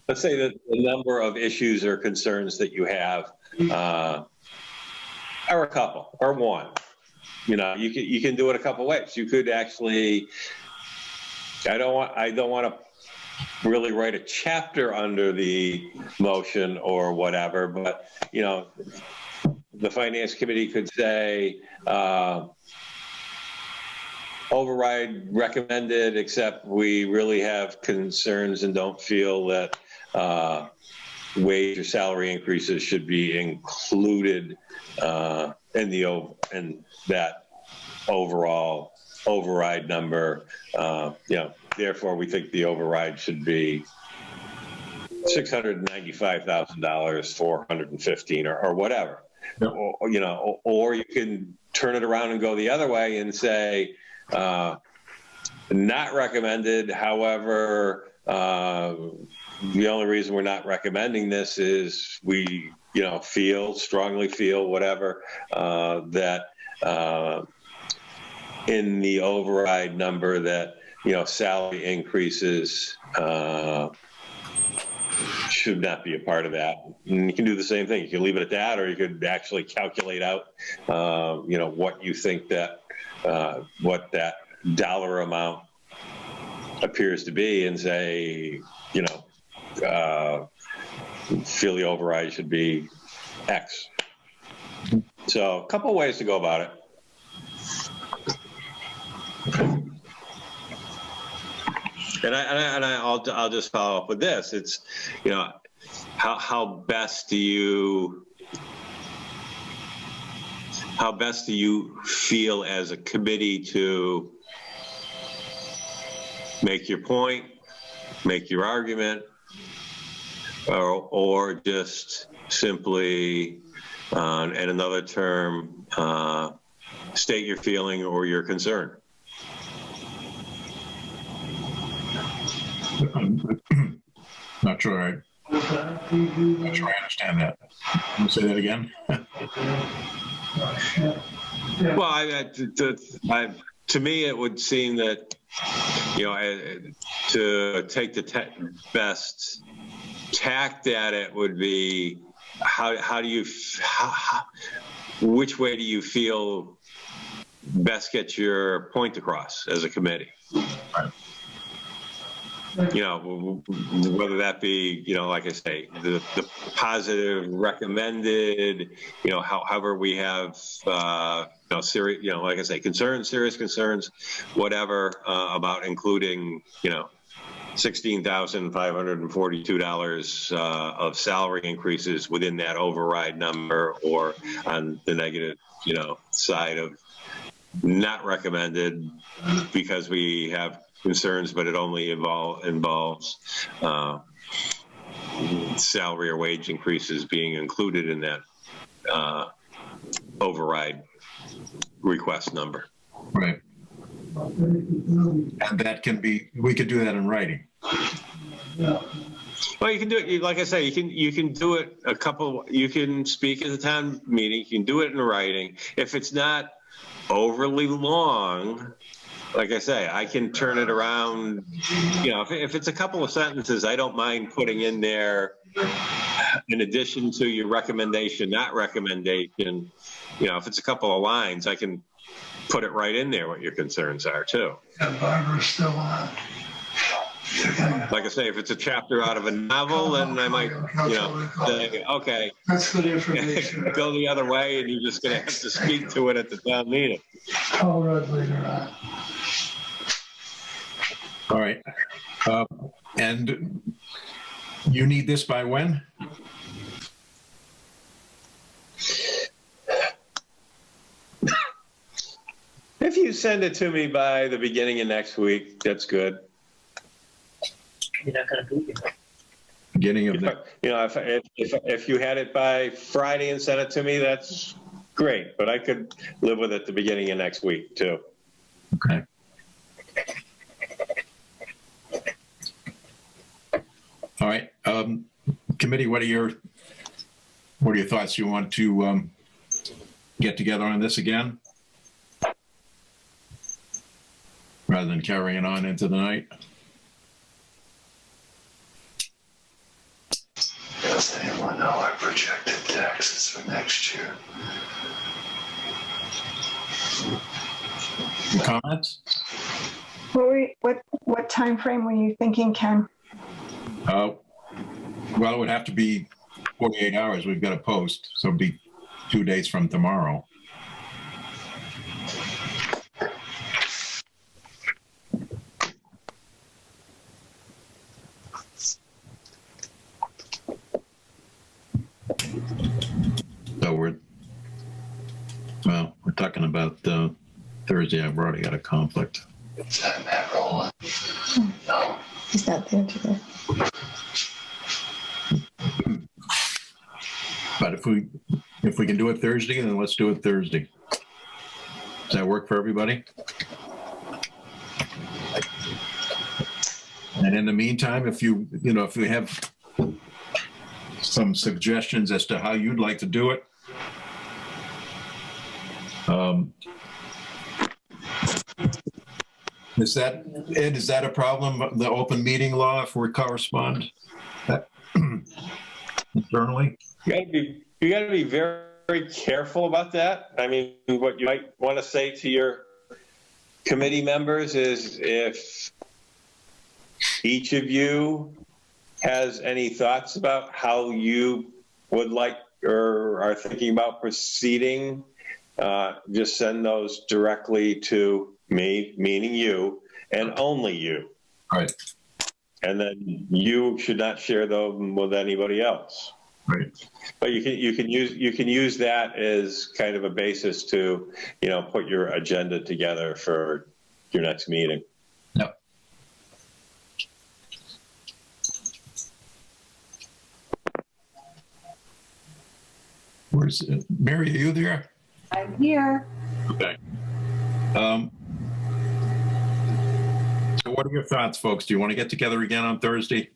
Speaker 1: Let's say that the number of issues or concerns that you have are a couple or one. You know, you can do it a couple ways. You could actually, I don't want to really write a chapter under the motion or whatever, but, you know, the finance committee could say, override recommended, except we really have concerns and don't feel that wage or salary increases should be included in that overall override number. You know, therefore, we think the override should be $695,000, 415, or whatever.
Speaker 2: Yep.
Speaker 1: Or, you know, or you can turn it around and go the other way and say, not recommended. However, the only reason we're not recommending this is we, you know, strongly feel whatever, that in the override number that, you know, salary increases should not be a part of that. And you can do the same thing. You can leave it at that, or you could actually calculate out, you know, what you think that, what that dollar amount appears to be, and say, you know, feel the override should be X. So a couple ways to go about it. And I'll just follow up with this. It's, you know, how best do you feel as a committee to make your point, make your argument, or just simply, in another term, state your feeling or your concern?
Speaker 2: I'm not sure I understand that. Can you say that again?
Speaker 1: Well, to me, it would seem that, you know, to take the best tact at it would be, which way do you feel best gets your point across as a committee?
Speaker 2: Right.
Speaker 1: You know, whether that be, you know, like I say, the positive recommended, you know, however we have, you know, serious, you know, like I say, concerns, serious concerns, whatever, about including, you know, $16,542 of salary increases within that override number, or on the negative, you know, side of not recommended because we have concerns, but it only involves salary or wage increases being included in that override request number.
Speaker 2: Right. And that can be, we could do that in writing.
Speaker 1: Well, you can do it, like I say, you can do it you can speak at the town meeting, you can do it in writing. If it's not overly long, like I say, I can turn it around. You know, if it's a couple of sentences, I don't mind putting in there, in addition to your recommendation, not recommendation. You know, if it's a couple of lines, I can put it right in there what your concerns are too.
Speaker 10: And Barbara's still on.
Speaker 1: Like I say, if it's a chapter out of a novel, then I might, you know, say, okay,
Speaker 10: That's good information.
Speaker 1: go the other way, and you're just going to have to speak to it at the town meeting.
Speaker 10: Call Rudd later on.
Speaker 2: All right. And you need this by when?
Speaker 1: If you send it to me by the beginning of next week, that's good.
Speaker 7: You're not going to be here.
Speaker 2: Beginning of the.
Speaker 1: You know, if you had it by Friday and sent it to me, that's great. But I could live with it the beginning of next week too.
Speaker 2: Okay. All right. Committee, what are your thoughts? You want to get together on this again, rather than carrying on into the night?
Speaker 10: Does anyone know our projected taxes for next year?
Speaker 2: Comments?
Speaker 8: What time frame were you thinking, Ken?
Speaker 2: Well, it would have to be 48 hours. We've got to post, so it'd be 2 days from tomorrow. So we're talking about Thursday. I've already got a conflict.
Speaker 10: Is that Matt rolling? No.
Speaker 3: He's not there today.
Speaker 2: But if we can do it Thursday, then let's do it Thursday. Does that work for everybody? And in the meantime, if you have some suggestions as to how you'd like to do it, is that a problem? The open meeting law, if we correspond internally?
Speaker 1: You got to be very, very careful about that. I mean, what you might want to say to your committee members is, if each of you has any thoughts about how you would like or are thinking about proceeding, just send those directly to me, meaning you, and only you.
Speaker 2: Right.
Speaker 1: And then you should not share them with anybody else.
Speaker 2: Right.
Speaker 1: But you can use that as kind of a basis to, put your agenda together for your next meeting.
Speaker 2: Yep. Where's Mary? Are you there?
Speaker 5: I'm here.
Speaker 2: Okay. So what are your thoughts, folks? Do you want to get together again on Thursday?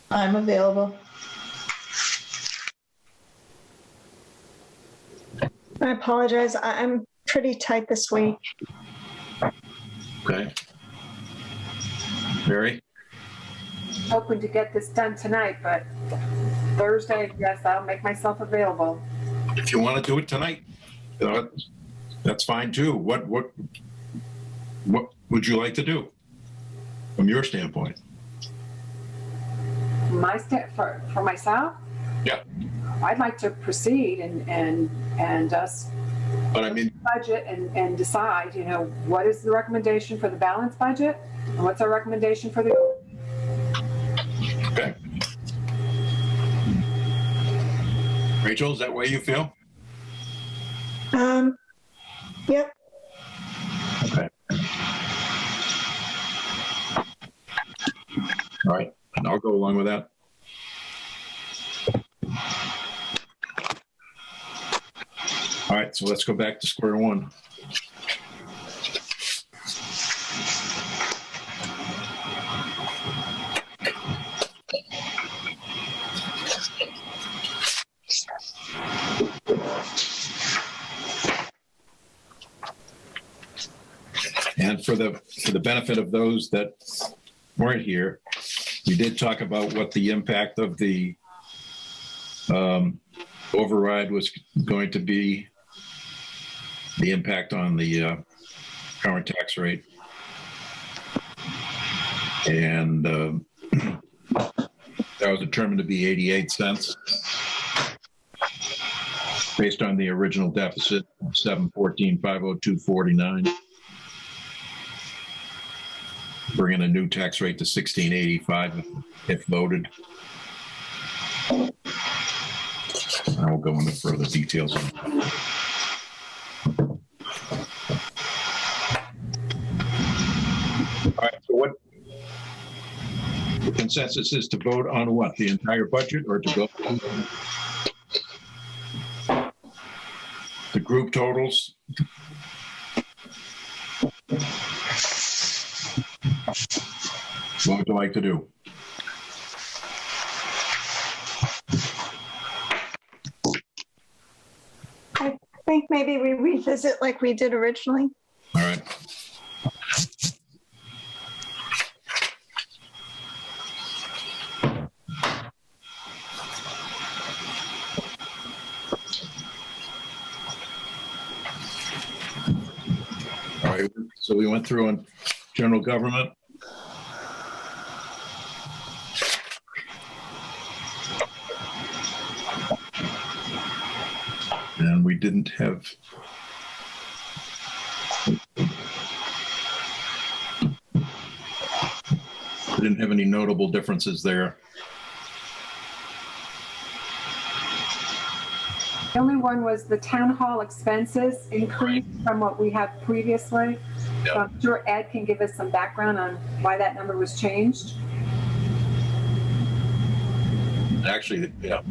Speaker 3: I'm available.
Speaker 8: I apologize. I'm pretty tight this week.
Speaker 2: Okay. Mary?
Speaker 5: Hoping to get this done tonight, but Thursday, yes, I'll make myself available.
Speaker 2: If you want to do it tonight, that's fine too. What would you like to do from your standpoint?
Speaker 5: For myself?
Speaker 2: Yeah.
Speaker 5: I'd like to proceed and us
Speaker 2: But I mean,
Speaker 5: budget and decide, what is the recommendation for the balanced budget and what's our recommendation for the.
Speaker 2: okay. Rachel, is that way you feel?
Speaker 8: Yep.
Speaker 2: Okay. All right, and I'll go along with that. All right, so let's go back to square one. And for the benefit of those that weren't here, we did talk about what the impact of the override was going to be, the impact on the current tax rate. And that was determined to be 88 cents based on the original deficit of 714,502.49. Bringing a new tax rate to 1685 if voted. I will go into further details on that. All right, so what the consensus is to vote on what? The entire budget, or to go the group totals? What would you like to do?
Speaker 8: I think maybe we revisit like we did originally.
Speaker 2: All right. All right, so we went through on general government. And we didn't have any notable differences there.
Speaker 5: The only one was the town hall expenses increased from what we had previously.
Speaker 2: Yep.
Speaker 5: So I'm sure Ed can give us some background on why that number was changed.
Speaker 2: Actually, yeah.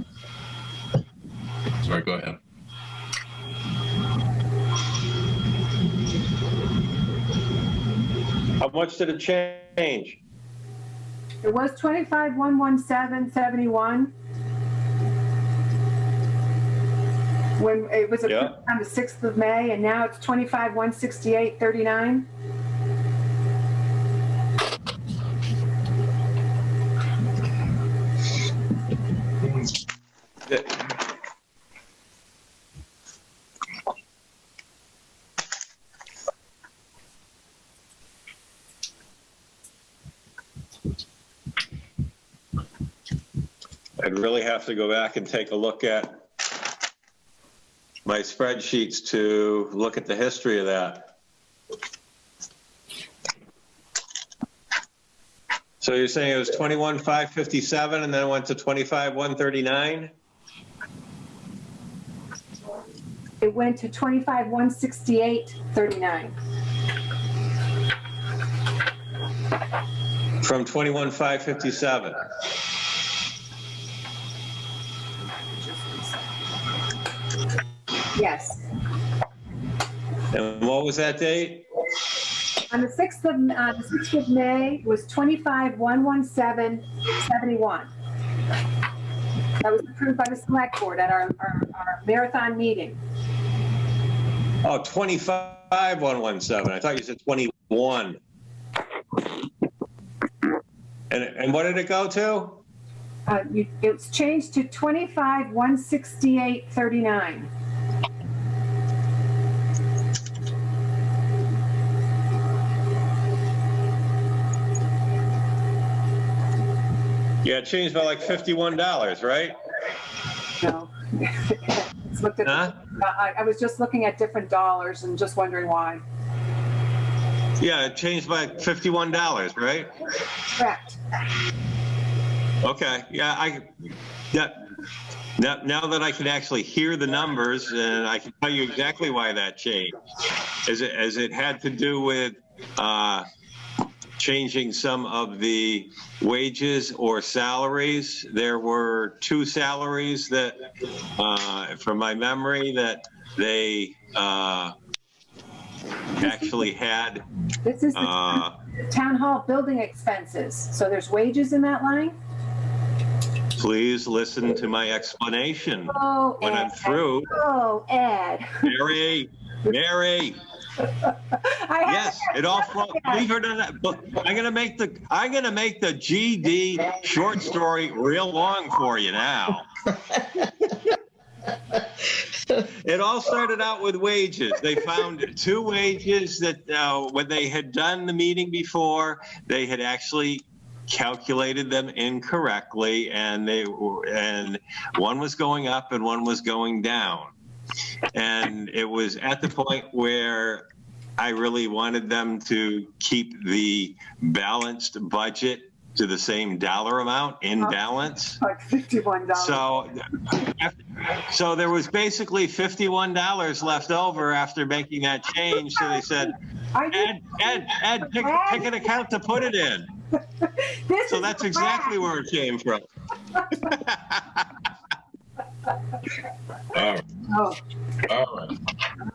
Speaker 2: Sorry, go ahead.
Speaker 1: How much did it change?
Speaker 5: It was 25,117.71 when it was approved on the 6th of May, and now it's 25,168.39.
Speaker 1: I'd really have to go back and take a look at my spreadsheets to look at the history of that. So you're saying it was 21,557 and then it went to 25,139?
Speaker 5: It went to 25,168.39.
Speaker 1: From 21,557.
Speaker 5: Yes.
Speaker 1: And what was that date?
Speaker 5: On the 6th of May was 25,117.71. That was approved by the select board at our marathon meeting.
Speaker 1: Oh, 25,117. I thought you said 21. And what did it go to?
Speaker 5: It's changed to 25,168.39.
Speaker 1: Yeah, it changed by like $51, right?
Speaker 5: No. It's looked at, I was just looking at different dollars and just wondering why.
Speaker 1: Yeah, it changed by $51, right?
Speaker 5: Correct.
Speaker 1: Okay. Yeah, now that I can actually hear the numbers, and I can tell you exactly why that changed, as it had to do with changing some of the wages or salaries. There were two salaries that, from my memory, that they actually had.
Speaker 5: This is the town hall building expenses. So there's wages in that line?
Speaker 1: Please listen to my explanation
Speaker 5: when
Speaker 1: I'm through.
Speaker 5: Oh, Ed.
Speaker 1: Mary, Yes, it all flows. Believe it or not, but I'm gonna make the GD short story real long for you now. It all started out with wages. They found 2 wages that when they had done the meeting before, they had actually calculated them incorrectly, and one was going up and one was going down. And it was at the point where I really wanted them to keep the balanced budget to the same dollar amount in balance.
Speaker 5: Like $51.
Speaker 1: So there was basically $51 left over after making that change. So they said, Ed, pick an account to put it in. So that's exactly where it came from.
Speaker 2: All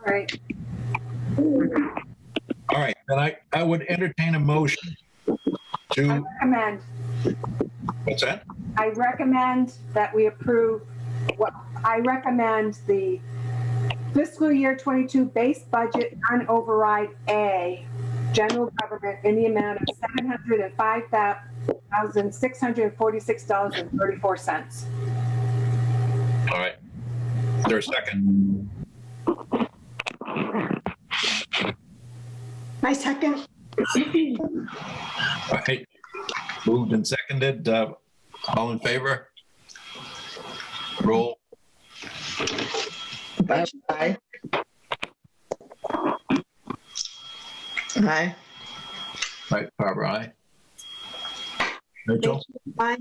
Speaker 2: right. All right. Then I would entertain a motion to.
Speaker 5: I recommend.
Speaker 2: What's that?
Speaker 5: I recommend that we approve. I recommend the fiscal year 22 base budget non-override A, general government, in the amount of $705,646.34.
Speaker 2: All right. Is there a second?
Speaker 8: My second.
Speaker 2: All right. Moved and seconded. All in favor? Roll.
Speaker 3: Aye. Aye.
Speaker 2: Right, Barbara, aye. Rachel?
Speaker 8: Aye.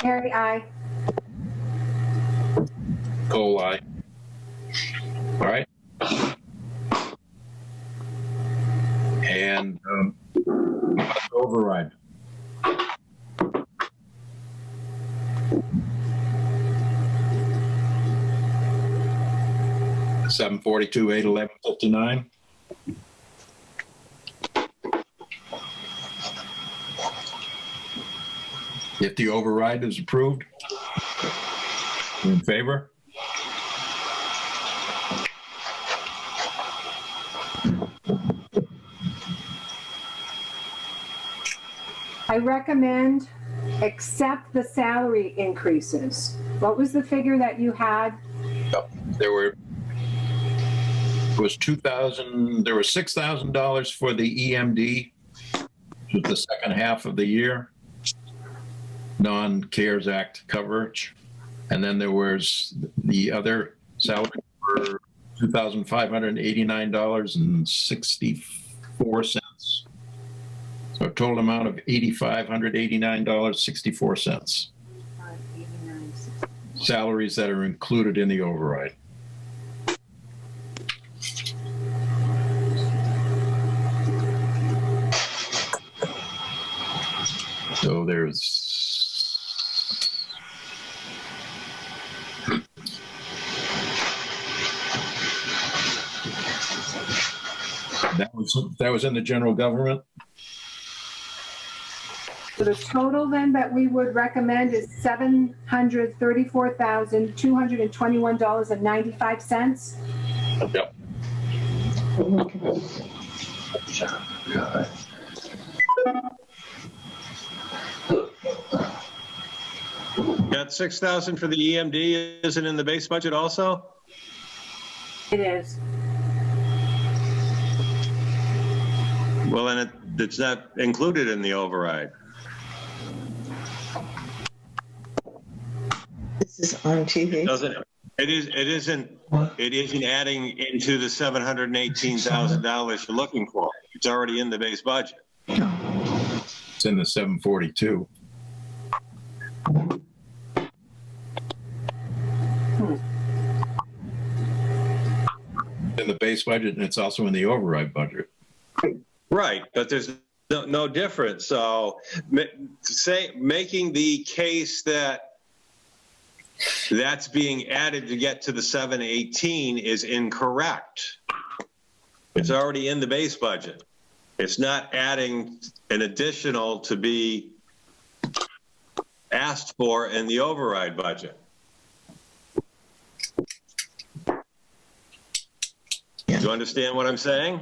Speaker 5: Mary, aye.
Speaker 2: Cole, aye. All right. And override. $742, $811.59. If the override is approved, in favor?
Speaker 5: I recommend accept the salary increases. What was the figure that you had?
Speaker 2: There was $6,000 for the EMD, which was the second half of the year, non-CARES Act coverage. And then there was the other salary for $2,589.64. So a total amount of $8,589.64. Salaries that are included in the override. So there's that was in the general government.
Speaker 5: So the total then that we would recommend is $734,221.95.
Speaker 2: Yep.
Speaker 1: That $6,000 for the EMD isn't in the base budget also?
Speaker 5: It is.
Speaker 1: Well, then it's not included in the override.
Speaker 3: This is on TV.
Speaker 1: It isn't adding into the $718,000 you're looking for. It's already in the base budget.
Speaker 2: It's in the 742. In the base budget, and it's also in the override budget.
Speaker 1: Right, but there's no difference. So making the case that that's being added to get to the 718 is incorrect. It's already in the base budget. It's not adding an additional to be asked for in the override budget. The you understand what I'm saying?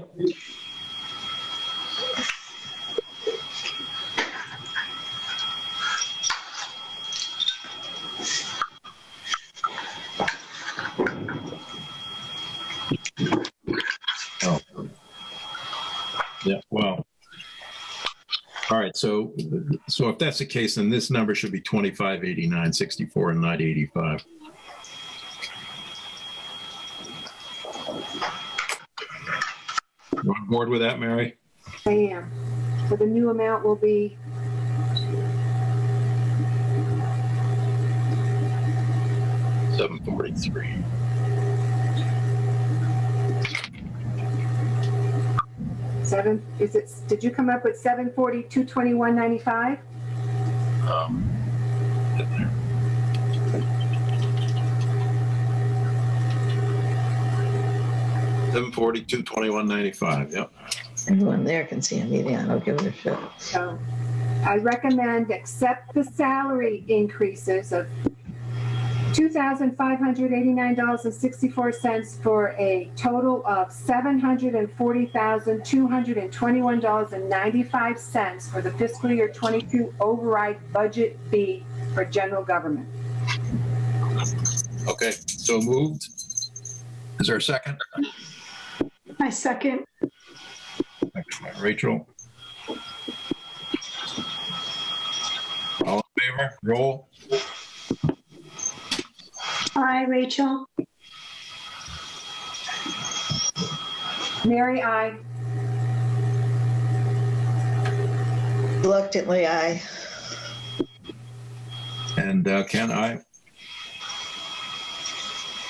Speaker 2: Oh. Yeah, well, all right, so if that's the case, then this number should be 2589.64 and not 85. You on board with that, Mary?
Speaker 5: I am. So the new amount will be
Speaker 2: $743.
Speaker 5: did you come up with 742.21.95?
Speaker 2: Get there. $742.21.95. Yep.
Speaker 3: Everyone there can see a meeting. I don't give it a shit.
Speaker 5: So I recommend accept the salary increases of $2,589.64 for a total of $740,221.95 for the fiscal year 22 override budget B for general government.
Speaker 2: Okay, so moved. Is there a second?
Speaker 8: I second.
Speaker 2: Rachel. All in favor? Roll.
Speaker 8: Aye, Rachel.
Speaker 5: Mary, aye.
Speaker 3: Reluctantly, aye.
Speaker 2: And Ken, aye.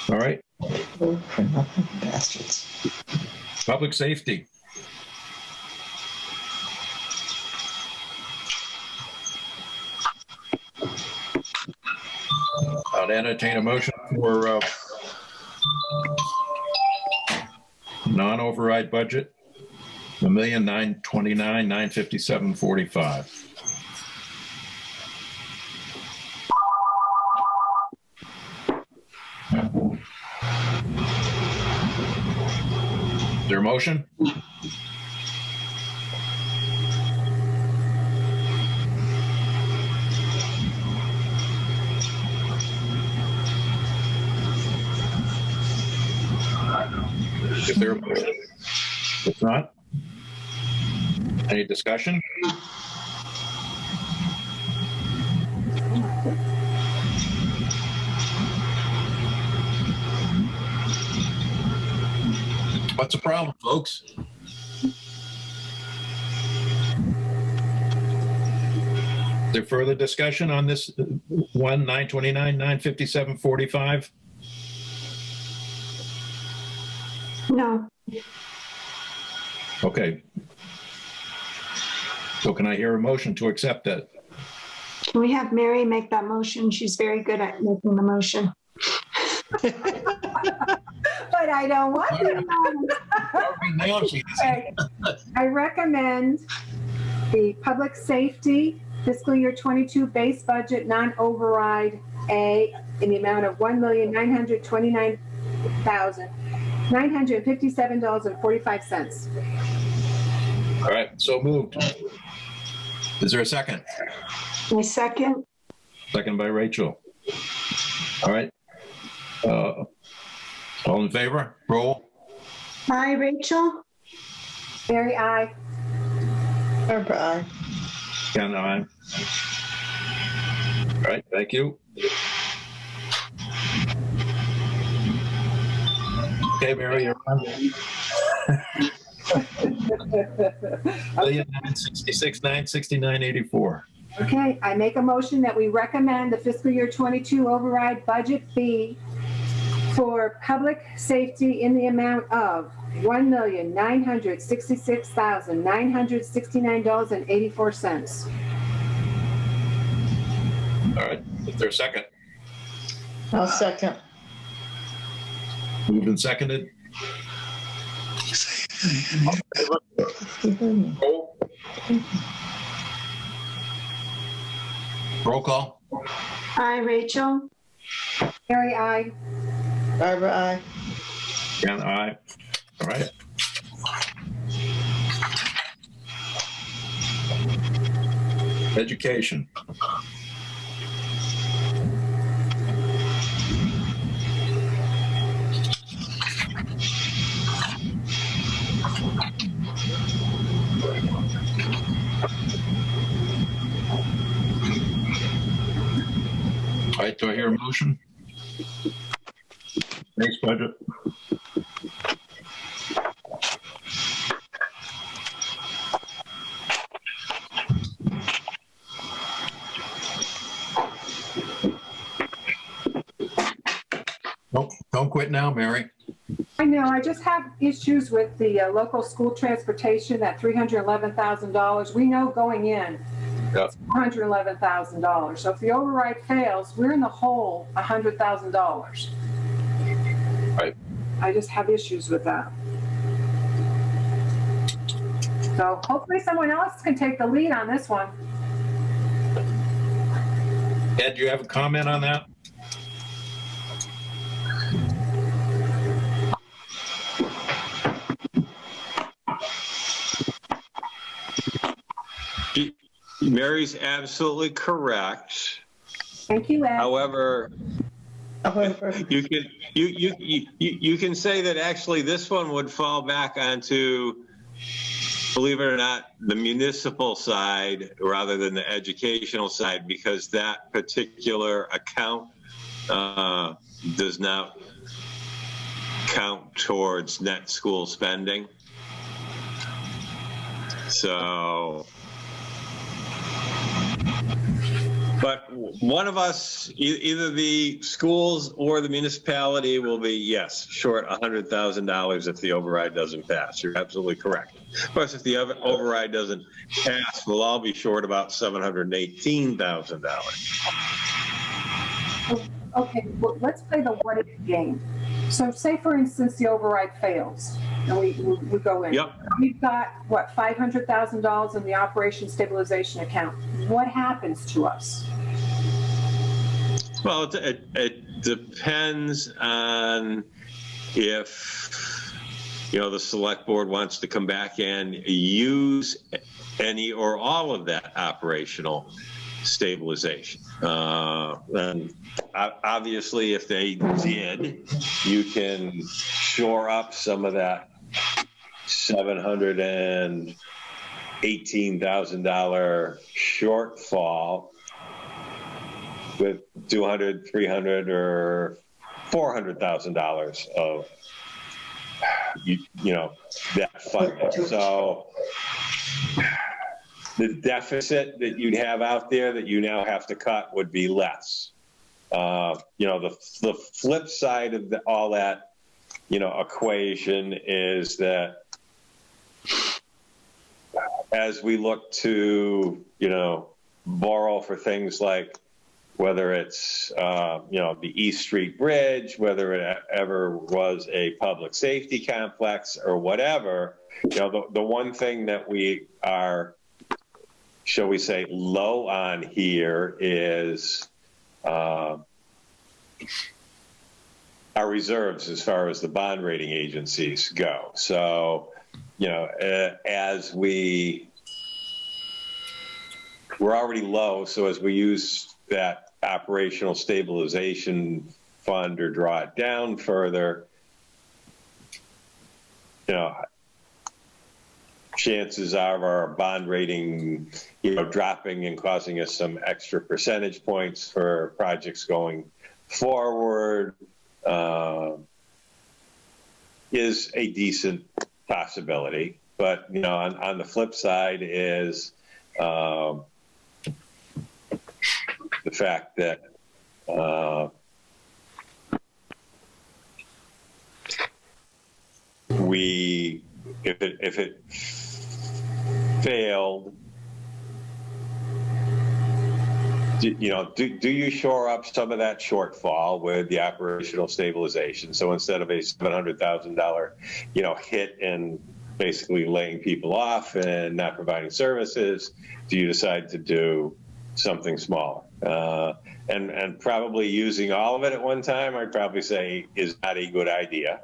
Speaker 2: All right.
Speaker 3: Oh, for nothing, bastards.
Speaker 2: Public safety. I'd entertain a motion for non-override budget, $1,929,957.45. Is there a motion? Is there a motion? If not, any discussion? What's the problem, folks? Is there further discussion on this 929,957.45?
Speaker 8: No.
Speaker 2: Okay. So can I hear a motion to accept that?
Speaker 8: Can we have Mary make that motion? She's very good at making the motion.
Speaker 5: But I don't want to. I recommend the public safety fiscal year 22 base budget non-override A in the amount of $1,929,957.45.
Speaker 2: All right, so moved. Is there a second?
Speaker 8: My second.
Speaker 2: Second by Rachel. All right. All in favor? Roll.
Speaker 8: Aye, Rachel.
Speaker 5: Mary, aye.
Speaker 3: Barbara, aye.
Speaker 2: Ken, aye. All right, thank you. Okay, Mary, you're on. $1,966,969.84.
Speaker 5: Okay, I make a motion that we recommend the fiscal year 22 override budget B for public safety in the amount of $1,966,969.84.
Speaker 2: All right, is there a second?
Speaker 3: I'll second.
Speaker 2: Moved and seconded. Roll. Roll call.
Speaker 8: Aye, Rachel.
Speaker 5: Mary, aye.
Speaker 3: Barbara, aye.
Speaker 2: Ken, aye. All right. Education. All right, do I hear a motion? Next budget. Don't quit now, Mary.
Speaker 5: I know, I just have issues with the local school transportation, that $311,000. We know going in,
Speaker 2: Yep.
Speaker 5: it's $411,000. So if the override fails, we're in the hole $100,000.
Speaker 2: Right.
Speaker 5: I just have issues with that. So hopefully someone else can take the lead on this one.
Speaker 2: Ed, do you have a comment on that?
Speaker 1: Mary's absolutely correct.
Speaker 5: Thank you, Ed.
Speaker 1: However, you can say that actually this one would fall back onto, believe it or not, the municipal side rather than the educational side, because that particular account does not count towards net school spending. So, but one of us, either the schools or the municipality, will be, yes, short $100,000 if the override doesn't pass. You're absolutely correct. Of course, if the override doesn't pass, we'll all be short about $718,000.
Speaker 5: Okay, well, let's play the what if game. So say, for instance, the override fails and we go in.
Speaker 1: Yep.
Speaker 5: We've got, what, $500,000 in the operation stabilization account. What happens to us?
Speaker 1: Well, it depends on if, the select board wants to come back and use any or all of that operational stabilization. And obviously, if they did, you can shore up some of that $718,000 shortfall with $200, $300, or $400,000 of that funding. So the deficit that you'd have out there that you now have to cut would be less. The flip side of all that, equation is that as we look to, borrow for things like whether it's, the East Street Bridge, whether it ever was a public safety complex or whatever, the one thing that we are, shall we say, low on here is our reserves as far as the bond rating agencies go. So, as we're already low, so as we use that operational stabilization fund or draw it down further, chances are of our bond rating, dropping and causing us some extra percentage points for projects going forward is a decent possibility. But, on the flip side is the fact that if it failed, do you shore up some of that shortfall with the operational stabilization? So instead of a $700,000, hit and basically laying people off and not providing services, do you decide to do something smaller? And probably using all of it at one time, I'd probably say is not a good idea.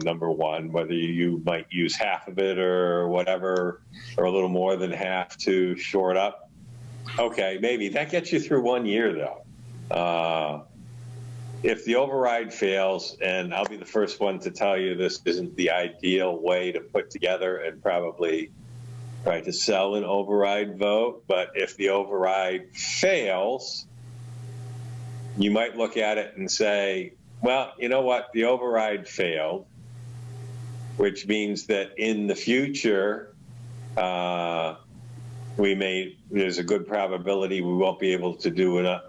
Speaker 1: number one, whether you might use half of it or whatever, or a little more than half to shore it up. Okay, maybe that gets you through 1 year though. If the override fails, and I'll be the first one to tell you this isn't the ideal way to put together and probably try to sell an override vote, but if the override fails, you might look at it and say, well, you know what, the override failed, which means that in the future, there's a good probability we won't be able to do one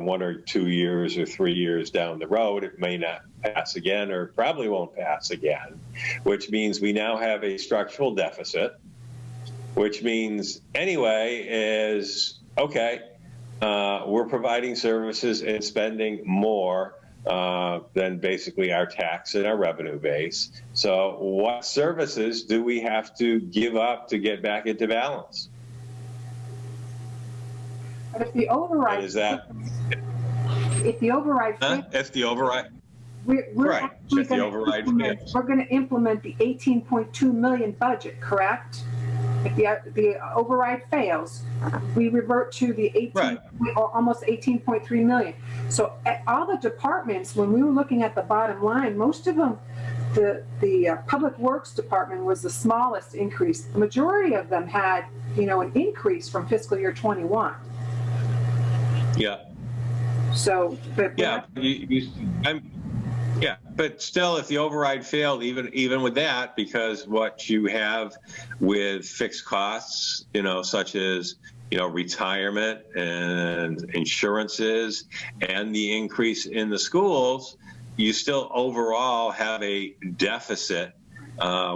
Speaker 1: 1 or 2 years or 3 years down the road. It may not pass again, or probably won't pass again, which means we now have a structural deficit, which means anyway is, okay, we're providing services and spending more than basically our tax and our revenue base. So what services do we have to give up to get back into balance?
Speaker 5: But if the override,
Speaker 1: is that
Speaker 5: if the override,
Speaker 1: if the override,
Speaker 5: we're
Speaker 1: right?
Speaker 5: actually
Speaker 1: If the override fails,
Speaker 5: we're going to implement the 18.2 million budget, correct? If the override fails, we revert to the 18
Speaker 1: right.
Speaker 5: or almost 18.3 million. So all the departments, when we were looking at the bottom line, most of them, the Public Works Department was the smallest increase. The majority of them had, an increase from fiscal year 21.
Speaker 1: Yeah.
Speaker 5: So, but
Speaker 1: yeah, yeah, but still, if the override failed, even with that, because what you have with fixed costs, such as retirement and insurances, and the increase in the schools, you still overall have a deficit,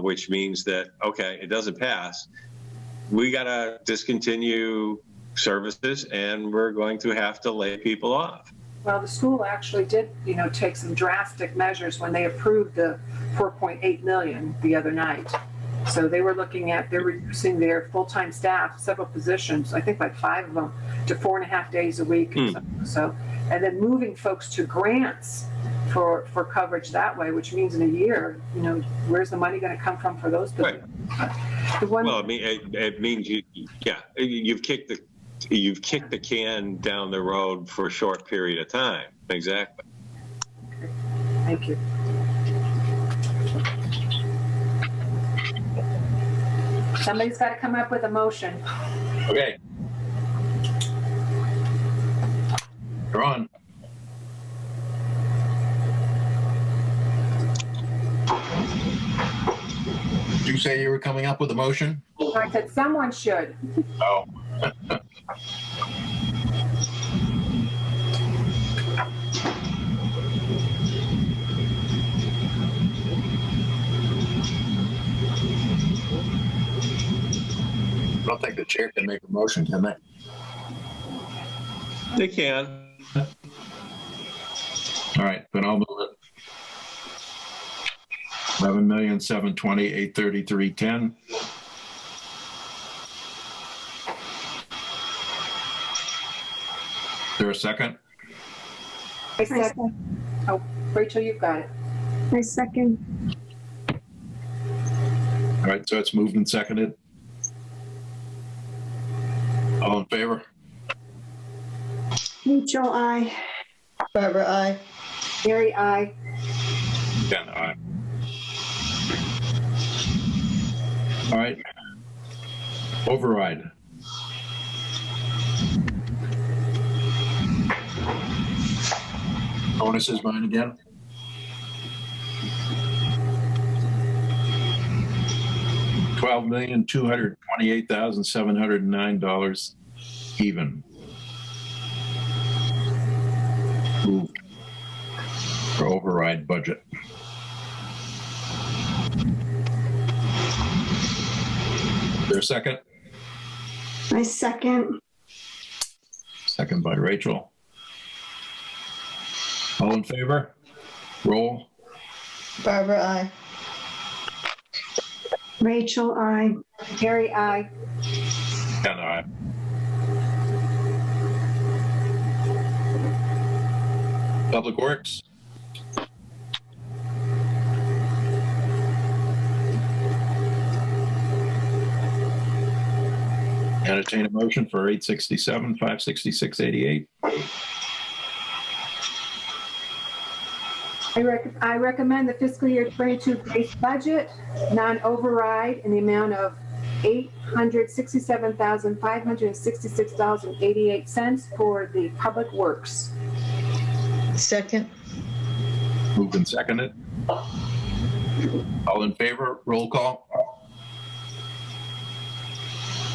Speaker 1: which means that okay, it doesn't pass. We got to discontinue services, and we're going to have to lay people off.
Speaker 5: Well, the school actually did, take some drastic measures when they approved the 4.8 million the other night. So they're reducing their full-time staff, several positions, I think like 5 of them, to 4.5 days a week. So, and then moving folks to grants for coverage that way, which means in a year, where's the money going to come from for those positions?
Speaker 1: Right. Well, it means you've kicked the can down the road for a short period of time. Exactly.
Speaker 5: Okay. Thank you. Somebody's got to come up with a motion.
Speaker 2: Okay. You're on. Did you say you were coming up with a motion?
Speaker 5: I said someone should.
Speaker 2: Oh. I don't think the chair can make a motion, can they?
Speaker 1: They can.
Speaker 2: All right, then I'll move it. 11,720,833.10. Is there a second?
Speaker 5: I second. Oh, Rachel, you've got it.
Speaker 8: I second.
Speaker 2: All right, so it's moved and seconded. All in favor?
Speaker 8: Rachel, aye.
Speaker 3: Barbara, aye.
Speaker 5: Mary, aye.
Speaker 2: Ken, aye. All right. Override. Bonus is mine again. $12,228,709 even. Moved for override budget. Is there a second?
Speaker 8: I second.
Speaker 2: Second by Rachel. All in favor? Roll.
Speaker 3: Barbara, aye.
Speaker 8: Rachel, aye.
Speaker 5: Mary, aye.
Speaker 2: Ken, aye. Public Works. Entertain a motion for 867, 566.88.
Speaker 5: I recommend the fiscal year 22 base budget, non-override, in the amount of $867,566.88 for the public works.
Speaker 3: Second.
Speaker 2: Moved and seconded. All in favor, roll call.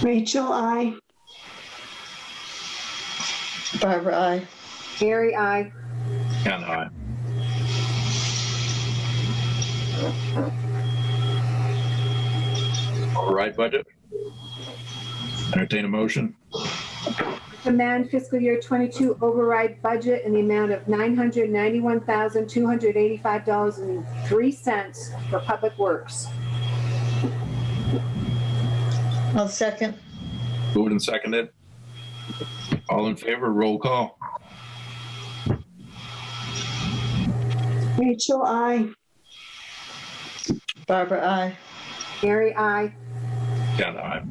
Speaker 8: Rachel, I.
Speaker 3: Barbara, I.
Speaker 5: Mary, I.
Speaker 2: And aye. Override budget. Entertain a motion.
Speaker 5: Recommend fiscal year 22 override budget in the amount of $991,285.03 for public works.
Speaker 3: I'll second.
Speaker 2: Moved and seconded. All in favor, roll call.
Speaker 8: Rachel, I.
Speaker 3: Barbara, I.
Speaker 5: Mary, I.
Speaker 2: And aye.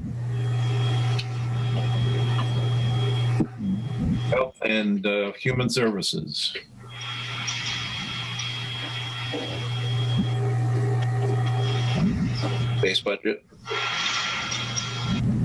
Speaker 2: Health and Human Services. Base budget.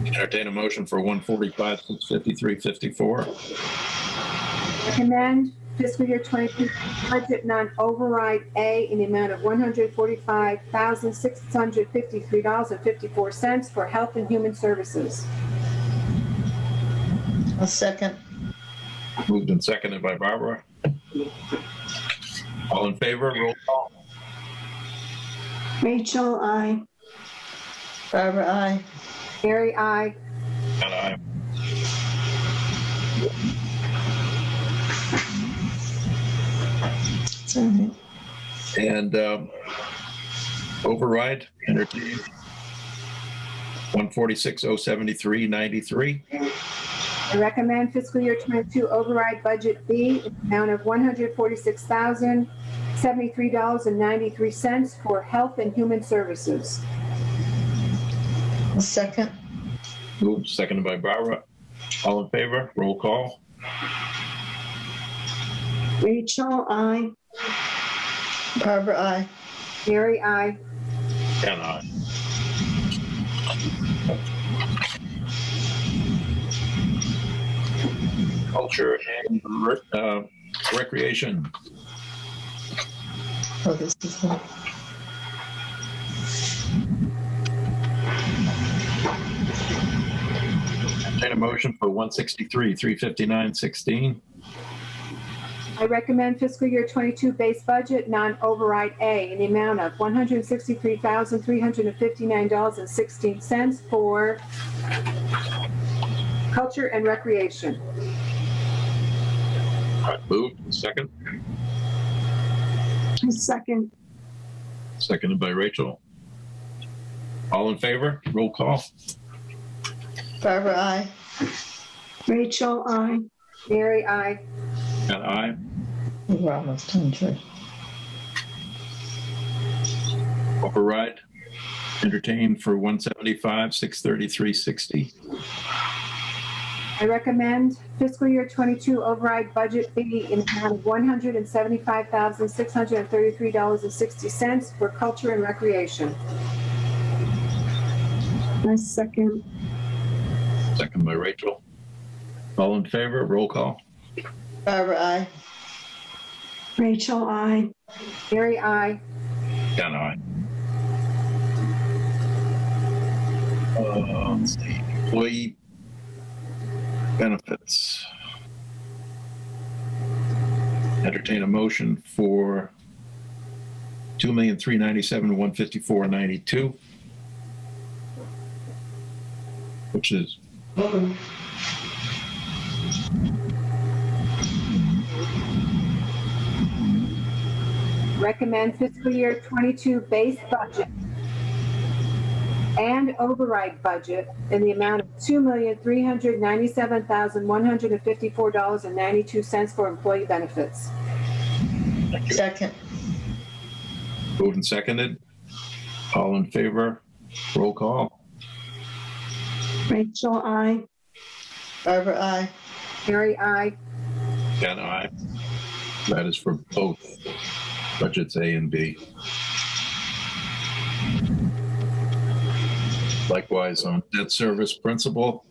Speaker 2: Entertain a motion for 145, 653.54.
Speaker 5: Recommend fiscal year 22 budget non-override A in the amount of $145,653.54 for health and human services.
Speaker 3: I'll second.
Speaker 2: Moved and seconded by Barbara. All in favor, roll call.
Speaker 8: Rachel, I.
Speaker 3: Barbara, I.
Speaker 5: Mary, I.
Speaker 2: And aye.
Speaker 3: It's all right.
Speaker 2: And override, entertain 146,073.93.
Speaker 5: I recommend fiscal year 22 override budget B in the amount of $146,073.93 for health and human services.
Speaker 3: I'll second.
Speaker 2: Moved, seconded by Barbara. All in favor, roll call.
Speaker 8: Rachel, I.
Speaker 3: Barbara, I.
Speaker 5: Mary, I.
Speaker 2: And aye. Culture and recreation.
Speaker 3: Oh, this is the...
Speaker 2: Entertain a motion for 163, 359.16.
Speaker 5: I recommend fiscal year 22 base budget non-override A in the amount of $163,359.16 for culture and recreation.
Speaker 2: All right, moved. Second.
Speaker 8: Second.
Speaker 2: Seconded by Rachel. All in favor? Roll call.
Speaker 3: Barbara, I.
Speaker 8: Rachel, I.
Speaker 5: Mary, I.
Speaker 2: And aye.
Speaker 3: We're almost done, George.
Speaker 2: Override. Entertained for 175, 633.60.
Speaker 5: I recommend fiscal year 22 override budget B in the amount of $175,633.60 for culture and recreation.
Speaker 8: I second.
Speaker 2: Second by Rachel. All in favor? Roll call.
Speaker 3: Barbara, I.
Speaker 8: Rachel, I.
Speaker 5: Mary, I.
Speaker 2: And aye. Let's see. Employee benefits. Entertain a motion for $2,397,154.92, which is
Speaker 5: Recommend fiscal year 22 base budget and override budget in the amount of $2,397,154.92 for employee benefits.
Speaker 3: Second.
Speaker 2: moved and seconded. All in favor? Roll call.
Speaker 8: Rachel, I.
Speaker 3: Barbara, I.
Speaker 5: Mary, I.
Speaker 2: Ken, aye. That is for both budgets A and B. Likewise, on debt service principal,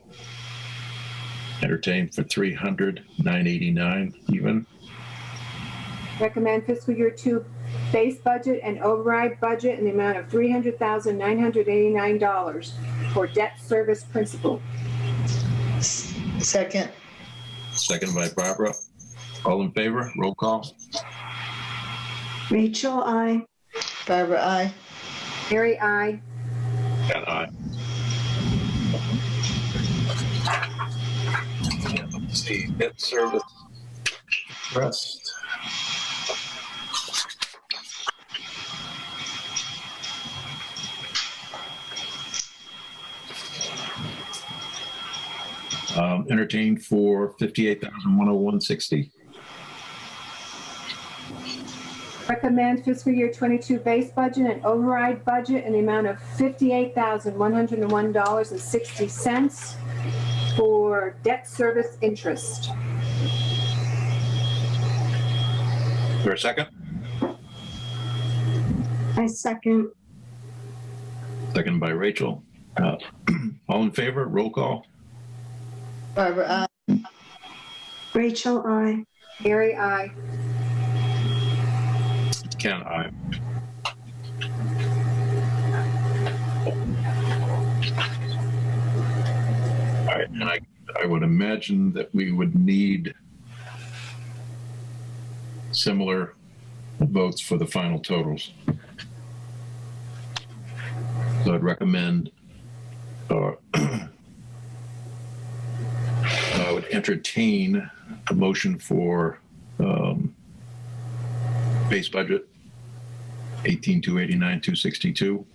Speaker 2: entertained for 300, 989 even.
Speaker 5: Recommend fiscal year 2 base budget and override budget in the amount of $300,989 for debt service principal.
Speaker 3: Second.
Speaker 2: Second by Barbara. All in favor? Roll call.
Speaker 8: Rachel, I.
Speaker 3: Barbara, I.
Speaker 5: Mary, I.
Speaker 2: And aye. And let's see, debt service trust. Entertained for $58,101.60.
Speaker 5: Recommend fiscal year 22 base budget and override budget in the amount of $58,101.60 for debt service interest.
Speaker 2: Is there a second?
Speaker 8: I second.
Speaker 2: Second by Rachel. All in favor? Roll call.
Speaker 3: Barbara, I.
Speaker 8: Rachel, I.
Speaker 5: Mary, I.
Speaker 2: Ken, aye. All right, and I would imagine that we would need similar votes for the final totals. So I'd recommend, or I would entertain a motion for base budget 18,289,262.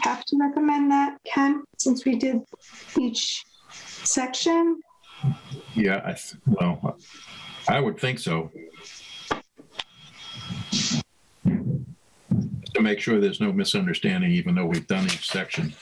Speaker 8: Have to recommend that, Ken, since we did each section.
Speaker 2: Yeah, well, I would think so. To make sure there's no misunderstanding, even though we've done each section.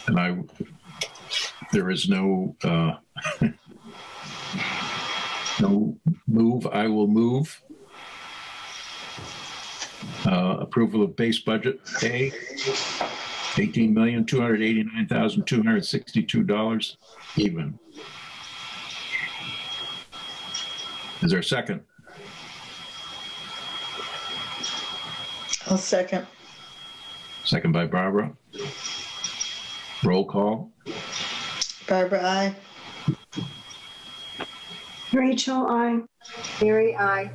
Speaker 2: And there is no no move. I will move. Approval of base budget A, $18,289,262 even. Is there a second?
Speaker 3: I'll second.
Speaker 2: Second by Barbara. Roll call.
Speaker 3: Barbara, I.
Speaker 8: Rachel, I.
Speaker 5: Mary, I.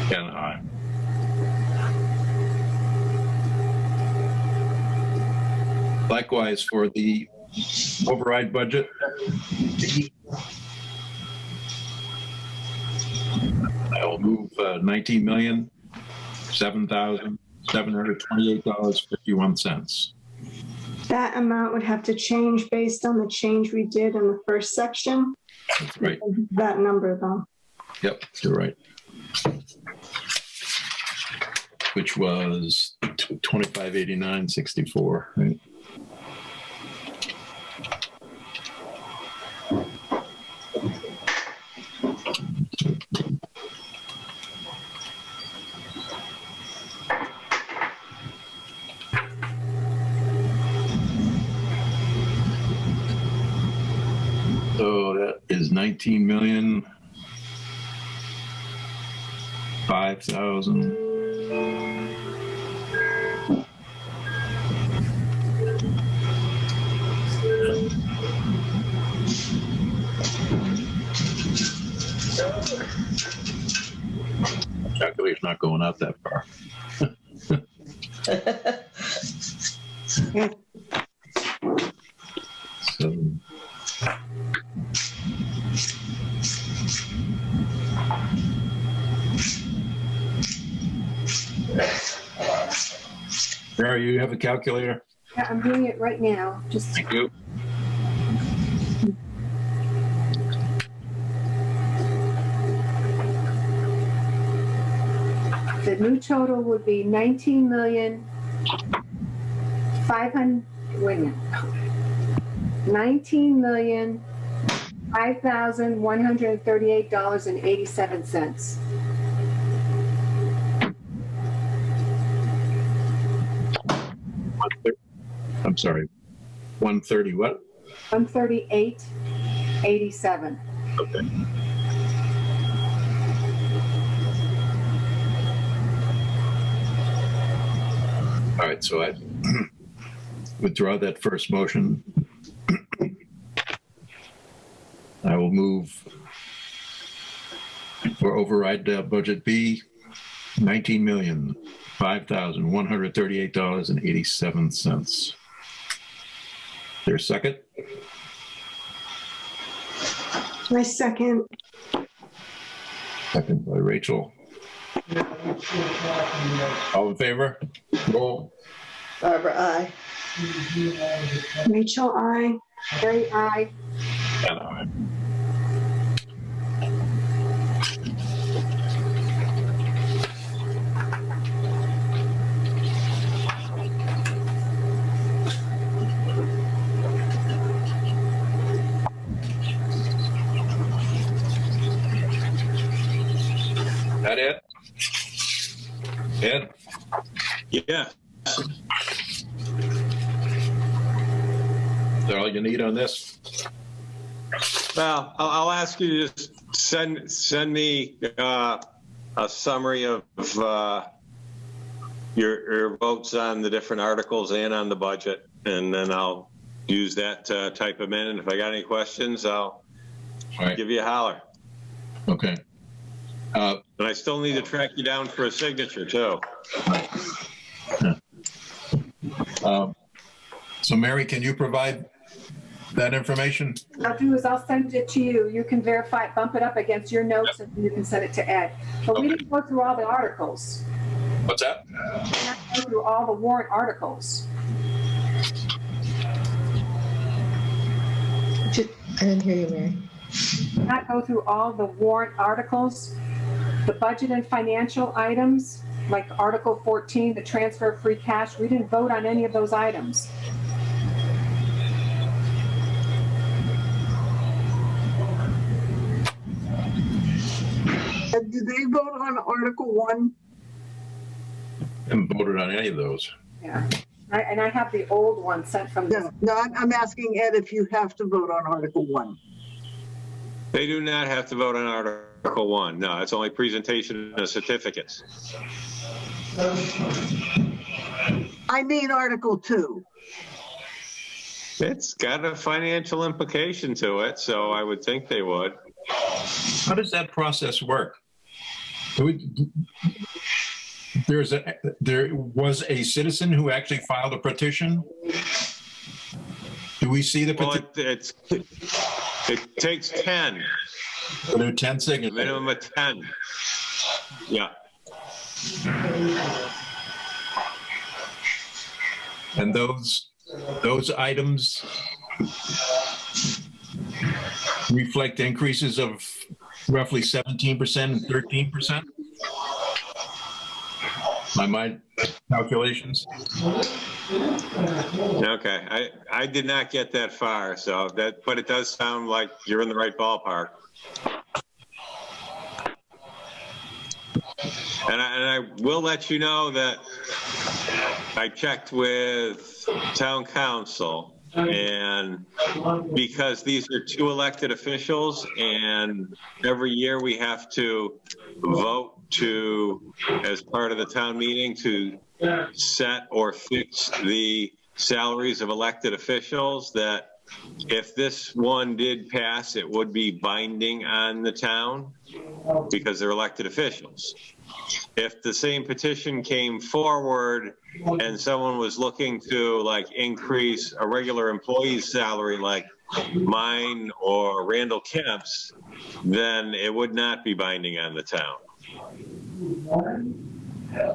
Speaker 2: Ken, aye. Likewise for the override budget. I will move $19,007,728.51.
Speaker 8: That amount would have to change based on the change we did in the first section.
Speaker 2: That's right.
Speaker 8: That number, though.
Speaker 2: Yep, you're right. Which was 2589.64, right? So that is 19,005,000. fire's not going out that far. So, Mary, you have a calculator?
Speaker 5: Yeah, I'm doing it right now. Just
Speaker 2: Thank you.
Speaker 5: the new total would be 19,500,000. Wait a minute. 19,005,138.87.
Speaker 2: I'm sorry. 130 what?
Speaker 5: 138.87.
Speaker 2: Okay. All right, so I withdraw that first motion. I will move for override budget B, $19,005,138.87. There's a second?
Speaker 8: My second.
Speaker 2: Second by Rachel. All in favor? Roll.
Speaker 3: Barbara, aye.
Speaker 8: Rachel, I.
Speaker 5: Very aye.
Speaker 2: And aye. That it? Ed?
Speaker 1: Yeah.
Speaker 2: Is that all you need on this?
Speaker 1: Well, I'll ask you to just send me a summary of your votes on the different articles and on the budget, and then I'll use that to type them in. And if I got any questions, I'll give you a holler.
Speaker 2: Okay.
Speaker 1: And I still need to track you down for a signature too.
Speaker 2: So Mary, can you provide that information?
Speaker 5: What I'll do is I'll send it to you. You can verify it, bump it up against your notes, and you can send it to Ed. But we didn't go through all the articles.
Speaker 2: What's that?
Speaker 5: We did not go through all the warrant articles.
Speaker 3: I didn't hear you, Mary.
Speaker 5: We did not go through all the warrant articles. The budget and financial items, like Article 14, the transfer of free cash, we didn't vote on any of those items.
Speaker 9: Did they vote on Article 1?
Speaker 2: I haven't voted on any of those.
Speaker 5: Yeah. And I have the old one sent from this.
Speaker 9: No, I'm asking Ed if you have to vote on Article 1.
Speaker 1: They do not have to vote on Article 1. No, it's only presentation of certificates.
Speaker 9: I mean Article 2.
Speaker 1: It's got a financial implication to it, so I would think they would.
Speaker 2: How does that process work? There was a citizen who actually filed a petition. Do we see the petition?
Speaker 1: Well, it takes 10.
Speaker 2: There are 10 signatures.
Speaker 1: Minimum of 10. Yeah.
Speaker 2: And those items reflect increases of roughly 17% and 13%. My calculations.
Speaker 1: Okay, I did not get that far, so but it does sound like you're in the right ballpark. And I will let you know that I checked with town council, and because these are 2 elected officials, and every year we have to vote as part of the town meeting to set or fix the salaries of elected officials, that if this one did pass, it would be binding on the town because they're elected officials. If the same petition came forward and someone was looking to like increase a regular employee's salary like mine or Randall Kemp's, then it would not be binding on the town.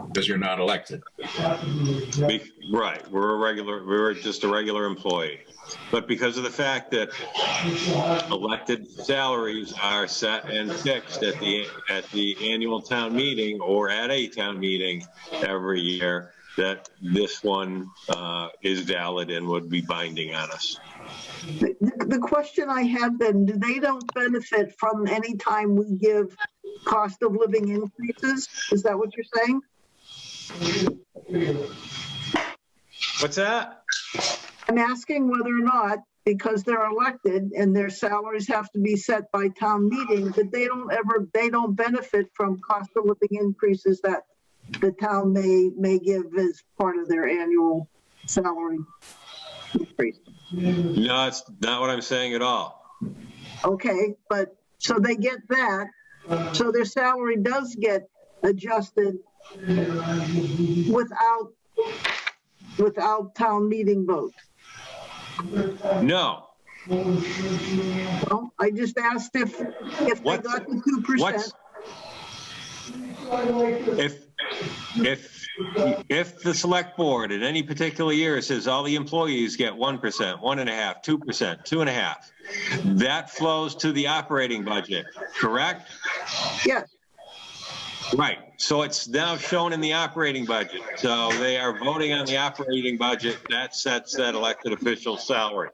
Speaker 2: Because you're not elected.
Speaker 1: Right, we're just a regular employee. But because of the fact that elected salaries are set and fixed at the annual town meeting or at a town meeting every year, that this one is valid and would be binding on us.
Speaker 9: The question I have then, they don't benefit from any time we give cost of living increases? Is that what you're saying?
Speaker 1: What's that?
Speaker 9: I'm asking whether or not, because they're elected and their salaries have to be set by town meeting, that they don't benefit from cost of living increases that the town may give as part of their annual salary increase.
Speaker 1: No, it's not what I'm saying at all.
Speaker 9: Okay, but so they get that, so their salary does get adjusted without town meeting vote.
Speaker 1: No.
Speaker 9: Well, I just asked if they got the 2%.
Speaker 1: If the select board in any particular year says all the employees get 1%, 1.5%, 2%, 2.5%, that flows to the operating budget, correct?
Speaker 9: Yes.
Speaker 1: Right. So it's now shown in the operating budget. So they are voting on the operating budget that sets that elected official salary.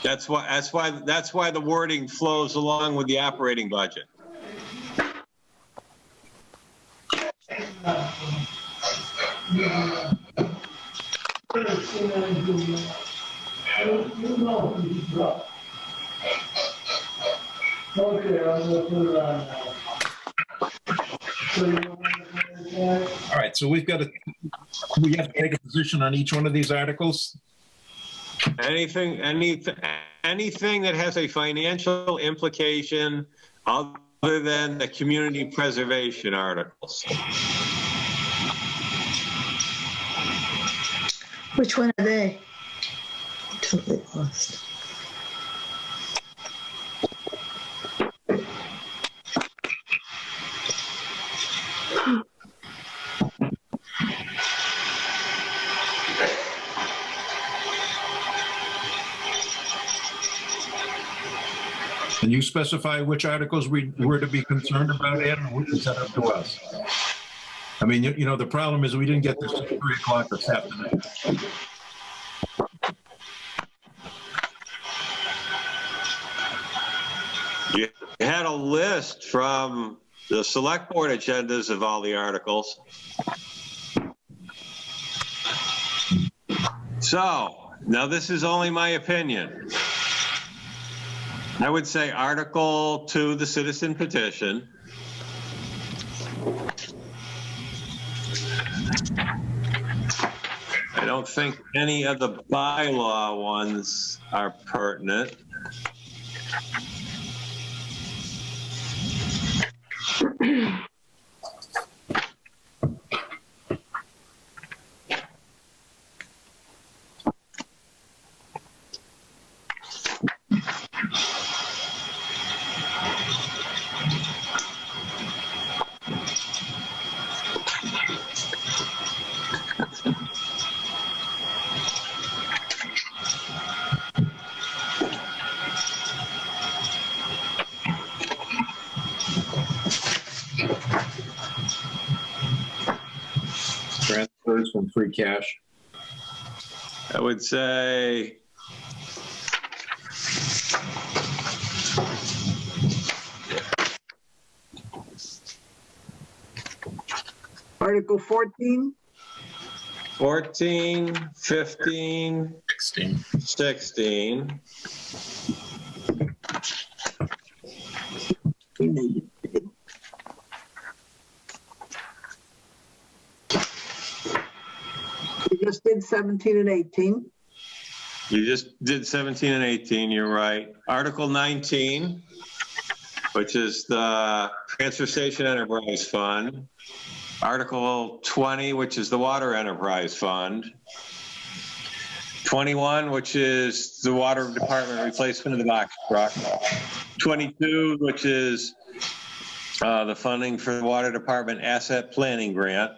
Speaker 1: That's why the wording flows along with the operating budget.
Speaker 10: Okay, I'm gonna put it on now.
Speaker 2: All right, so we have to take a position on each one of these articles.
Speaker 1: Anything that has a financial implication other than the community preservation articles.
Speaker 3: Which one are they? Totally lost.
Speaker 2: Can you specify which articles we were to be concerned about, Ed, or is that up to us? I mean, you know, the problem is we didn't get this at 3 o'clock this afternoon.
Speaker 1: You had a list from the select board agendas of all the articles. So, now this is only my opinion. I would say Article 2, the citizen petition. I don't think any of the bylaw ones are pertinent.
Speaker 2: Transfers from free cash.
Speaker 1: I would say
Speaker 9: Article 14.
Speaker 1: 14, 15, 16.
Speaker 9: just did 17 and 18.
Speaker 1: You just did 17 and 18, you're right. Article 19, which is the Transfer Station Enterprise Fund. Article 20, which is the Water Enterprise Fund. 21, which is the Water Department replacement of the box truck. 22, which is the funding for the Water Department Asset Planning Grant.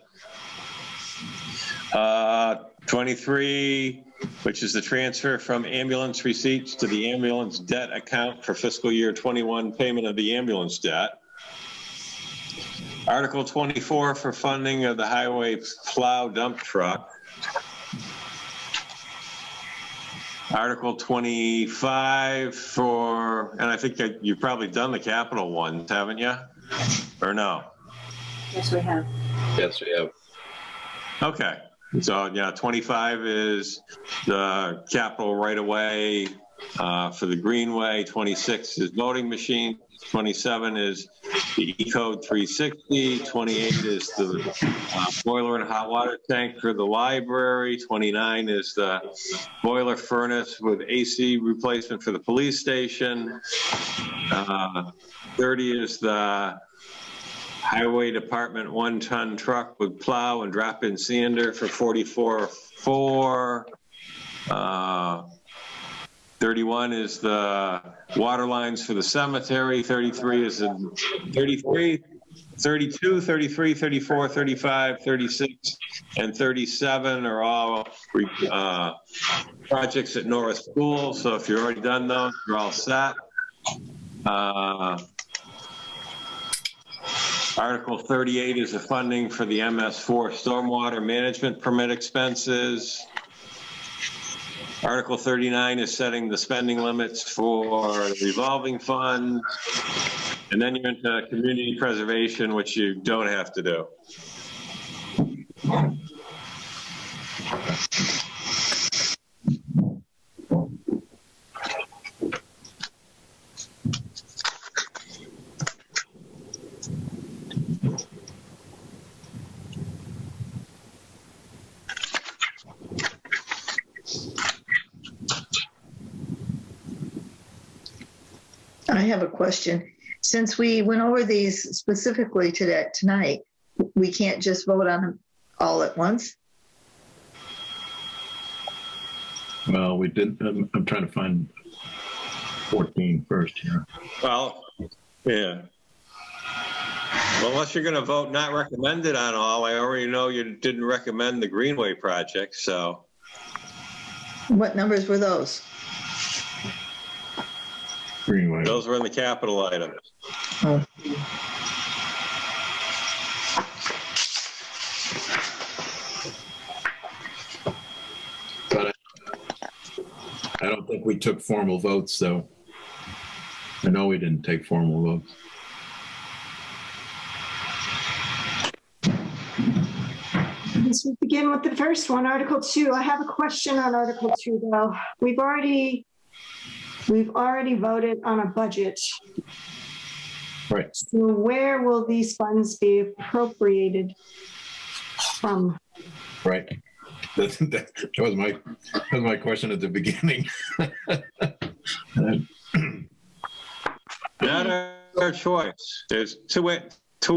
Speaker 1: 23, which is the transfer from ambulance receipts to the ambulance debt account for fiscal year 21 payment of the ambulance debt. Article 24 for funding of the highway plow dump truck. Article 25 for, and I think that you've probably done the capital ones, haven't you? Or no?
Speaker 5: Yes, we have.
Speaker 2: Yes, we have.
Speaker 1: Okay. So, yeah, 25 is the capital right away for the Greenway. 26 is voting machine. 27 is the E-Code 360. 28 is the boiler and hot water tank for the library. 29 is the boiler furnace with AC replacement for the police station. 30 is the Highway Department 1-ton truck with plow and drop-in sander for 44.4. 31 is the water lines for the cemetery. 33 is the 32, 33, 34, 35, 36, and 37 are all projects at Norris School. So if you've already done those, you're all set. Article 38 is the funding for the MS4 stormwater management permit expenses. Article 39 is setting the spending limits for the revolving fund. And then you're into community preservation, which you don't have to do.
Speaker 3: I have a question. Since we went over these specifically tonight, we can't just vote on them all at once?
Speaker 2: Well, we did. I'm trying to find 14 first here.
Speaker 1: Well, yeah. Well, unless you're going to vote not recommended on all, I already know you didn't recommend the Greenway project, so.
Speaker 3: What numbers were those?
Speaker 2: Greenway.
Speaker 1: Those were in the capital items.
Speaker 3: Oh.
Speaker 2: But I don't think we took formal votes, though. I know we didn't take formal votes.
Speaker 8: Let's begin with the first one, Article 2. I have a question on Article 2, though. We've already voted on a budget.
Speaker 2: Right.
Speaker 8: So where will these funds be appropriated from?
Speaker 2: Right. That was my question at the beginning.
Speaker 1: Not our choice. There's two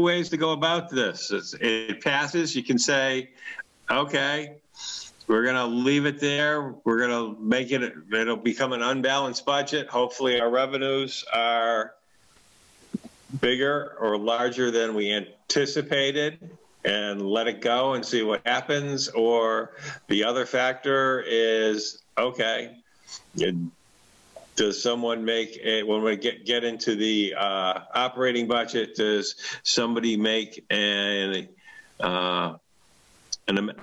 Speaker 1: ways to go about this. It passes. You can say, okay, we're going to leave it there. We're going to make it, it'll become an unbalanced budget. Hopefully our revenues are bigger or larger than we anticipated, and let it go and see what happens. Or the other factor is, okay, does someone make a, when we get into the operating budget, does somebody make an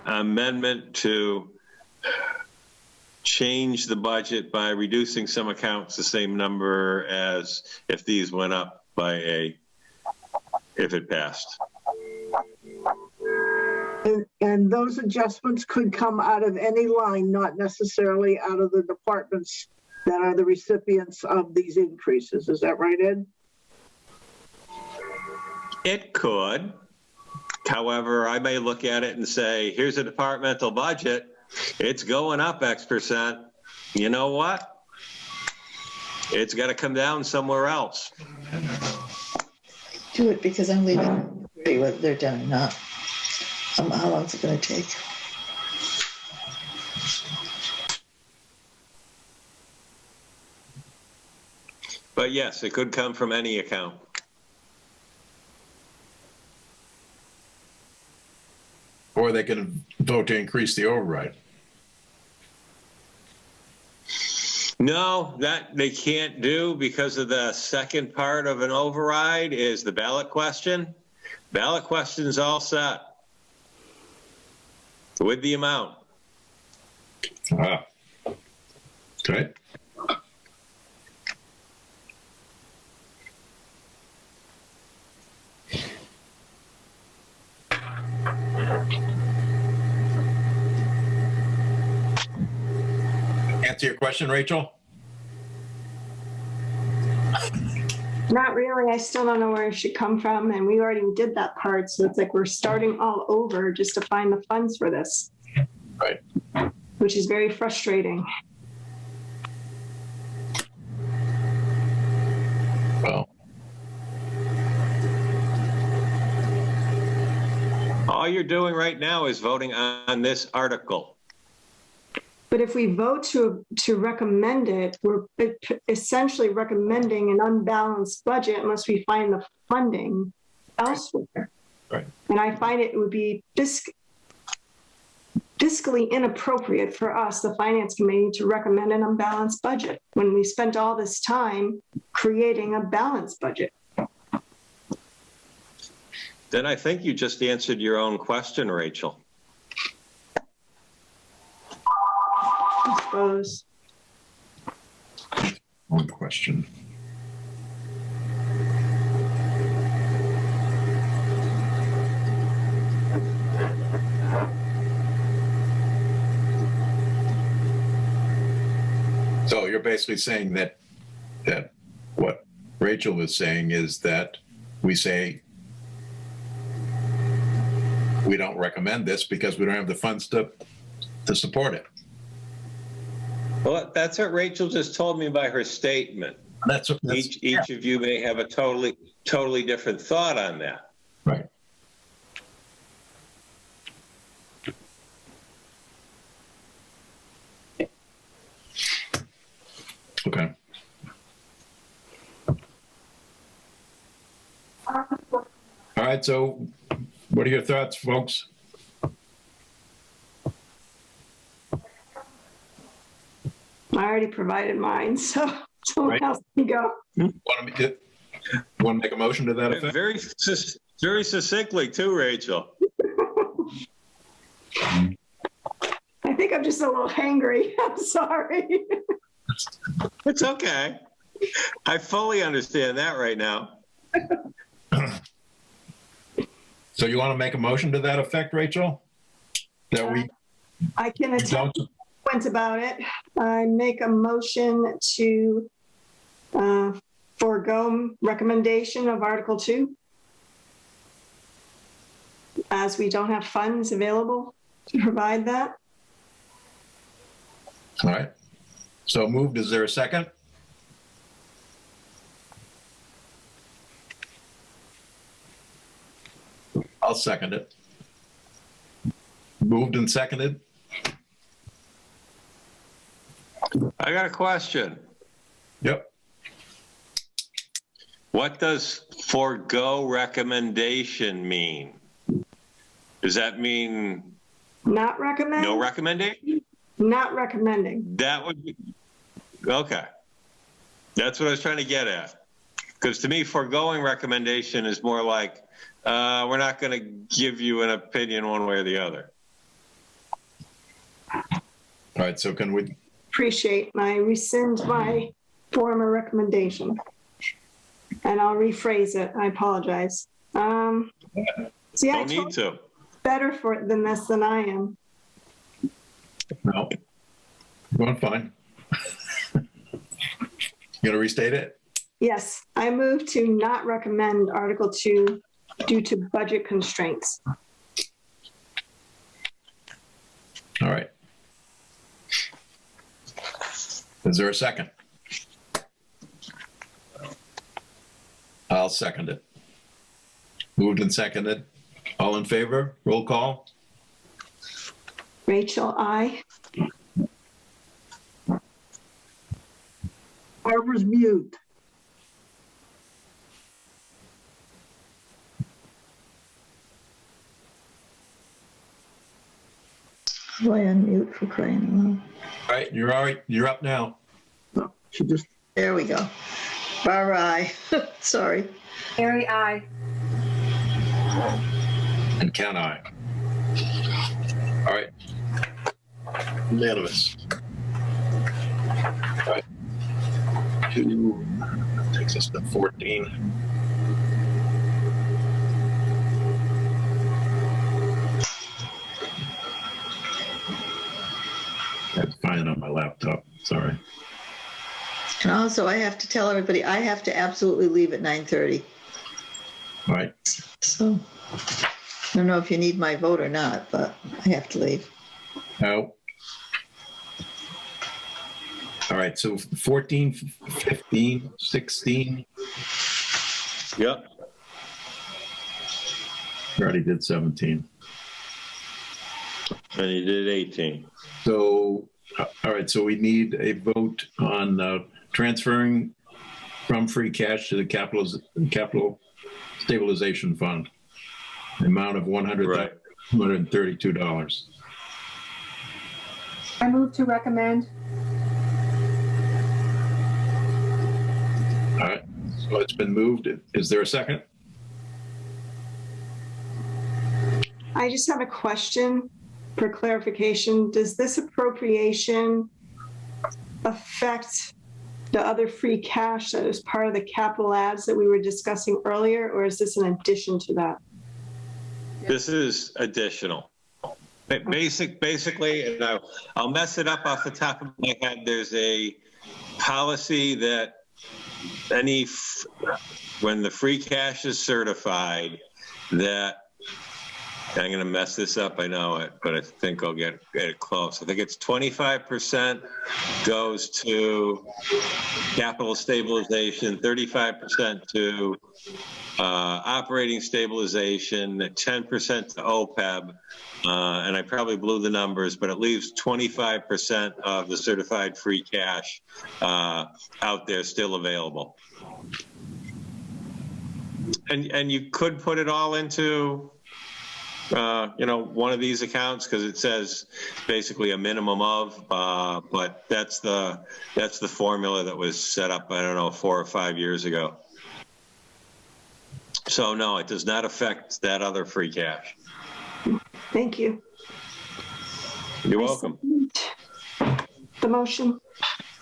Speaker 1: amendment to change the budget by reducing some accounts the same number as if these went up by if it passed?
Speaker 9: And those adjustments could come out of any line, not necessarily out of the departments that are the recipients of these increases. Is that right, Ed?
Speaker 1: It could. However, I may look at it and say, here's a departmental budget. it's going up X%. You know what? It's got to come down somewhere else.
Speaker 3: Do it because I'm leaving whether they're done or not. How long is it going to take?
Speaker 1: But yes, it could come from any account.
Speaker 2: Or they can vote to increase the override.
Speaker 1: No, that they can't do because of the second part of an override is the ballot question. Ballot question's all set with the amount.
Speaker 2: Ah. Okay. Answer your question, Rachel?
Speaker 8: Not really. I still don't know where it should come from, and we already did that part, so it's like we're starting all over just to find the funds for this.
Speaker 2: Right.
Speaker 8: Which is very frustrating.
Speaker 2: Well,
Speaker 1: all you're doing right now is voting on this article.
Speaker 8: But if we vote to recommend it, we're essentially recommending an unbalanced budget unless we find the funding elsewhere.
Speaker 2: Right.
Speaker 8: And I find it would be fiscally inappropriate for us, the Finance Committee, to recommend an unbalanced budget when we spent all this time creating a balanced budget.
Speaker 1: Then I think you just answered your own question, Rachel.
Speaker 8: I suppose.
Speaker 2: One question. So you're basically saying that what Rachel is saying is that we say we don't recommend this because we don't have the funds to support it.
Speaker 1: Well, that's what Rachel just told me by her statement.
Speaker 2: That's
Speaker 1: each of you may have a totally different thought on that.
Speaker 2: Right. Okay. All right, so what are your thoughts, folks?
Speaker 8: I already provided mine, so someone else can go.
Speaker 2: Want to make a motion to that effect?
Speaker 1: Very succinctly too, Rachel.
Speaker 8: I think I'm just a little hangry. I'm sorry.
Speaker 1: It's okay. I fully understand that right now.
Speaker 2: So you want to make a motion to that effect, Rachel? That we
Speaker 8: I can attempt points about it. I make a motion to forego recommendation of Article 2 as we don't have funds available to provide that.
Speaker 2: All right. So moved. Is there a second? I'll second it. Moved and seconded.
Speaker 1: I got a question.
Speaker 2: Yep.
Speaker 1: What does forego recommendation mean? Does that mean
Speaker 8: not recommend?
Speaker 1: No recommendation?
Speaker 8: Not recommending.
Speaker 1: That would be, okay. That's what I was trying to get at. Because to me, foregoing recommendation is more like, we're not going to give you an opinion one way or the other.
Speaker 2: All right, so can we?
Speaker 8: Appreciate, and I rescind my former recommendation. And I'll rephrase it. I apologize. See,
Speaker 1: no need to.
Speaker 8: Better for it than this than I am.
Speaker 2: No, you're going fine. You gonna restate it?
Speaker 8: Yes, I move to not recommend Article 2 due to budget constraints.
Speaker 2: All right. Is there a second? I'll second it. Moved and seconded. All in favor? Roll call.
Speaker 8: Rachel, I.
Speaker 9: Barbara's mute.
Speaker 3: Do I unmute for crying out loud?
Speaker 2: All right, you're all right. You're up now.
Speaker 9: No, she just,
Speaker 3: There we go. Barbara, aye. Sorry.
Speaker 5: Mary, I.
Speaker 2: And count aye. All right. Unanimous. All right. 2 takes us to 14. I have to find it on my laptop. Sorry.
Speaker 3: And also, I have to tell everybody, I have to absolutely leave at 9:30.
Speaker 2: All right.
Speaker 3: So I don't know if you need my vote or not, but I have to leave.
Speaker 2: Now, all right, so 14, 15, 16.
Speaker 1: Yep.
Speaker 2: We already did 17.
Speaker 1: And you did 18.
Speaker 2: So, all right, so we need a vote on transferring from free cash to the capital stabilization fund, the amount of $132.
Speaker 5: I move to recommend.
Speaker 2: All right, so it's been moved. Is there a second?
Speaker 8: I just have a question for clarification. Does this appropriation affect the other free cash that is part of the capital ads that we were discussing earlier, or is this an addition to that?
Speaker 1: This is additional. Basically, and I'll mess it up off the top of my head, there's a policy that when the free cash is certified, that I'm going to mess this up, I know it, but I think I'll get it close. I think it's 25% goes to capital stabilization, 35% to operating stabilization, 10% to OPEB, and I probably blew the numbers, but it leaves 25% of the certified free cash out there still available. And you could put it all into one of these accounts because it says basically a minimum of, but that's the formula that was set up, I don't know, 4 or 5 years ago. So no, it does not affect that other free cash.
Speaker 8: Thank you.
Speaker 1: You're welcome.
Speaker 8: The motion.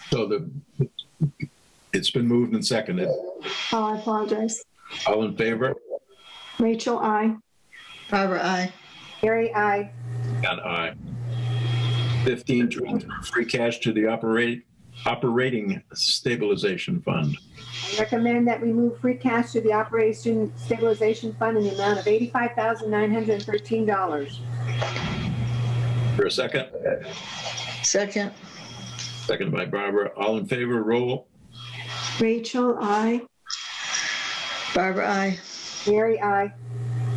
Speaker 2: So it's been moved and seconded.
Speaker 8: Oh, I apologize.
Speaker 2: All in favor?
Speaker 8: Rachel, I.
Speaker 3: Barbara, aye.
Speaker 5: Mary, I.
Speaker 2: And aye. 15, transfer free cash to the operating stabilization fund.
Speaker 5: I recommend that we move free cash to the Operation Stabilization Fund in the amount of $85,913.
Speaker 2: For a second?
Speaker 3: Second.
Speaker 2: Second by Barbara. All in favor, roll.
Speaker 8: Rachel, I.
Speaker 3: Barbara, aye.
Speaker 5: Mary, I.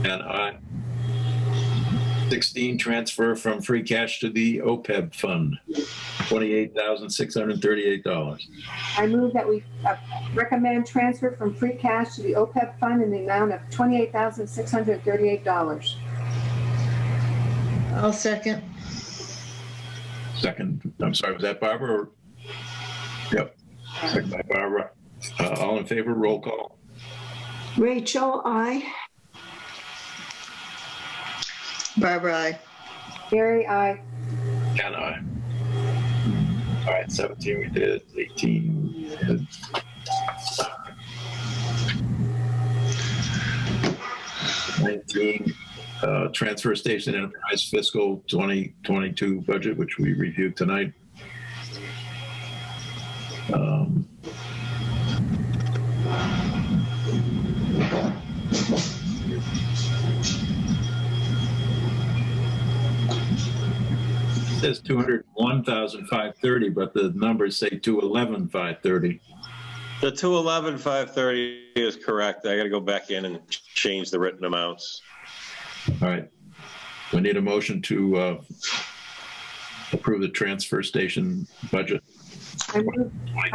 Speaker 2: And aye. 16, transfer from free cash to the OPEB fund, $28,638.
Speaker 5: I move that we recommend transfer from free cash to the OPEB fund in the amount of $28,638.
Speaker 3: I'll second.
Speaker 2: Second, I'm sorry, was that Barbara? Or? Yep. Second by Barbara. All in favor, roll call.
Speaker 8: Rachel, I.
Speaker 3: Barbara, aye.
Speaker 5: Mary, I.
Speaker 2: And aye. All right, 17 we did, 18. And 19, transfer station enterprise fiscal 2022 budget, which we reviewed tonight. It says 201. 201,530, but the numbers say 211,530.
Speaker 1: The 211,530 is correct. I got to go back in and change the written amounts.
Speaker 2: All right. We need a motion to approve the transfer station budget.
Speaker 5: I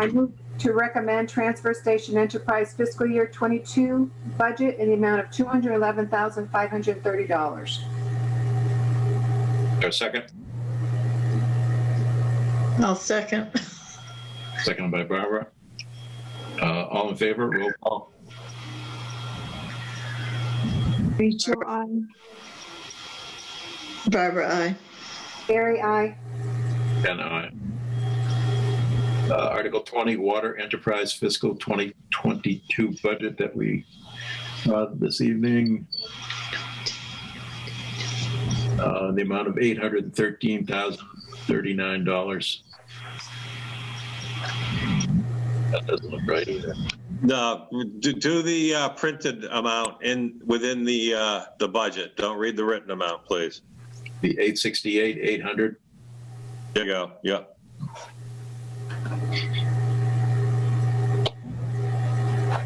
Speaker 5: move to recommend transfer station enterprise fiscal year 22 budget in the amount of $211,530.
Speaker 2: A second?
Speaker 3: I'll second.
Speaker 2: Seconded by Barbara. All in favor? Roll call.
Speaker 8: Rachel, I.
Speaker 3: Barbara, aye.
Speaker 5: Mary, aye.
Speaker 2: And aye. Article 20, Water Enterprise Fiscal 2022 budget that we this evening. The amount of $813,039. That doesn't look right either.
Speaker 1: No, do the printed amount within the budget. Don't read the written amount, please.
Speaker 2: The 868, 800.
Speaker 1: There you go. Yep.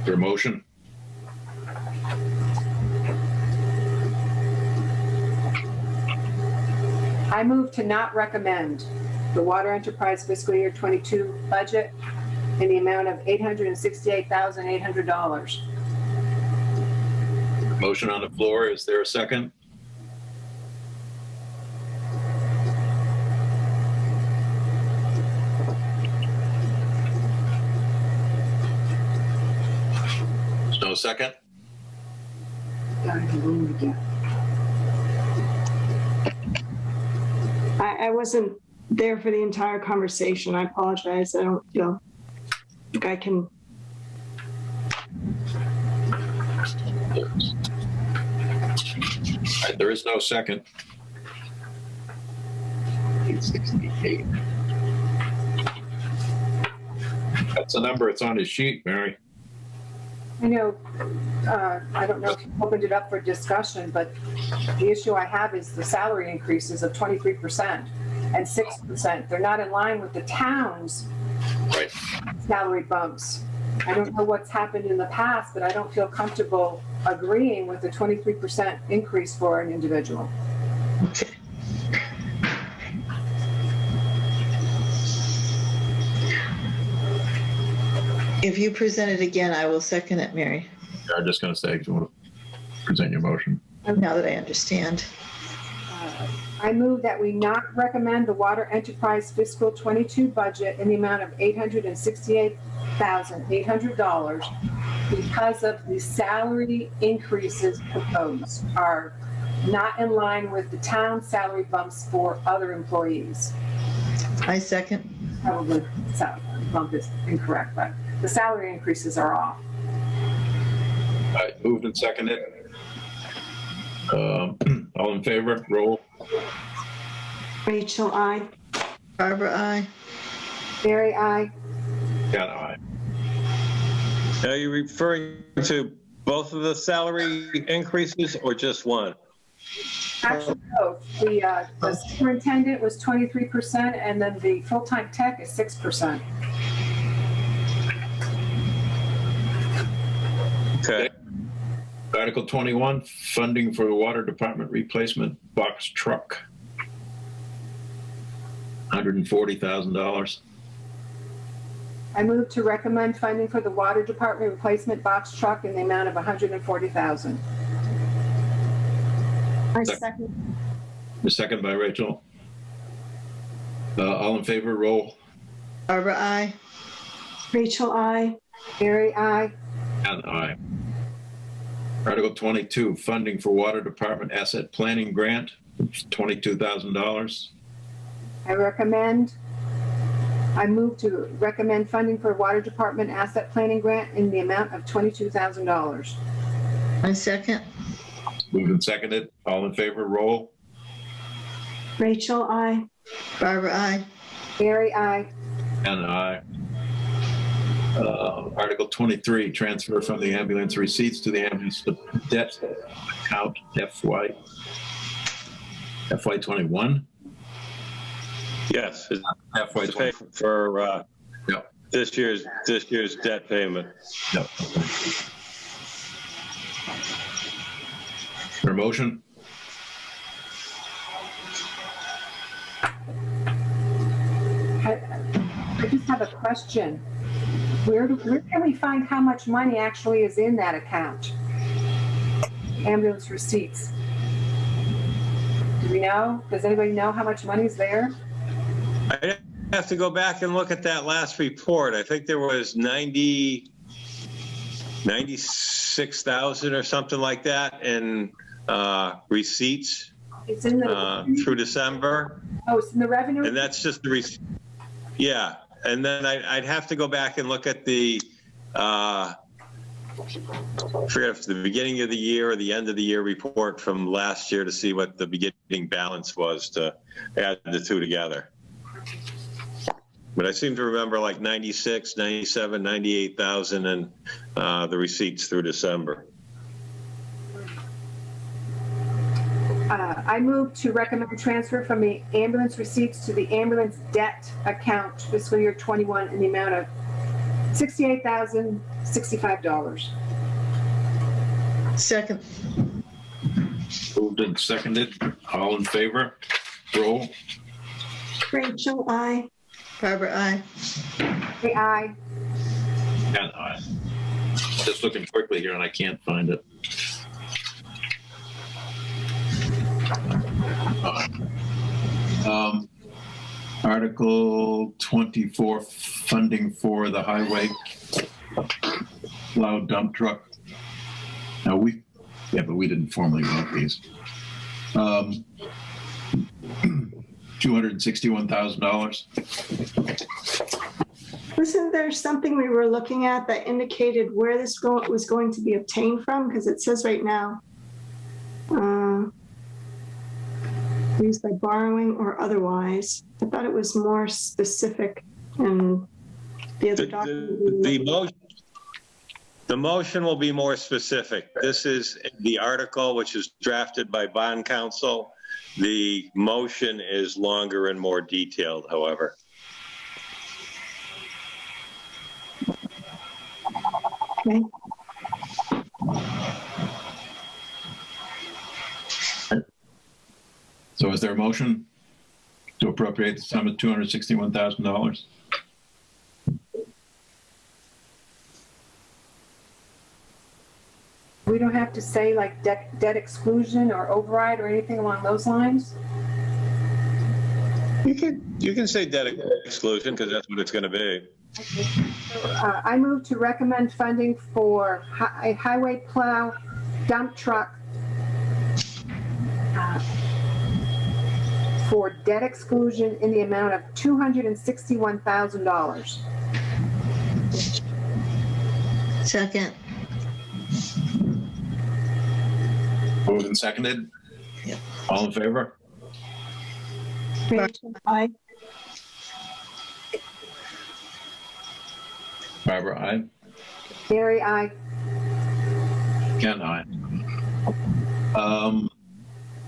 Speaker 2: Your motion?
Speaker 5: I move to not recommend the water enterprise fiscal year 22 budget in the amount of $868,800.
Speaker 2: Motion on the floor. Is there a second? No second?
Speaker 8: I wasn't there for the entire conversation. I apologize. I don't feel like I can.
Speaker 2: Right, there is no second. 868. That's the number. It's on his sheet, Mary.
Speaker 5: I know, I don't know if you opened it up for discussion, but the issue I have is the salary increases of 23% and 6%. They're not in line with the town's
Speaker 2: Right.
Speaker 5: salary bumps. I don't know what's happened in the past, but I don't feel comfortable agreeing with the 23% increase for an individual.
Speaker 3: Okay. If you present it again, I will second it, Mary,
Speaker 2: I'm just going to say, do you want to present your motion?
Speaker 3: now that I understand.
Speaker 5: I move that we not recommend the water enterprise fiscal 22 budget in the amount of $868,800 because of the salary increases proposed are not in line with the town salary bumps for other employees.
Speaker 3: I second.
Speaker 5: Probably salary bump is incorrect, but the salary increases are off.
Speaker 2: All right, moved and seconded. All in favor? Roll.
Speaker 8: Rachel, I.
Speaker 3: Barbara, aye.
Speaker 5: Mary, aye.
Speaker 2: And aye.
Speaker 1: Are you referring to both of the salary increases or just one?
Speaker 5: Actually, both. The superintendent was 23%, and then the full-time tech is 6%.
Speaker 1: Okay.
Speaker 2: Article 21, funding for the water department replacement box truck. $140,000.
Speaker 5: I move to recommend funding for the water department replacement box truck in the amount of $140,000.
Speaker 8: I second.
Speaker 2: The second by Rachel. All in favor, roll.
Speaker 3: Barbara, aye.
Speaker 8: Rachel, I.
Speaker 5: Mary, aye.
Speaker 2: And aye. Article 22, funding for water department asset planning grant, $22,000.
Speaker 5: I move to recommend funding for water department asset planning grant in the amount of $22,000.
Speaker 3: I second.
Speaker 2: Moved and seconded. All in favor, roll.
Speaker 8: Rachel, I.
Speaker 3: Barbara, aye.
Speaker 5: Mary, aye.
Speaker 2: And aye. Article 23, transfer from the ambulance receipts to the ambulance debt account FY21.
Speaker 1: Yes, it's
Speaker 2: halfway
Speaker 1: to pay for
Speaker 2: Yep.
Speaker 1: this year's debt payment.
Speaker 2: Yep. For a motion?
Speaker 5: I just have a question. Where can we find how much money actually is in that account? Ambulance receipts. Do we know? Does anybody know how much money is there?
Speaker 1: I have to go back and look at that last report. I think there was 96,000 or something like that in receipts
Speaker 5: It's in the
Speaker 1: through December.
Speaker 5: Oh, it's in the revenue.
Speaker 1: And that's just the yeah. And then I'd have to go back and look at the I forget if it's the beginning of the year or the end of the year report from last year to see what the beginning balance was to add the two together. But I seem to remember like 96, 97, 98,000 and the receipts through December.
Speaker 5: I move to recommend transfer from the ambulance receipts to the ambulance debt account fiscal year 21 in the amount of $68,065.
Speaker 3: Second.
Speaker 2: Moved and seconded. All in favor? Roll.
Speaker 8: Rachel, I.
Speaker 3: Barbara, aye.
Speaker 5: Aye.
Speaker 2: And aye. Just looking quickly here and I can't find it. Article 24, funding for the highway plow dump truck. Now but we didn't formally vote these. $261,000.
Speaker 8: Wasn't there something we were looking at that indicated where this was going to be obtained from? Because it says right now, used by borrowing or otherwise. I thought it was more specific in the other document.
Speaker 1: The motion will be more specific. This is the article which is drafted by bond counsel. The motion is longer and more detailed, however.
Speaker 8: Okay.
Speaker 2: So is there a motion to appropriate the sum of $261,000?
Speaker 5: We don't have to say like debt exclusion or override or anything along those lines?
Speaker 1: You can say debt exclusion because that's what it's going to be.
Speaker 5: Okay. So, I move to recommend funding for a highway plow dump truck for debt exclusion in the amount of $261,000.
Speaker 3: Second.
Speaker 2: Moved and seconded.
Speaker 3: Yep.
Speaker 2: All in favor?
Speaker 8: Rachel, aye.
Speaker 2: Barbara, aye.
Speaker 5: Mary, aye.
Speaker 2: Ken, aye.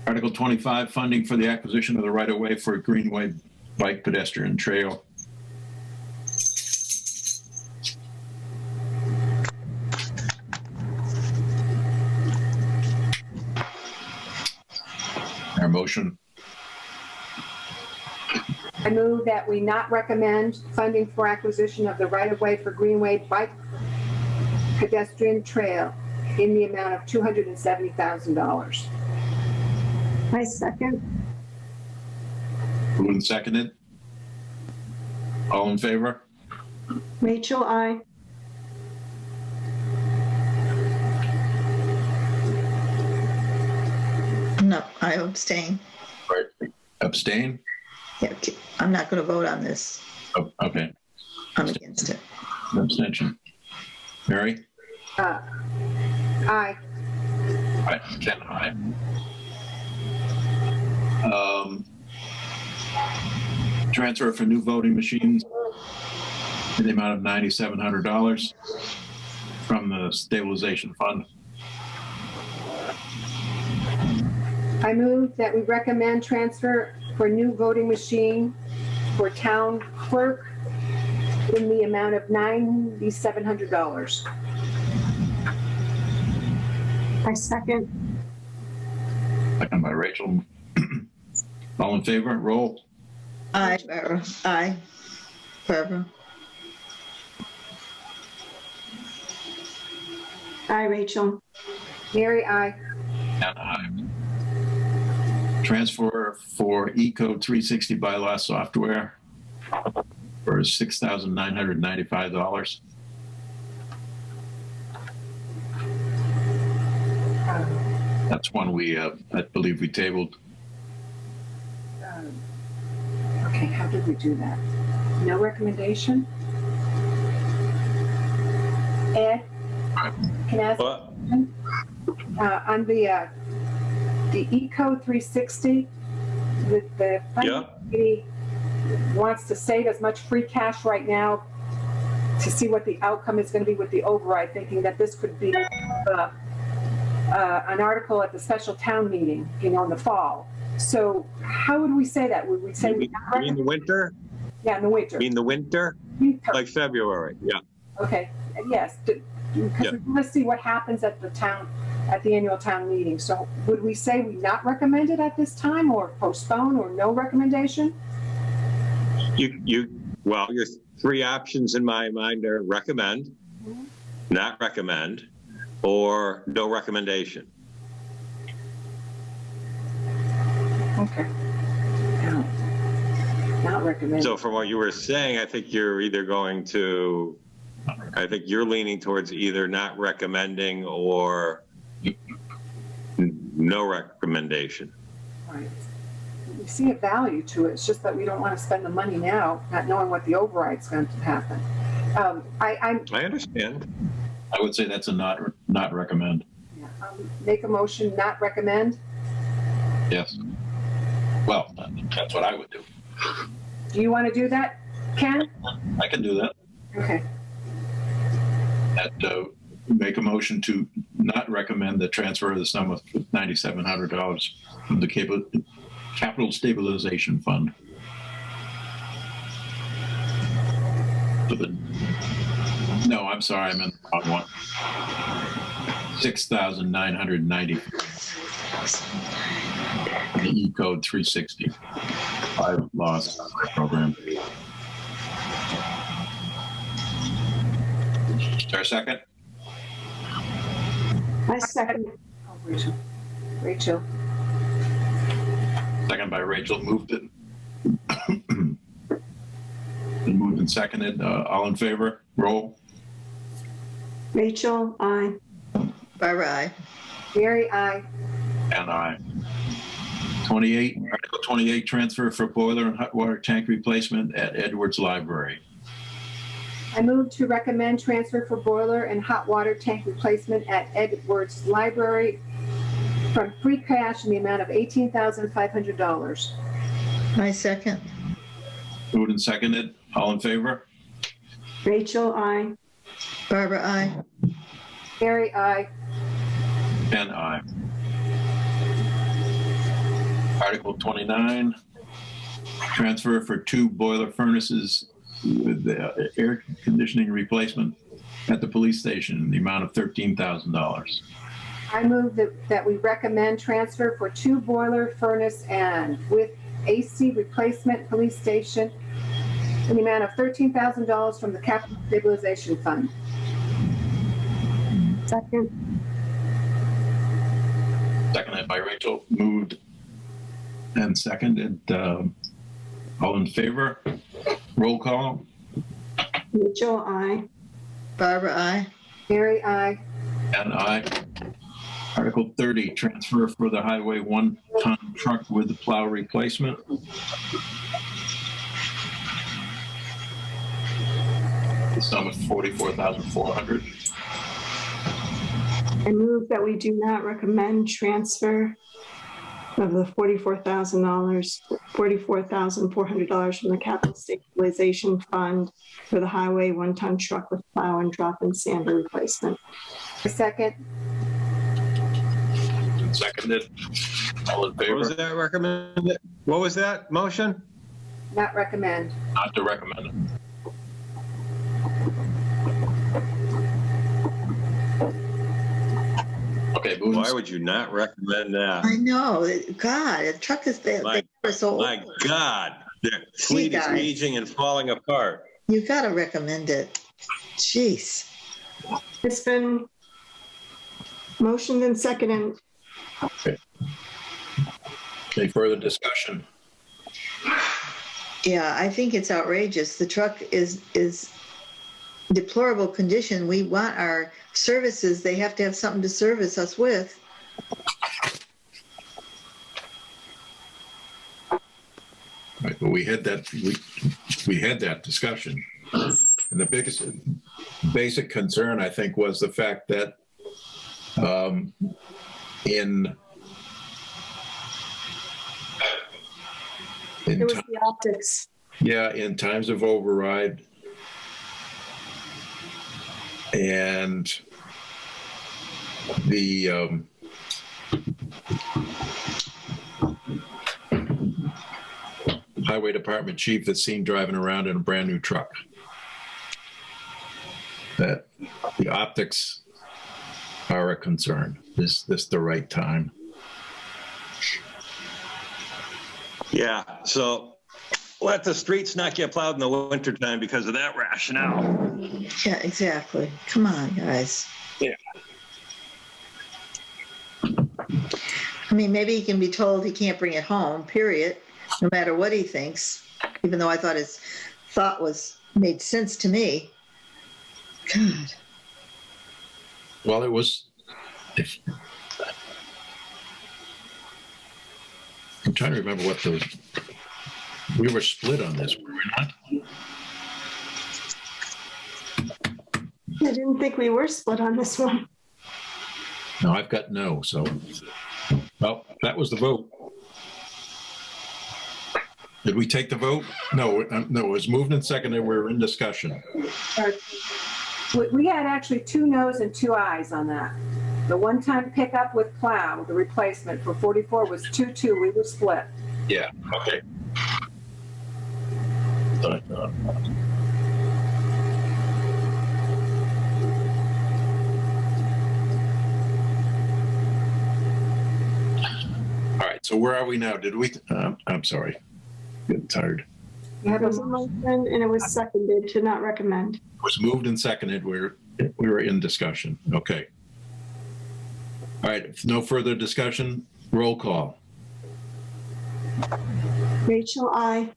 Speaker 2: Article 25, funding for the acquisition of the right-of-way for a Greenway bike pedestrian trail. Our motion.
Speaker 5: I move that we not recommend funding for acquisition of the right-of-way for Greenway bike pedestrian trail in the amount of $270,000.
Speaker 8: I second.
Speaker 2: Moved and seconded. All in favor?
Speaker 8: Rachel, aye.
Speaker 3: No, I abstain.
Speaker 2: Right. Abstain?
Speaker 3: Yeah, I'm not going to vote on this.
Speaker 2: Oh, okay.
Speaker 3: I'm against it.
Speaker 2: Abstention. Mary?
Speaker 5: Aye.
Speaker 2: Aye. Ken, aye. Transfer for new voting machines in the amount of $9,700 from the stabilization fund.
Speaker 5: I move that we recommend transfer for new voting machine for town clerk in the amount of $9,700.
Speaker 8: I second.
Speaker 2: Second by Rachel. All in favor? Roll.
Speaker 3: Aye, Barbara. Aye. Barbara.
Speaker 8: Aye, Rachel.
Speaker 5: Mary, aye.
Speaker 2: And aye. Transfer for E-Code 360 bylaw software for $6,995. That's one we, I believe we tabled.
Speaker 5: Okay, how did we do that? No recommendation? Ed, can I ask?
Speaker 1: What?
Speaker 5: On the E-Code 360, the
Speaker 1: Yeah.
Speaker 5: committee wants to save as much free cash right now to see what the outcome is going to be with the override, thinking that this could be an article at the special town meeting, in the fall. So how would we say that? Would we say
Speaker 1: You mean the winter?
Speaker 5: Yeah, in the winter.
Speaker 1: You mean the winter?
Speaker 5: Winter.
Speaker 1: Like February, yeah.
Speaker 5: Okay, yes, because we want to see what happens at the annual town meeting. So would we say we not recommend it at this time, or postpone, or no recommendation?
Speaker 1: Well, your three options in my mind are recommend, not recommend, or no recommendation.
Speaker 5: Okay. No, not recommend.
Speaker 1: So from what you were saying, I think you're leaning towards either not recommending or no recommendation.
Speaker 5: Right. We see a value to it. It's just that we don't want to spend the money now, not knowing what the override's going to happen.
Speaker 1: I understand.
Speaker 2: I would say that's a not recommend.
Speaker 5: Yeah, make a motion, not recommend.
Speaker 2: Yes. Well, that's what I would do.
Speaker 5: Do you want to do that, Ken?
Speaker 2: I can do that.
Speaker 5: Okay.
Speaker 2: Make a motion to not recommend the transfer of the sum of $9,700 from the Capital Stabilization Fund. No, I'm sorry, I meant the wrong one. $6,990. The E-Code 360 bylaw program. Is there a second?
Speaker 8: I second.
Speaker 5: Oh, Rachel.
Speaker 2: Second by Rachel. Moved it. Been moved and seconded. All in favor? Roll.
Speaker 8: Rachel, aye.
Speaker 3: Barbara, aye.
Speaker 5: Mary, aye.
Speaker 2: And aye. 28, Article 28, transfer for boiler and hot water tank replacement at Edwards Library.
Speaker 5: I move to recommend transfer for boiler and hot water tank replacement at Edwards Library from free cash in the amount of $18,500.
Speaker 3: I second.
Speaker 2: Moved and seconded. All in favor?
Speaker 8: Rachel, aye.
Speaker 3: Barbara, aye.
Speaker 5: Mary, aye.
Speaker 2: And aye. Article 29, transfer for 2 boiler furnaces with the air conditioning replacement at the police station in the amount of $13,000.
Speaker 5: I move that we recommend transfer for 2 boiler furnace and with AC replacement police station in the amount of $13,000 from the Capital Stabilization Fund.
Speaker 8: Second.
Speaker 2: Seconded by Rachel. Moved and seconded. All in favor? Roll call.
Speaker 8: Rachel, aye.
Speaker 3: Barbara, aye.
Speaker 5: Mary, aye.
Speaker 2: And aye. Article 30, transfer for the highway 1-ton truck with the plow replacement. The sum of $44,400.
Speaker 8: I move that we do not recommend transfer of the $44,400 from the Capital Stabilization Fund for the highway 1-ton truck with plow and drop-in sander replacement.
Speaker 5: A second.
Speaker 2: Seconded. All in favor?
Speaker 1: What was that recommended? What was that motion?
Speaker 5: Not recommend.
Speaker 2: Not to recommend. Okay, moving.
Speaker 1: Why would you not recommend that?
Speaker 3: I know. God, the truck is there.
Speaker 1: My God, the fleet is aging and falling apart.
Speaker 3: You got to recommend it. Jeez.
Speaker 8: It's been motioned and seconded.
Speaker 2: Okay. Any further discussion?
Speaker 3: Yeah, I think it's outrageous. The truck is deplorable condition. We want our services. They have to have something to service us with.
Speaker 2: Right, but we had that discussion, and the biggest basic concern, I think, was the fact that it
Speaker 8: was the optics.
Speaker 2: Yeah, in times of override and the highway department chief that's seen driving around in a brand new truck, that the optics are a concern. Is this the right time?
Speaker 1: Yeah, so let the streets not get plowed in the wintertime because of that rationale.
Speaker 3: Yeah, exactly. Come on, guys.
Speaker 1: Yeah.
Speaker 3: I mean, maybe he can be told he can't bring it home, period, no matter what he thinks, even though I thought his thought made sense to me. God.
Speaker 2: Well, it was, I'm trying to remember what we were split on this, were we not?
Speaker 8: I didn't think we were split on this one.
Speaker 2: No, I've got no, so, well, that was the vote. Did we take the vote? No, no, it was moved and seconded. We were in discussion.
Speaker 5: We had actually 2 noes and 2 ayes on that. The one-time pickup with plow, the replacement for 44 was 2-2. We were split.
Speaker 2: Yeah, okay. All right, so where are we now? Did we, I'm sorry, getting tired.
Speaker 8: It was a motion and it was seconded to not recommend.
Speaker 2: It was moved and seconded. We were in discussion. Okay. All right, if no further discussion, roll call.
Speaker 8: Rachel, aye.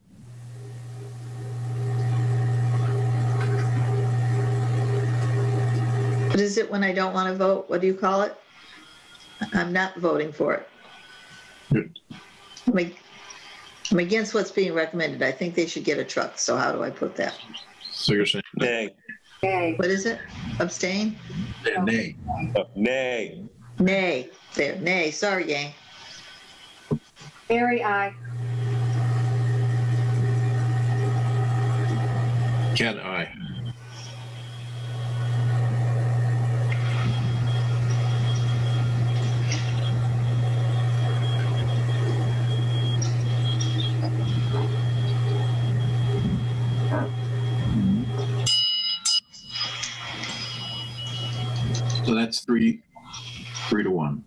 Speaker 3: What is it when I don't want to vote? What do you call it? I'm not voting for it. I'm against what's being recommended. I think they should get a truck. So how do I put that?
Speaker 2: So you're saying
Speaker 1: nay.
Speaker 5: Nay.
Speaker 3: What is it? Abstain?
Speaker 2: Nay.
Speaker 1: Nay.
Speaker 3: Nay. There. Nay. Sorry, gang.
Speaker 5: Mary, aye.
Speaker 2: Ken, aye. So that's 3 to 1.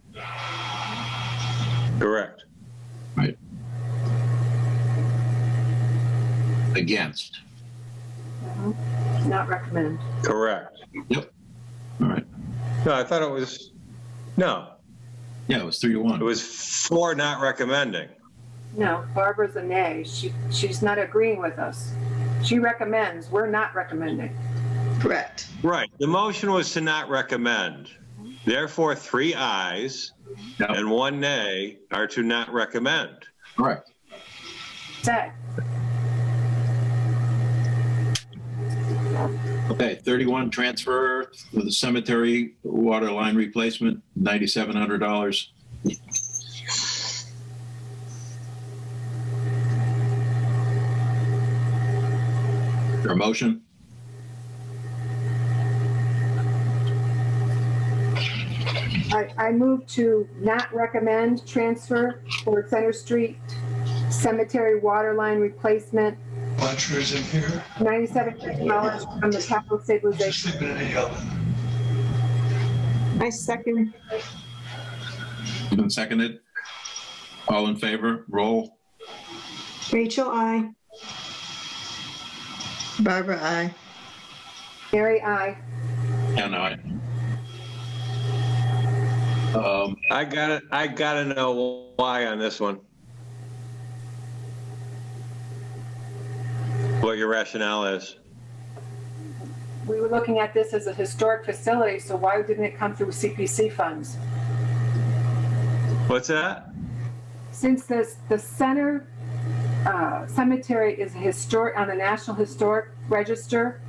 Speaker 1: Correct.
Speaker 2: Right. Against.
Speaker 5: Not recommend.
Speaker 1: Correct.
Speaker 2: Yep. All right.
Speaker 1: No, I thought it was, no.
Speaker 2: Yeah, it was 3 to 1.
Speaker 1: It was 4 not recommending.
Speaker 5: No, Barbara's a nay. She's not agreeing with us. She recommends. We're not recommending.
Speaker 3: Correct.
Speaker 1: Right. The motion was to not recommend. Therefore, 3 ayes and 1 nay are to not recommend.
Speaker 2: Correct.
Speaker 5: Say.
Speaker 2: Okay, 31 transfer for the cemetery water line replacement, $9,700. Your motion?
Speaker 5: I move to not recommend transfer for Center Street cemetery water line replacement,
Speaker 10: Butcher's in here.
Speaker 5: $97 from the capital
Speaker 10: Just
Speaker 5: stabilization.
Speaker 10: sleeping in the oven.
Speaker 8: I second.
Speaker 2: Been seconded. All in favor, roll.
Speaker 8: Rachel, I.
Speaker 3: Barbara, aye.
Speaker 5: Mary, aye.
Speaker 2: And I.
Speaker 1: I gotta know why on this one. What your rationale is.
Speaker 5: We were looking at this as a historic facility, so why didn't it come through CPC funds?
Speaker 1: What's that?
Speaker 5: Since the center cemetery is historic on the National Historic Register,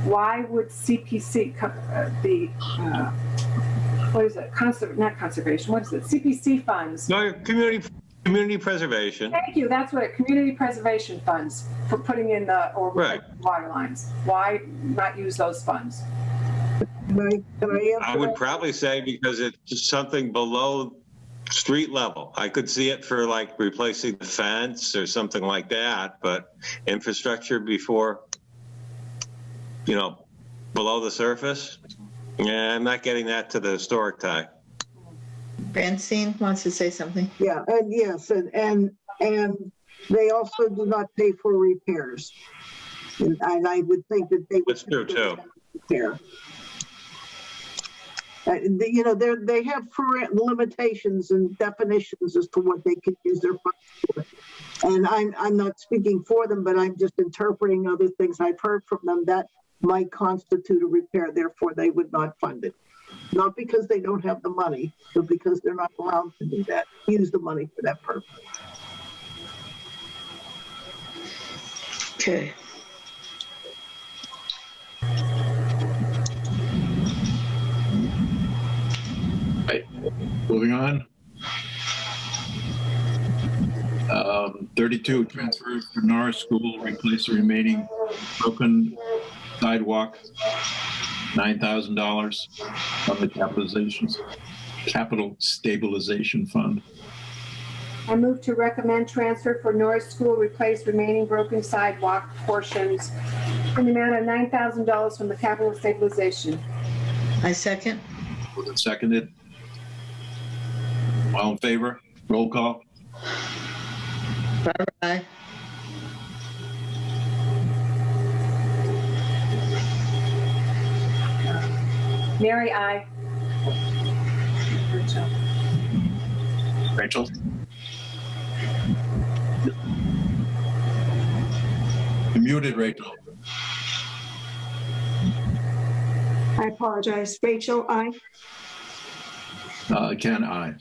Speaker 5: why would CPC what is it? Not conservation. What is it? CPC funds.
Speaker 1: No, community preservation.
Speaker 5: Thank you. That's what community preservation funds for putting in the
Speaker 1: Right.
Speaker 5: water lines. Why not use those funds?
Speaker 9: Can I answer
Speaker 1: I would
Speaker 9: that?
Speaker 1: probably say because it's something below street level. I could see it for like replacing the fence or something like that, but infrastructure before, below the surface. Yeah, I'm not getting that to the historic tie.
Speaker 3: Francine wants to say something.
Speaker 9: Yeah, and yes, and they also do not pay for repairs. And I would think that they would.
Speaker 1: That's true too.
Speaker 9: Repair. They have limitations and definitions as to what they can use their funds for. And I'm not speaking for them, but I'm just interpreting other things I've heard from them that might constitute a repair. Therefore, they would not fund it. Not because they don't have the money, but because they're not allowed to do that, use the money for that purpose.
Speaker 3: Okay.
Speaker 2: Right. Moving on. 32, transfer for Norris School, replace the remaining broken sidewalk, $9,000 from the capital stabilization fund.
Speaker 5: I move to recommend transfer for Norris School, replace remaining broken sidewalk portions in the amount of $9,000 from the capital stabilization.
Speaker 3: I second.
Speaker 2: Moved and seconded. All in favor? Roll call.
Speaker 3: Barbara, aye.
Speaker 5: Mary, aye.
Speaker 2: Rachel? You're muted, Rachel.
Speaker 8: I apologize. Rachel, I.
Speaker 2: Ken, aye.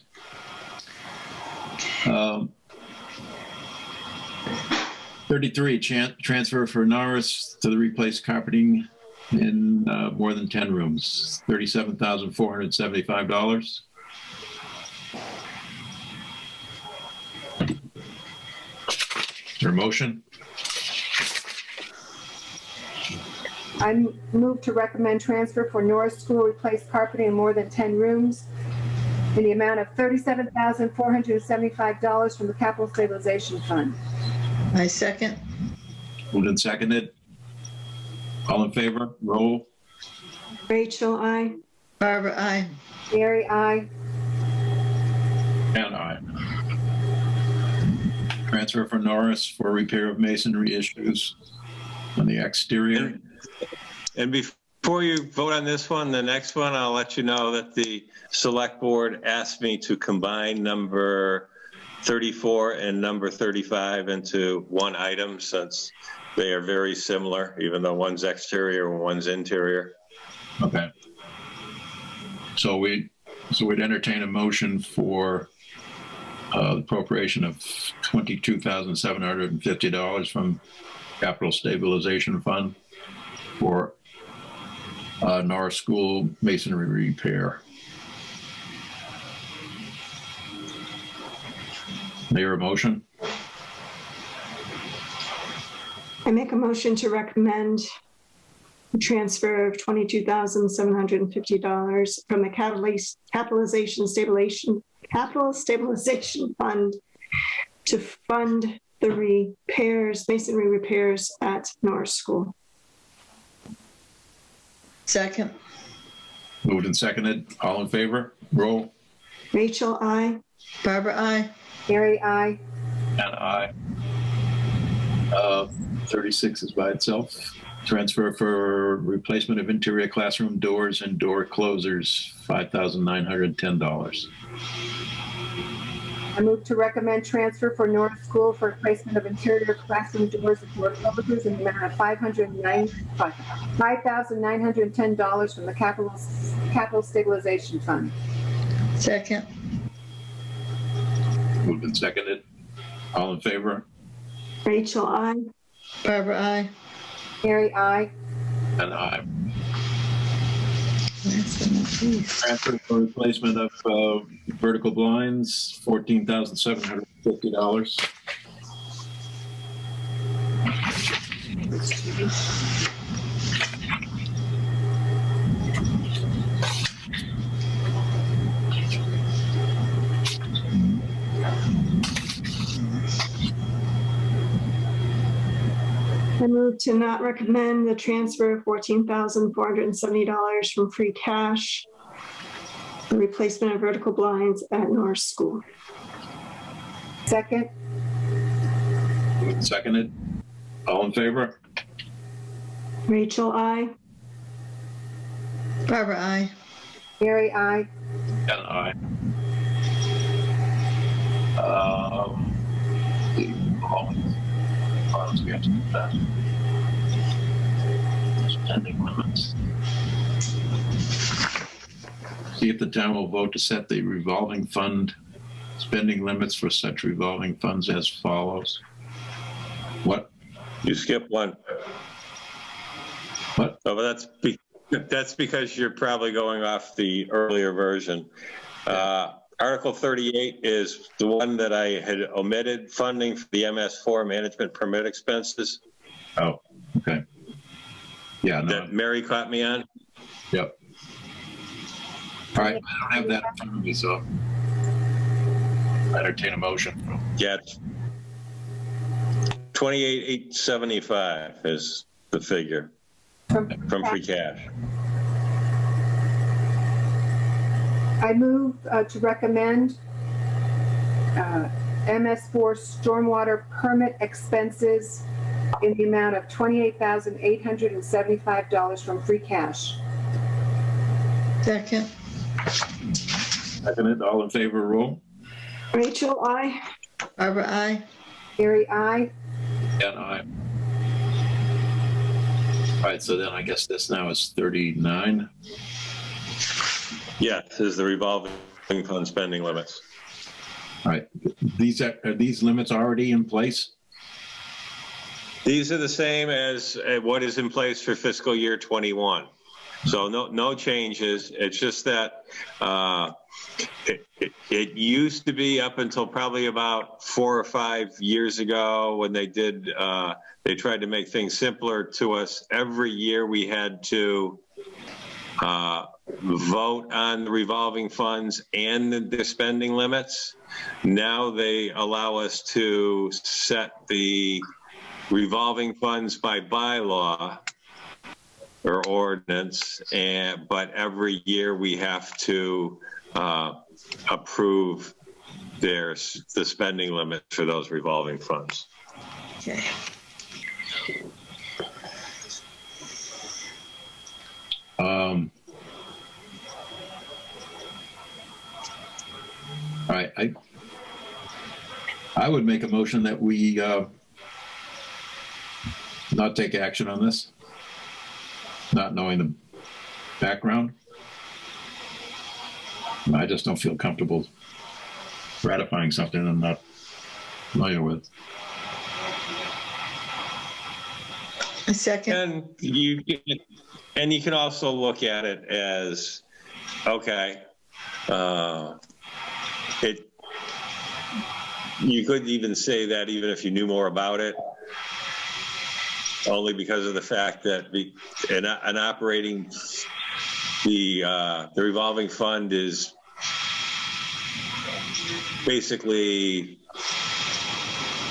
Speaker 2: 33, transfer for Norris to the replace carpeting in more than 10 rooms, $37,475. Is there a motion?
Speaker 5: I move to recommend transfer for Norris School, replace carpeting in more than 10 rooms in the amount of $37,475 from the capital stabilization fund.
Speaker 3: I second.
Speaker 2: Moved and seconded. All in favor? Roll.
Speaker 8: Rachel, I.
Speaker 3: Barbara, aye.
Speaker 5: Mary, aye.
Speaker 2: And aye. Transfer for Norris for repair of masonry issues on the exterior.
Speaker 1: And before you vote on this one, the next one, I'll let you know that the select board asked me to combine number 34 and number 35 into one item since they are very similar, even though one's exterior and one's interior.
Speaker 2: Okay. So we'd entertain a motion for the appropriation of $22,750 from Capital Stabilization Fund for Norris School masonry repair. Mayor, a motion?
Speaker 8: I make a motion to recommend the transfer of $22,750 from the capital stabilization fund to fund the repairs, masonry repairs at Norris School.
Speaker 3: Second.
Speaker 2: Moved and seconded. All in favor? Roll.
Speaker 8: Rachel, I.
Speaker 3: Barbara, I.
Speaker 5: Mary, I.
Speaker 2: And I. 36 is by itself. Transfer for replacement of interior classroom doors and door closers, $5,910.
Speaker 5: I move to recommend transfer for Norris School for replacement of interior classroom doors and door closers in the amount of $5,910 from the capital stabilization fund.
Speaker 3: Second.
Speaker 2: Moved and seconded. All in favor?
Speaker 8: Rachel, I.
Speaker 3: Barbara, I.
Speaker 5: Mary, I.
Speaker 2: And I.
Speaker 3: Please.
Speaker 2: Transfer for replacement of vertical blinds, $14,750.
Speaker 8: I move to not recommend the transfer of $14,470 from free cash for replacement of vertical blinds at Norris School.
Speaker 5: Second.
Speaker 2: Moved and seconded. All in favor?
Speaker 8: Rachel, I.
Speaker 3: Barbara, I.
Speaker 5: Mary, I.
Speaker 2: And I. We have to do that. Spending limits. See if the town will vote to set the revolving fund spending limits for such revolving funds as follows. What?
Speaker 1: You skip one.
Speaker 2: What?
Speaker 1: Oh, but that's because you're probably going off the earlier version. Article 38 is the one that I had omitted, funding for the MS4 management permit expenses.
Speaker 2: Oh, okay. Yeah, no.
Speaker 1: That Mary caught me on.
Speaker 2: Yep. All right, I don't have that in front of me, so I entertain a motion.
Speaker 1: Yeah. 28,875 is the figure from free cash.
Speaker 5: I move to recommend MS4 stormwater permit expenses in the amount of $28,875 from free cash.
Speaker 3: Second.
Speaker 2: Seconded. All in favor, roll.
Speaker 8: Rachel, I.
Speaker 3: Barbara, I.
Speaker 5: Mary, I.
Speaker 2: And I. All right, so then I guess this now is 39.
Speaker 1: Yeah, this is the revolving fund spending limits.
Speaker 2: All right, are these limits already in place?
Speaker 1: These are the same as what is in place for fiscal year 21. So no changes. It's just that it used to be up until probably about 4 or 5 years ago when they tried to make things simpler to us. Every year we had to vote on the revolving funds and the spending limits. Now they allow us to set the revolving funds by bylaw or ordinance, but every year we have to approve the spending limit for those revolving funds.
Speaker 3: Okay.
Speaker 2: All right, I would make a motion that we not take action on this, not knowing the background. I just don't feel comfortable ratifying something I'm not familiar with.
Speaker 3: A second.
Speaker 1: And you can also look at it as, okay, you could even say that even if you knew more about it, only because of the fact that an operating, the revolving fund is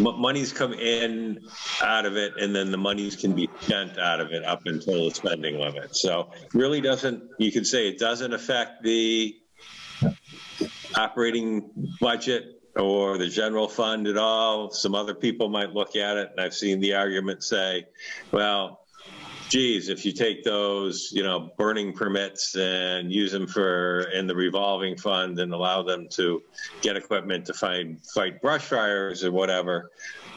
Speaker 1: monies come in out of it, and then the monies can be spent out of it up until the spending limit. So really doesn't, you could say it doesn't affect the operating budget or the general fund at all. Some other people might look at it, and I've seen the argument say, well, geez, if you take those, burning permits and use them in the revolving fund and allow them to get equipment to fight brush fires or whatever,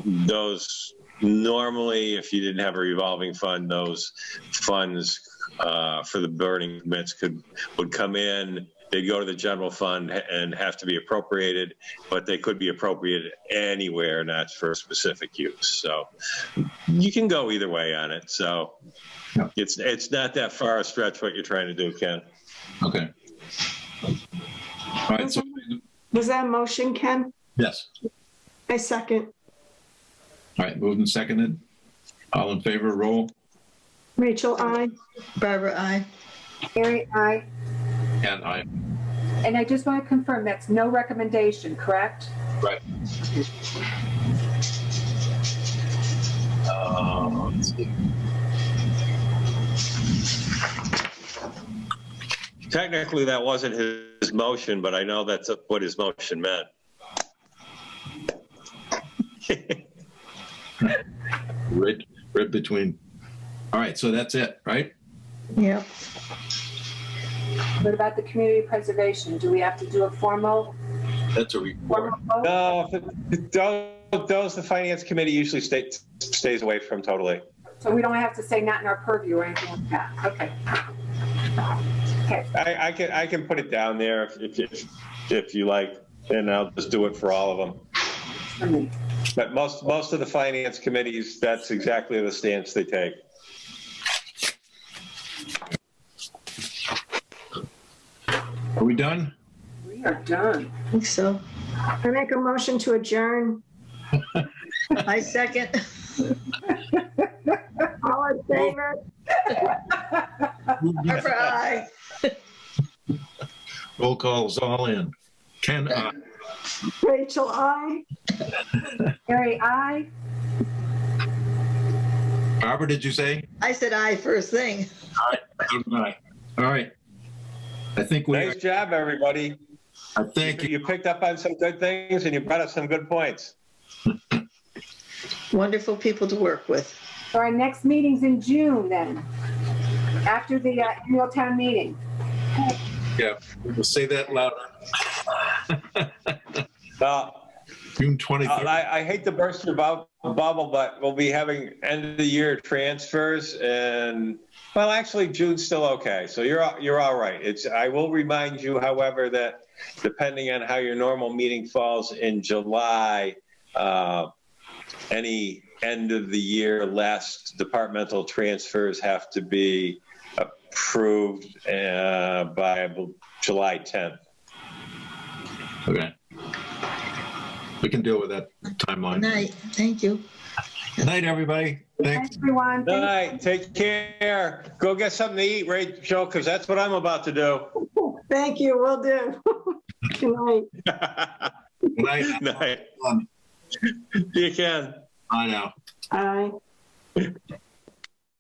Speaker 1: those normally, if you didn't have a revolving fund, those funds for the burning permits would come in. They'd go to the general fund and have to be appropriated, but they could be appropriated anywhere, not for a specific use. So you can go either way on it. So it's not that far a stretch what you're trying to do, Ken.
Speaker 2: Okay. All right. So
Speaker 8: Was that a motion, Ken?
Speaker 2: yes.
Speaker 8: I second.
Speaker 2: All right. Moved and seconded. All in favor, roll.
Speaker 8: Rachel, I.
Speaker 3: Barbara, aye.
Speaker 5: Mary, aye.
Speaker 2: And I.
Speaker 5: And I just want to confirm that's no recommendation, correct?
Speaker 2: Right. Let's see.
Speaker 1: Technically, that wasn't his motion, but I know that's what his motion meant.
Speaker 2: Read between. All right. So that's it, right?
Speaker 3: Yep.
Speaker 5: What about the community preservation? Do we have to do a formal?
Speaker 2: That's a report.
Speaker 1: No, those the finance committee usually stays away from totally.
Speaker 5: So we don't have to say not in our purview or anything like that. Okay. Okay.
Speaker 1: I can put it down there if you like, and I'll just do it for all of them. But most of the finance committees, that's exactly the stance they take.
Speaker 2: Are we done?
Speaker 5: We are done.
Speaker 3: I think so.
Speaker 8: I make a motion to adjourn.
Speaker 3: I second.
Speaker 8: All in favor?
Speaker 3: Barbara, aye.
Speaker 2: Roll calls all in. Ken, aye.
Speaker 8: Rachel, I.
Speaker 5: Mary, aye.
Speaker 2: Barbara, did you say?
Speaker 3: I said aye first thing.
Speaker 2: Aye. All right. I think we.
Speaker 1: Nice job, everybody.
Speaker 2: I think
Speaker 1: you picked up on some good things and you brought up some good points.
Speaker 3: Wonderful people to work with.
Speaker 5: So our next meeting's in June then, after the annual town meeting.
Speaker 2: Yeah, we'll say that louder. June 23rd.
Speaker 1: I hate to burst your bubble, but we'll be having end of the year transfers, and well, actually, June's still okay. So you're all right. I will remind you, however, that depending on how your normal meeting falls in July, any end of the year last departmental transfers have to be approved by July 10th.
Speaker 2: Okay. We can deal with that timeline.
Speaker 3: Good night. Thank you.
Speaker 2: Good night, everybody. Thanks.
Speaker 5: Everyone.
Speaker 1: Good night. Take care. Go get something to eat, Rachel, because that's what I'm about to do.
Speaker 8: Thank you. Will do. Good night.
Speaker 2: Good night.
Speaker 1: Night. You can.
Speaker 2: I know.
Speaker 8: Aye.